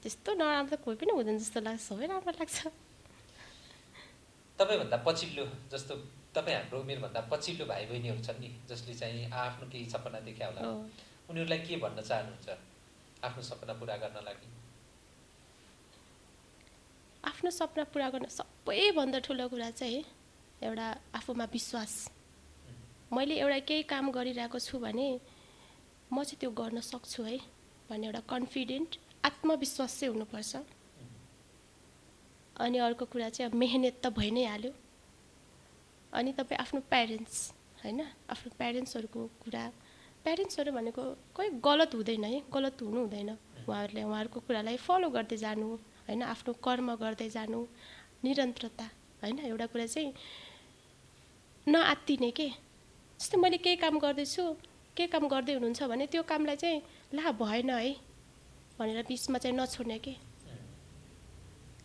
त्यस्तो नराम्रो त कोही पनि हुँदैन जस्तो लाग्छ, सबै राम्रो लाग्छ। तपाईँभन्दा पछिल्लो, जस्तो तपाईँ हाम्रो उमेरभन्दा पछिल्लो भाइ बहिनीहरू छन् नि जसले चाहिँ आफ्नो केही सपना देख्या होला, उनीहरूलाई के भन्न चाहनुहुन्छ आफ्नो सपना पुरा गर्न लागि? आफ्नो सपना पुरा गर्न सबैभन्दा ठुलो कुरा चाहिँ एउटा आफूमा विश्वास। मैले एउटा केही काम गरिरहेको छु भने म चाहिँ त्यो गर्न सक्छु है भन्ने एउटा कन्फिडेन्ट आत्मविश्वास चाहिँ हुनुपर्छ। अनि अर्को कुरा चाहिँ अब मेहनत त भइ नै हाल्यो। अनि तपाईँ आफ्नो प्यारेन्ट्स होइन, आफ्नो प्यारेन्ट्सहरूको कुरा, प्यारेन्ट्सहरू भनेको कोही गलत हुँदैन है, गलत हुनु हुँदैन। उहाँहरूको कुरालाई फलो गर्दै जानु होइन, आफ्नो कर्म गर्दै जानु, निरन्तरता होइन। एउटा कुरा चाहिँ नआत्तिने के, जस्तै मैले केही काम गर्दैछु, केही काम गर्दै हुनुहुन्छ भने त्यो कामलाई चाहिँ ला भएन है भनेर बिचमा चाहिँ नछोड्ने के।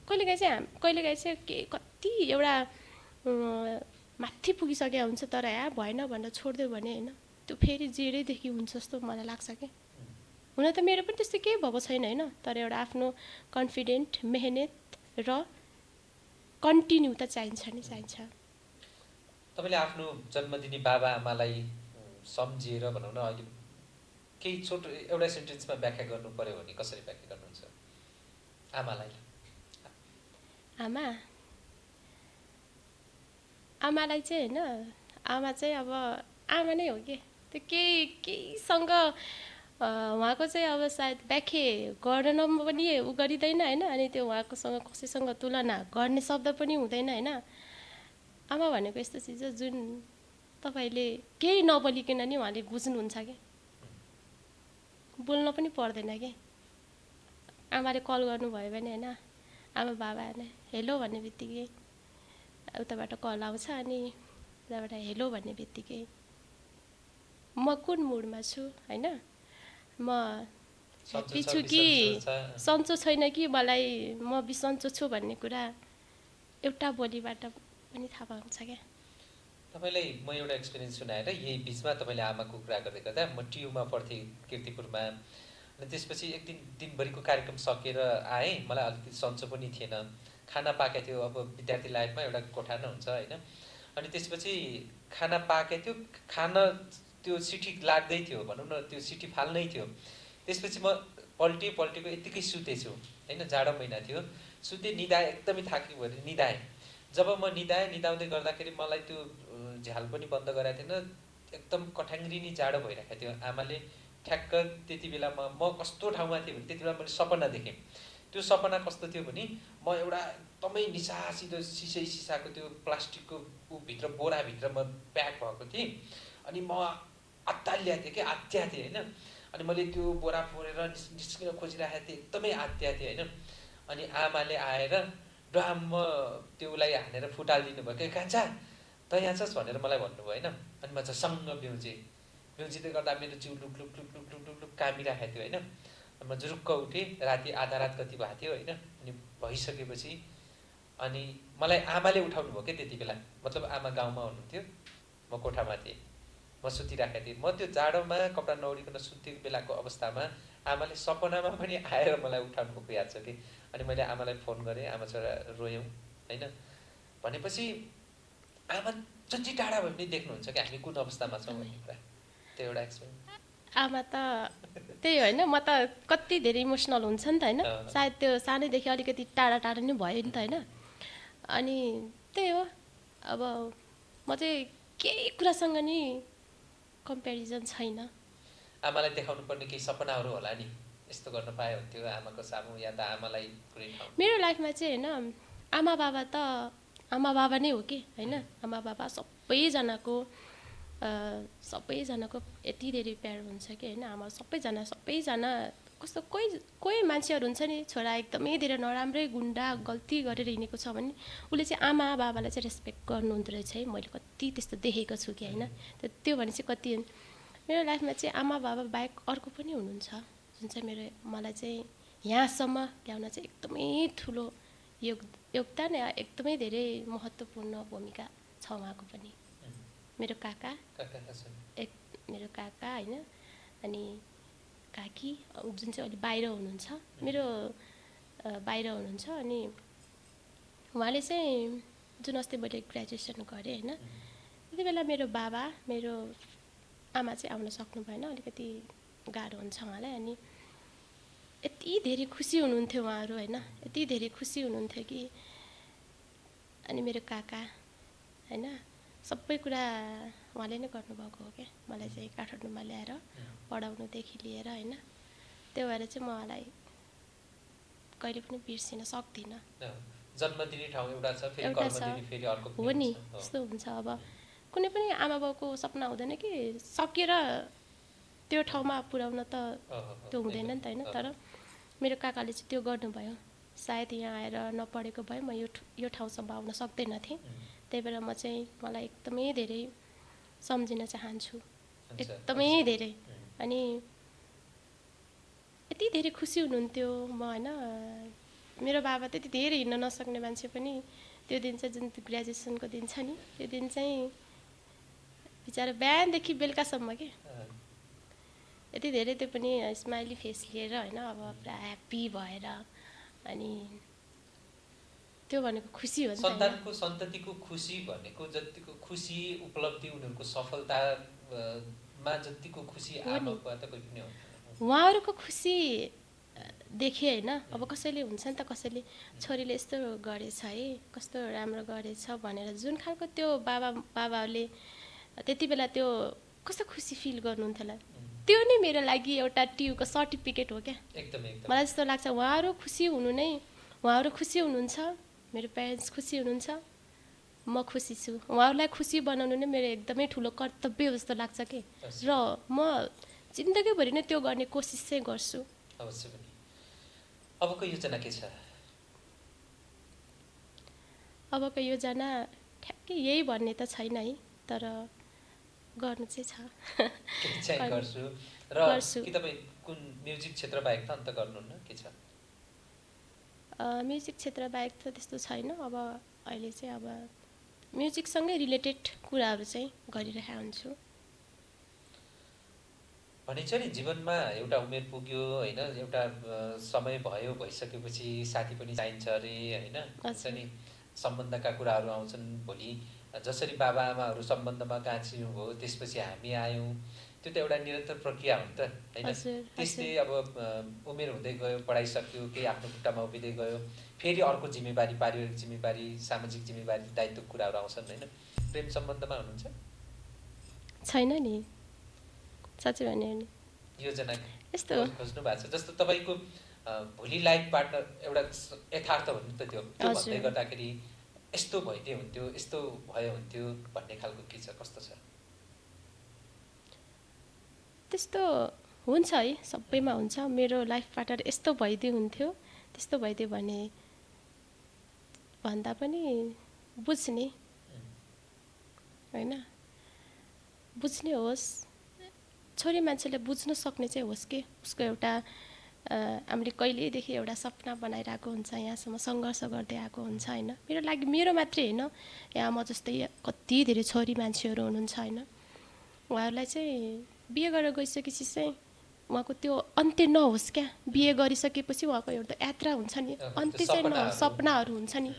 कहिलेकाहीँ चाहिँ के कति एउटा माथि पुगिसकेको हुन्छ तर भएन भनेर छोडिदियो भने होइन, त्यो फेरि जेरैदेखि हुन्छ जस्तो मलाई लाग्छ कि। हुन त मेरो पनि त्यस्तो केही भएको छैन होइन, तर एउटा आफ्नो कन्फिडेन्ट, मेहनत र कन्टिन्यू त चाहिन्छ नि चाहिन्छ। तपाईँले आफ्नो जन्मदिनी बाबा आमालाई सम्झिएर भनौँ न अहिले केही छोटो एउटा सेन्टेन्समा व्याख्या गर्नु पर्यो भने कसरी व्याख्या गर्नुहुन्छ आमालाई? आमालाई चाहिँ होइन, आमा चाहिँ अब आमा नै हो कि। त्यो केहीसँग उहाँको चाहिँ अब सायद व्याख्या गर्न पनि उ गरिँदैन होइन। अनि त्यो उहाँकोसँग कसैसँग तुलना गर्ने शब्द पनि हुँदैन होइन। आमा भनेको यस्तो चिज हो जुन तपाईँले केही नबोलिकन नि उहाँले बुझ्नुहुन्छ कि, बोल्न पनि पर्दैन कि। आमाले कल गर्नुभयो भने होइन, आमा बाबा होइन हेलो भन्ने बित्तिकै उताबाट कल आउँछ, अनि उताबाट हेलो भन्ने बित्तिकै म कुन मुडमा छु होइन, म ह्याप्पी छु कि सन्चो छैन कि मलाई म बिसन्चो छु भन्ने कुरा एउटा बोलीबाट पनि थाहा पाउँछ क्या। तपाईँलाई म एउटा एक्सपिरियन्स सुनाएर यही बिचमा तपाईँले आमाको कुरा गर्दै गर्दा म टियुमा पढ्थेँ किर्तिपुरमा। अनि त्यसपछि एक दिनभरिको कार्यक्रम सकेर आएँ, मलाई अलिकति सन्चो पनि थिएन, खाना पाकेको थियो। अब विद्यार्थी लाइफमा एउटा कोठा नै हुन्छ होइन। अनि त्यसपछि खाना पाकेको थियो, खाना त्यो सिटी लाग्दै थियो भनौँ न, त्यो सिटी फाल्नै थियो। त्यसपछि म पल्टेको यत्तिकै सुतेछु होइन, जाडो महिना थियो, सुतेँ, निदाएँ, एकदमै थाकेको भएर निदाएँ। जब म निदाउँदै गर्दाखेरि मलाई त्यो झ्याल पनि बन्द गराएको थिएन, एकदम कठ्याङ्ग्रिनी जाडो भइरहेको थियो। आमाले ठ्याक्क त्यति बेला म कस्तो ठाउँमा थिएँ भने त्यति बेला मैले सपना देखेँ। त्यो सपना कस्तो थियो भने म एउटा एकदमै निसासिलो सिसाको त्यो प्लास्टिकको भित्र बोराभित्र म प्याक भएको थिएँ। अनि म आत्तालिया थिएँ कि आत्या थिएँ होइन। अनि मैले त्यो बोरा फोरेर निस्किन खोजिरहेको थिएँ, एकदमै आत्या थिएँ होइन। अनि आमाले आएर ड्राम त्यो उसलाई हानेर फुटालिदिनु भयो कि, कान्छा त यहाँ छस् भनेर मलाई भन्नुभयो होइन। अनि म चाहिँ सँग बिउजिँदै गर्दा मेरो जिउ लुक लुक लुक लुक लुक लुक लुक कामिरहेको थियो होइन। म जुरुक्क उठेँ, राति आधा रात कति भएको थियो होइन। अनि भइसकेपछि अनि मलाई आमाले उठाउनु भयो क्या त्यति बेला, मतलब आमा गाउँमा हुनुहुन्थ्यो, म कोठामा थिएँ, म सुतिरहेको थिएँ। म त्यो जाडोमा कपडा नौरिकन सुतेको बेलाको अवस्थामा आमाले सपनामा पनि आएर मलाई उठाउनु भएको याद छ कि। अनि मैले आमालाई फोन गरेँ, आमा छोरा रोयौँ होइन। भनेपछि आमा जति टाढा भए पनि देख्नुहुन्छ कि हामी कुन अवस्थामा छौँ भन्ने कुरा, त्यो एउटा एक्सपिरियन्स। आमा त त्यही होइन, म त कति धेरै इमोसनल हुन्छ नि त होइन, सायद त्यो सानैदेखि अलिकति टाढा नै भयो नि त होइन। अनि त्यही हो, अब म चाहिँ केही कुरासँग नि कम्पेरिजन छैन। आमालाई देखाउनु पर्ने केही सपनाहरू होला नि, यस्तो गर्न पाए हुन्थ्यो आमाको सामु, या त आमालाई कुनै ठाउँ? मेरो लाइफमा चाहिँ होइन, आमा बाबा नै हो कि होइन। आमा बाबा सबैजनाको यति धेरै प्यार हुन्छ कि होइन। आमा सबैजना कस्तो कोही मान्छेहरू हुन्छ नि, छोरा एकदमै धेरै नराम्रै गुन्डा गल्ती गरेर हिँडेको छ भने उसले चाहिँ आमा बाबालाई चाहिँ रेस्पेक्ट गर्नुहुँदो रहेछ है। मैले कति त्यस्तो देखेको छु कि होइन। त्यो भने चाहिँ कति मेरो लाइफमा चाहिँ आमा बाबा बाहेक अर्को पनि हुनुहुन्छ जुन चाहिँ मलाई चाहिँ यहाँसम्म ल्याउन चाहिँ एकदमै ठुलो योगदान एकदमै धेरै महत्त्वपूर्ण भूमिका छ उहाँको पनि। मेरो काका एक मेरो काका होइन, अनि काकी जुन चाहिँ अहिले बाहिर हुनुहुन्छ, मेरो बाहिर हुनुहुन्छ। अनि उहाँले चाहिँ जुन अस्ति मैले ग्रेजुएसन गरेँ होइन, त्यति बेला मेरो बाबा मेरो आमा चाहिँ आउन सक्नु भएन, अलिकति गाह्रो हुन्छ उहाँलाई। अनि यति धेरै खुसी हुनुहुन्थ्यो उहाँहरू होइन, यति धेरै खुसी हुनुहुन्थ्यो कि। अनि मेरो काका होइन सबै कुरा उहाँले नै गर्नुभएको हो क्या, मलाई चाहिँ काठमाडौँमा ल्याएर पढाउनुदेखि लिएर होइन। त्यो भएर चाहिँ म उहाँलाई कहिले पनि बिर्सिन सक्दिनँ। जन्म दिने ठाउँ एउटा छ, फेरि कर्म दिने फेरि अर्को हो नि, यस्तो हुन्छ। अब कुनै पनि आमा बाउको सपना हुँदैन कि सकेर त्यो ठाउँमा पुर्याउन, त त्यो हुँदैन नि त होइन। तर मेरो काकाले चाहिँ त्यो गर्नुभयो। सायद यहाँ आएर नपढेको भए म यो ठाउँसम्म आउन सक्दैन थिएँ। त्यही भएर म चाहिँ मलाई एकदमै धेरै सम्झिन चाहन्छु, एकदमै धेरै। अनि यति धेरै खुसी हुनुहुन्थ्यो म होइन। मेरो बाबा त्यति धेरै हिँड्न नसक्ने मान्छे पनि त्यो दिन चाहिँ जुन ग्रेजुएसनको दिन छ नि, त्यो दिन चाहिँ बिचरा बिहानदेखि बेलुकासम्म के यति धेरै, त्यो पनि स्माइली फेस लिएर होइन, अब पुरा ह्याप्पी भएर। अनि त्यो भनेको खुसी हो नि त। सन्तानको सन्ततिको खुसी भनेको जतिको खुसी उपलब्धि उनीहरूको सफलतामा जतिको खुसी आमाबाट कोही पनि हुँदैन। उहाँहरूको खुसी देखेँ होइन। अब कसैले हुन्छ नि त, कसैले छोरीले यस्तो गरेछ है, कस्तो राम्रो गरेछ भनेर जुन खालको त्यो बाबाहरूले त्यति बेला त्यो कस्तो खुसी फिल गर्नुहुन्थ्यो होला, त्यो नै मेरो लागि एउटा ट्युको सर्टिफिकेट हो क्या। मलाई जस्तो लाग्छ उहाँहरू खुसी हुनु नै, उहाँहरू खुसी हुनुहुन्छ, मेरो प्यारेन्ट्स खुसी हुनुहुन्छ, म खुसी छु। उहाँहरूलाई खुसी बनाउनु नै मेरो एकदमै ठुलो कर्तव्य जस्तो लाग्छ कि। र म जिन्दगीभरि नै त्यो गर्ने कोसिस चाहिँ गर्छु। अवश्य पनि। अबको योजना के छ? अबको योजना ठ्याक्कै यही भन्ने त छैन है, तर गर्नु चाहिँ छ। गर्छु। र कि तपाईँ कुन म्युजिक क्षेत्र बाहेक त अन्त गर्नुहुन्न, के छ? म्युजिक क्षेत्र बाहेक त त्यस्तो छैन। अब अहिले चाहिँ अब म्युजिकसँगै रिलेटेड कुराहरू चाहिँ गरिरहेको हुन्छु। भनिन्छ नि जीवनमा एउटा उमेर पुग्यो होइन, एउटा समय भयो, भइसकेपछि साथी पनि चाहिन्छ अरे होइन। हुन्छ नि, सम्बन्धका कुराहरू आउँछन्। भोलि जसरी बाबा आमाहरू सम्बन्धमा गाँचिनु भयो, त्यसपछि हामी आयौँ, त्यो त एउटा निरन्तर प्रक्रिया हो नि त होइन। त्यस्तै अब उमेर हुँदै गयो, पढाइसक्यो, केही आफ्नो खुट्टामा उभिँदै गयो, फेरि अर्को जिम्मेवारी, पारिवारिक जिम्मेवारी, सामाजिक जिम्मेवारी, दायित्वको कुराहरू आउँछन् होइन। प्रेम सम्बन्धमा हुनुहुन्छ? छैन नि, साँच्चै भने नि। योजना यस्तो खोज्नु भएको छ जस्तो तपाईँको भोलि लाइफ पार्टनर एउटा यथार्थ हो नि त त्यो भन्दै गर्दाखेरि यस्तो भइदिए हुन्थ्यो, यस्तो भयो हुन्थ्यो भन्ने खालको के छ, कस्तो छ? त्यस्तो हुन्छ है, सबैमा हुन्छ। मेरो लाइफ पार्टनर यस्तो भइदिए हुन्थ्यो, त्यस्तो भइदियो भने भन्दा पनि बुझ्ने होइन, बुझ्ने होस्। छोरी मान्छेले बुझ्न सक्ने चाहिँ होस् कि उसको एउटा हामीले कहिलेदेखि एउटा सपना बनाइरहेको हुन्छ, यहाँसम्म सङ्घर्ष गर्दै आएको हुन्छ होइन। मेरो लागि, मेरो मात्रै होइन, यहाँ म जस्तै कति धेरै छोरी मान्छेहरू हुनुहुन्छ होइन। उहाँहरूलाई चाहिँ बिहे गरेर गइसकेपछि चाहिँ उहाँको त्यो अन्त्य नहोस् क्या। बिहे गरिसकेपछि उहाँको एउटा यात्रा हुन्छ नि, अन्त्य चाहिँ नहोस्, सपनाहरू हुन्छ नि।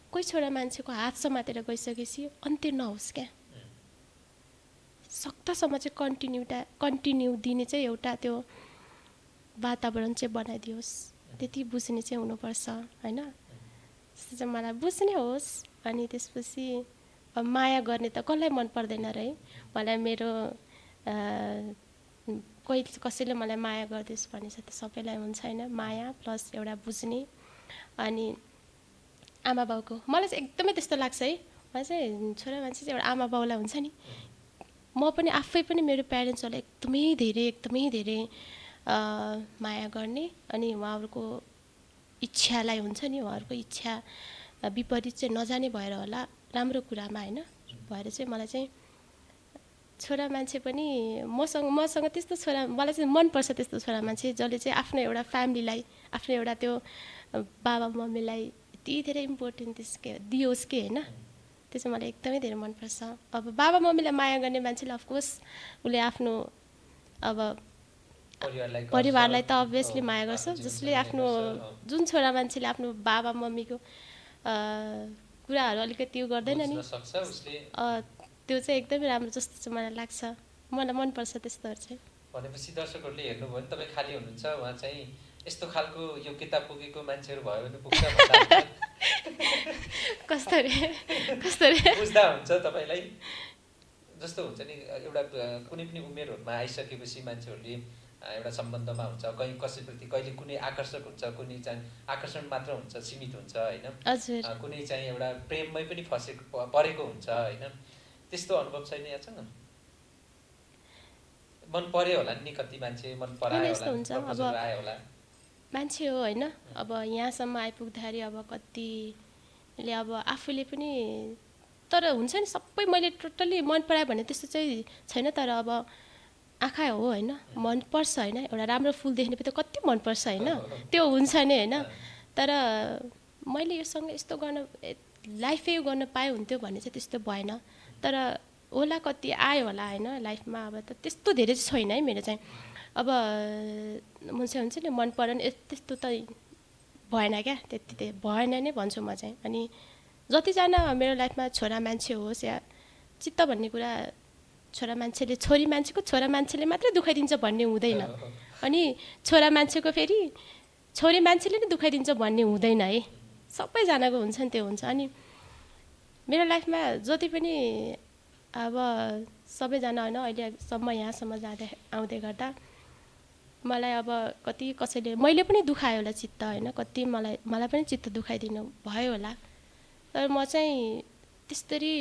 कोही छोरा मान्छेको हात समातेर गइसकेपछि अन्त्य नहोस् क्या। सक्दासम्म चाहिँ कन्टिन्यू दिने चाहिँ एउटा त्यो वातावरण चाहिँ बनाइदियोस्, त्यति बुझ्ने चाहिँ हुनुपर्छ होइन। त्यस्तो चाहिँ मलाई बुझ्ने होस्। अनि त्यसपछि माया गर्ने त कसलाई मन पर्दैन र है। मलाई मेरो कोही कसैले मलाई माया गरिदियोस् भने चाहिँ सबैलाई हुन्छ होइन। माया प्लस एउटा बुझ्ने। अनि आमा बाउको मलाई चाहिँ एकदमै त्यस्तो लाग्छ है। मलाई चाहिँ छोरा मान्छे चाहिँ एउटा आमा बाउलाई हुन्छ नि, म पनि आफै पनि मेरो प्यारेन्ट्सहरूलाई एकदमै धेरै माया गर्ने। अनि उहाँहरूको इच्छालाई हुन्छ नि, उहाँहरूको इच्छा विपरीत चाहिँ नजाने भएर होला, राम्रो कुरामा होइन भएर चाहिँ मलाई चाहिँ छोरा मान्छे पनि मसँग त्यस्तो छोरा, मलाई चाहिँ मनपर्छ त्यस्तो छोरा मान्छे जसले चाहिँ आफ्नो एउटा फ्यामिलीलाई, आफ्नो एउटा त्यो बाबा मम्मीलाई यति धेरै इम्पोर्टेन्ट दियोस् कि होइन, त्यो चाहिँ मलाई एकदमै धेरै मनपर्छ। अब बाबा मम्मीलाई माया गर्ने मान्छेले अफकोर्स उसले आफ्नो अब परिवारलाई त अभियसली माया गर्छ, जसले आफ्नो जुन छोरा मान्छेले आफ्नो बाबा मम्मीको कुराहरू अलिकति त्यो गर्दैन नि, त्यो चाहिँ एकदमै राम्रो जस्तो चाहिँ मलाई लाग्छ, मलाई मनपर्छ त्यस्तोहरू चाहिँ। भनेपछि दर्शकहरूले हेर्नुभयो भने तपाईँ खाली हुनुहुन्छ, उहाँ चाहिँ यस्तो खालको योग्यता पुगेको मान्छेहरू भयो भने पुग्छ कस्तो रे बुझ्दा हुन्छ तपाईँलाई। जस्तो हुन्छ नि एउटा कुनै पनि उमेरहरूमा आइसकेपछि मान्छेहरूले एउटा सम्बन्धमा हुन्छ, कहीँ कसैप्रति कहिले कुनै आकर्षक हुन्छ, कुनै चाहिँ आकर्षण मात्र हुन्छ, सीमित हुन्छ होइन, कुनै चाहिँ एउटा प्रेममै पनि परेको हुन्छ होइन, त्यस्तो अनुभव छैन यहाँसँग? मन पर्यो होला नि कति मान्छे, मन परायो होला, मान्छे हो होइन, अब यहाँसम्म आइपुग्दाखेरि अब कतिले अब आफूले पनि, तर हुन्छ नि सबै मैले टोटल्ली मन परायो भने त्यस्तो चाहिँ छैन, तर अब आँखा हो होइन, मनपर्छ होइन, एउटा राम्रो फुल देख्ने बित्तिकै कति मनपर्छ होइन, त्यो हुन्छ नि होइन, तर मैले योसँग यस्तो गर्न लाइफै गर्न पाएँ हुन्थ्यो भन्ने चाहिँ त्यस्तो भएन, तर होला कति आयो होला होइन लाइफमा, अब त त्यस्तो धेरै चाहिँ छैन है मेरो चाहिँ। अब मान्छे हुन्छ नि मन परेन त्यस्तो त भएन क्या, त्यति भएन नै भन्छु म चाहिँ। अनि जतिजना मेरो लाइफमा छोरा मान्छे होस् या चित्त भन्ने कुरा, छोरा मान्छेले छोरी मान्छेको छोरा मान्छेले मात्रै दुखाइदिन्छ भन्ने हुँदैन, अनि छोरा मान्छेको फेरि छोरी मान्छेले नै दुखाइदिन्छ भन्ने हुँदैन है, सबैजनाको हुन्छ नि त्यो हुन्छ। अनि मेरो लाइफमा जति पनि अब सबैजना होइन अहिलेसम्म यहाँसम्म जाँदा आउँदै गर्दा मलाई अब कति कसैले मैले पनि दुखायो होला चित्त होइन, कति मलाई पनि चित्त दुखाइदिनु भयो होला, तर म चाहिँ त्यसरी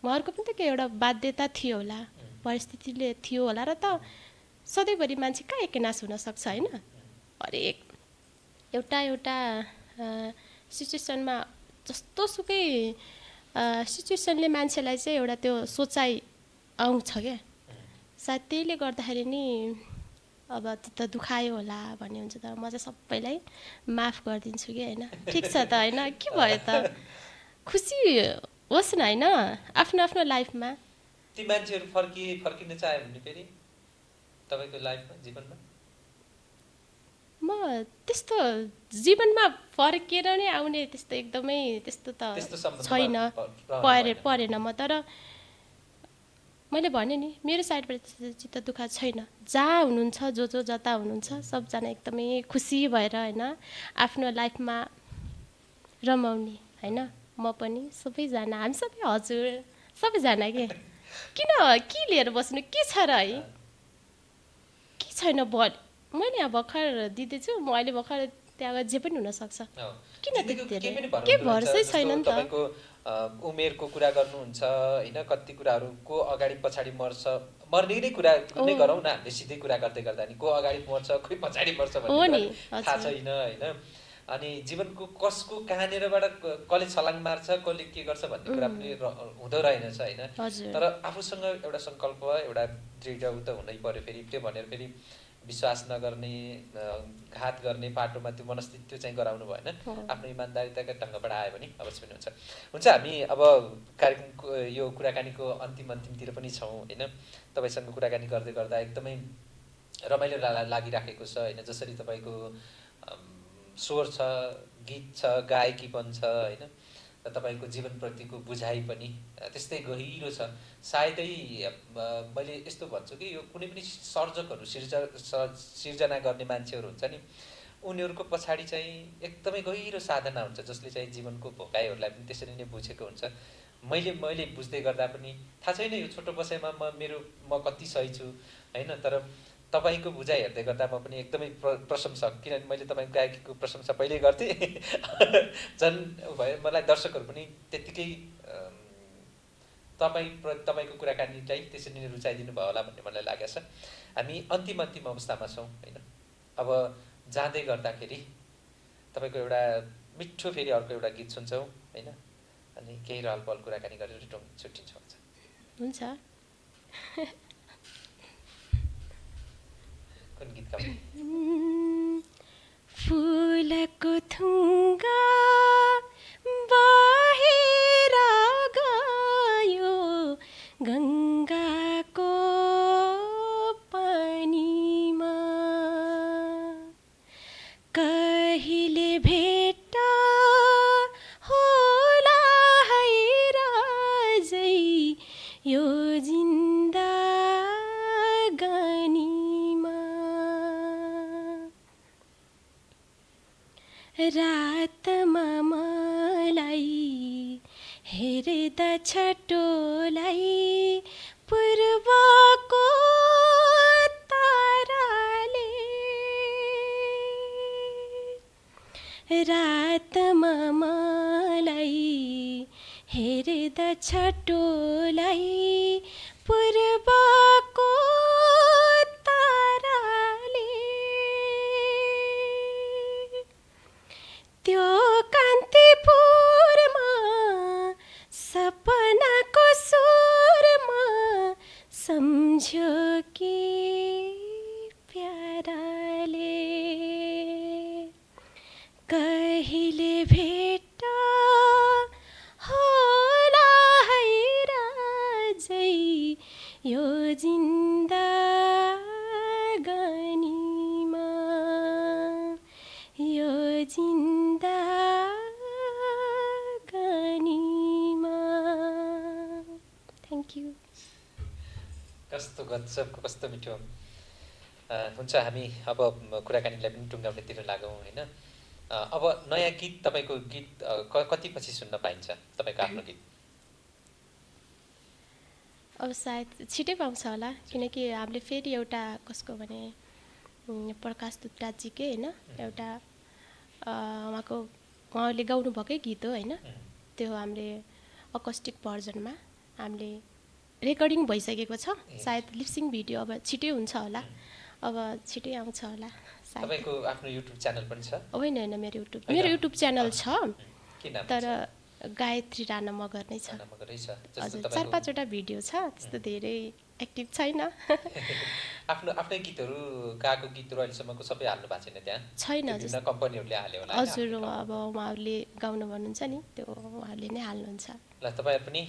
उहाँहरूको पनि त के एउटा बाध्यता थियो होला, परिस्थितिले थियो होला, र त सधैँभरि मान्छे कहाँ एकनाश हुनसक्छ होइन, हरेक एउटा सिचुएसनमा जस्तो सुकै सिचुएसनले मान्छेलाई चाहिँ एउटा त्यो सोचाइ आउँछ क्या, सायद त्यहीले गर्दाखेरि नि अब त्यो त दुखायो होला भन्ने हुन्छ, तर म चाहिँ सबैलाई माफ गरिदिन्छु कि होइन, ठिक छ त होइन, के भयो त, खुसी होस् न होइन आफ्नो आफ्नो लाइफमा। ती मान्छेहरू फर्किन चाह्यो भने फेरि तपाईँको लाइफमा जीवनमा? म त्यस्तो जीवनमा फर्केर नै आउने त्यस्तो एकदमै त्यस्तो त छैन, परेन म, तर मैले भने नि मेरो साइडबाट त्यस्तो चित्त दुखा छैन, जहाँ हुनुहुन्छ जो जता हुनुहुन्छ सबजना एकदमै खुसी भएर होइन आफ्नो लाइफमा रमाउने होइन, म पनि सबैजना हामी सबै हजुर सबैजना के लिएर बस्नु, के छ र है, के छैन, मैले यहाँ भर्खर दिँदैछु, म अहिले भर्खर त्यहाँ जे पनि हुनसक्छ, किन के भरोसै छैन नि त। उमेरको कुरा गर्नुहुन्छ होइन, कति कुराहरू को अगाडि पछाडि मर्ने नै कुरा नै गरौँ न, हामीले सिधै कुरा गर्दै गर्दा नि को अगाडि मर्छ कोही पछाडि मर्छ भन्ने थाहा छैन होइन, अनि जीवनको कसको कहाँनिरबाट कसले छलाङ मार्छ कसले के गर्छ भन्ने कुरा पनि हुँदो रहेनछ होइन, तर आफूसँग एउटा सङ्कल्प एउटा दृढ त हुनै पर्यो, फेरि त्यो भनेर फेरि विश्वास नगर्ने, घात गर्ने पाटोमा त्यो मनस्थिति त्यो चाहिँ गराउनु भएन, आफ्नो इमान्दारिताका ढङ्गबाट आयो भने अवश्य पनि हुन्छ। हामी अब कार्यक्रमको यो कुराकानीको अन्तिमतिर पनि छौँ होइन, तपाईँसँग कुराकानी गर्दै गर्दा एकदमै रमाइलो लागिराखेको छ होइन, जसरी तपाईँको स्वर छ, गीत छ, गायकीपन छ होइन, र तपाईँको जीवनप्रतिको बुझाइ पनि त्यस्तै गहिरो छ। सायदै मैले यस्तो भन्छु कि यो कुनै पनि सर्जकहरू सिर्जना गर्ने मान्छेहरू हुन्छ नि, उनीहरूको पछाडि चाहिँ एकदमै गहिरो साधना हुन्छ, जसले चाहिँ जीवनको भोकाइहरूलाई पनि त्यसरी नै बुझेको हुन्छ। मैले बुझ्दै गर्दा पनि थाहा छैन यो छोटो बसाइमा म कति सही छु होइन, तर तपाईँको बुझाइ हेर्दै गर्दा म पनि एकदमै प्रशंसक, किनभने मैले तपाईँको गायकीको प्रशंसा पहिल्यै गर्थेँ झन् भयो, मलाई दर्शकहरू पनि त्यत्तिकै तपाईँको कुराकानीलाई त्यसरी नै रुचाइदिनु भयो होला भन्ने मलाई लागेको छ। हामी अन्तिम अवस्थामा छौँ होइन, अब जाँदै गर्दाखेरि तपाईँको एउटा मिठो फेरि अर्को एउटा गीत सुन्छौँ होइन, अनि केही रहल पहल कुराकानी गरेर छुट्टिन्छौँ। हुन्छ कुन गीत गाउने? फुलको थुङ्गा रातमा मलाई हेर्दा छटोलाई पूर्वको ताराले रातमा मलाई हेर्दा छटोलाई पूर्वको ताराले त्यो कान्तिपुरमा सपनाको सुरमा सम्झ्यो कि प्याराले कहिले भेट होला है राजै यो जिन्दगानीमा यो जिन्दगानीमा। Thank you. कस्तो गजबको कस्तो मिठो। हुन्छ हामी अब कुराकानीलाई पनि टुङ्गाउनेतिर लागौँ होइन। अब नयाँ गीत तपाईँको गीत कति पछि सुन्न पाइन्छ तपाईँको आफ्नो गीत? अब सायद छिटै पाउँछ होला किनकि हामीले फेरि एउटा कसको भने प्रकाश दुत्ताजीकै होइन एउटा उहाँले गाउनुभएकै गीत हो होइन। त्यो हामीले अकस्टिक भर्जनमा हामीले रेकर्डिङ भइसकेको छ। सायद लिप्सिङ भिडियो अब छिटै हुन्छ होला, अब छिटै आउँछ होला सायद। तपाईँको आफ्नो युट्युब च्यानल पनि छ? होइन मेरो युट्युब च्यानल छ तर गायत्री राणा मगर नै छ। हजुर 4-5वटा भिडियो छ, त्यस्तो धेरै एक्टिभ छैन। आफ्नै गीतहरू गाएको गीतहरू अहिलेसम्मको सबै हाल्नु भएको छैन त्यहाँ? छैन, विभिन्न कम्पनीहरूले हाल्यो होला। हजुर अब उहाँहरूले गाउनु भन्नुहुन्छ नि त्यो उहाँहरूले नै हाल्नुहुन्छ। ल तपाईँहरू पनि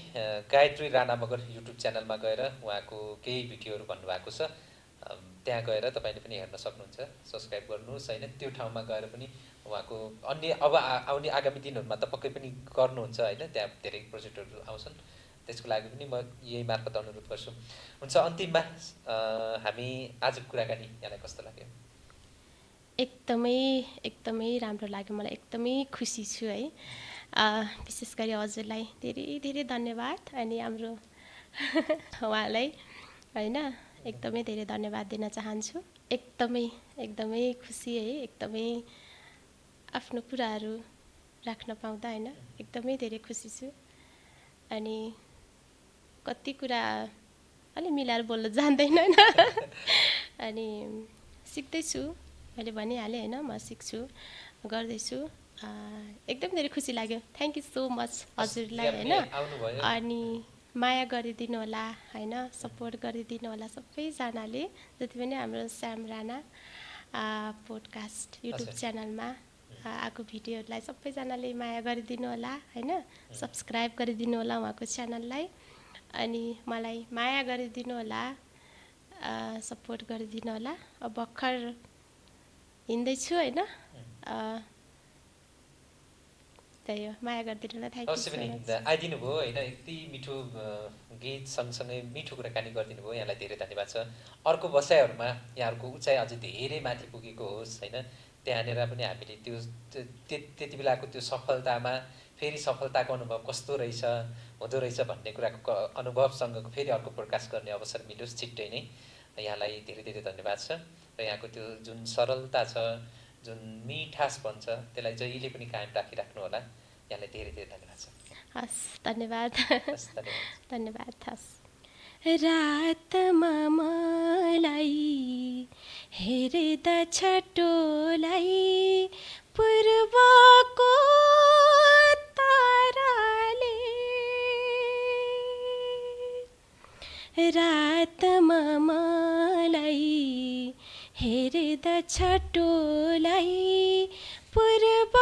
गायत्री राणा मगर युट्युब च्यानलमा गएर उहाँको केही भिडियोहरू भन्नुभएको छ, त्यहाँ गएर तपाईँले पनि हेर्न सक्नुहुन्छ। सब्सक्राइब गर्नुहोस् होइन। त्यो ठाउँमा गएर पनि उहाँको अन्य अब आउने आगामी दिनहरूमा त पक्कै पनि गर्नुहुन्छ होइन। त्यहाँ धेरै प्रोजेक्टहरू आउँछन्, त्यसको लागि पनि म यही मार्फत अनुरोध गर्छु। हुन्छ, अन्तिममा हामी आजको कुराकानी यहाँलाई कस्तो लाग्यो? एकदमै राम्रो लाग्यो मलाई, एकदमै खुसी छु है। विशेष गरी हजुरलाई धेरै धेरै धन्यवाद अनि हाम्रो उहाँलाई होइन एकदमै धेरै धन्यवाद दिन चाहन्छु। एकदमै खुसी है, एकदमै आफ्नो कुराहरू राख्न पाउँदा होइन एकदमै धेरै खुसी छु। अनि कति कुरा अलि मिलाएर बोल्न जान्दैन होइन। अनि सिक्दैछु, मैले भनिहालेँ होइन, म सिक्छु गर्दैछु। एकदम धेरै खुसी लाग्यो। थ्याङ्क यू सो मच हजुरलाई होइन। अनि माया गरिदिनु होला होइन, सपोर्ट गरिदिनु होला सबैजनाले, जति पनि हाम्रो श्याम राणा पोडकास्ट युट्युब च्यानलमा आएको भिडियोहरूलाई सबैजनाले माया गरिदिनु होला होइन, सब्सक्राइब गरिदिनु होला उहाँको च्यानललाई। अनि मलाई माया गरिदिनु होला, सपोर्ट गरिदिनु होला। अब भर्खर हिँड्दैछु होइन, त्यही हो, माया गरिदिनु होला। थ्याङ्क अवश्य पनि आइदिनु भयो होइन। यति मिठो गीत सँगसँगै मिठो कुराकानी गरिदिनु भयो, यहाँलाई धेरै धन्यवाद छ। अर्को बसाइहरूमा यहाँहरूको उचाइ अझै धेरै माथि पुगेको होस् होइन। त्यहाँनिर पनि हामीले त्यो त्यति बेलाको त्यो सफलतामा फेरि सफलताको अनुभव कस्तो रहेछ हुँदो रहेछ भन्ने कुराको अनुभवसँगको फेरि अर्को प्रकाश गर्ने अवसर मिलोस् छिट्टै नै। यहाँलाई धेरै धेरै धन्यवाद छ। र यहाँको त्यो जुन सरलता छ, जुन मिठास भन्छ, त्यसलाई जहिले पनि कायम राखिराख्नु होला। यहाँलाई धेरै धेरै धन्यवाद छ। हस्, धन्यवाद। धन्यवाद। हस्। रातमा मलाई हेर्दा छटोलाई पूर्वको ताराले रातमा मलाई हेर्दा छटोलाई पूर्व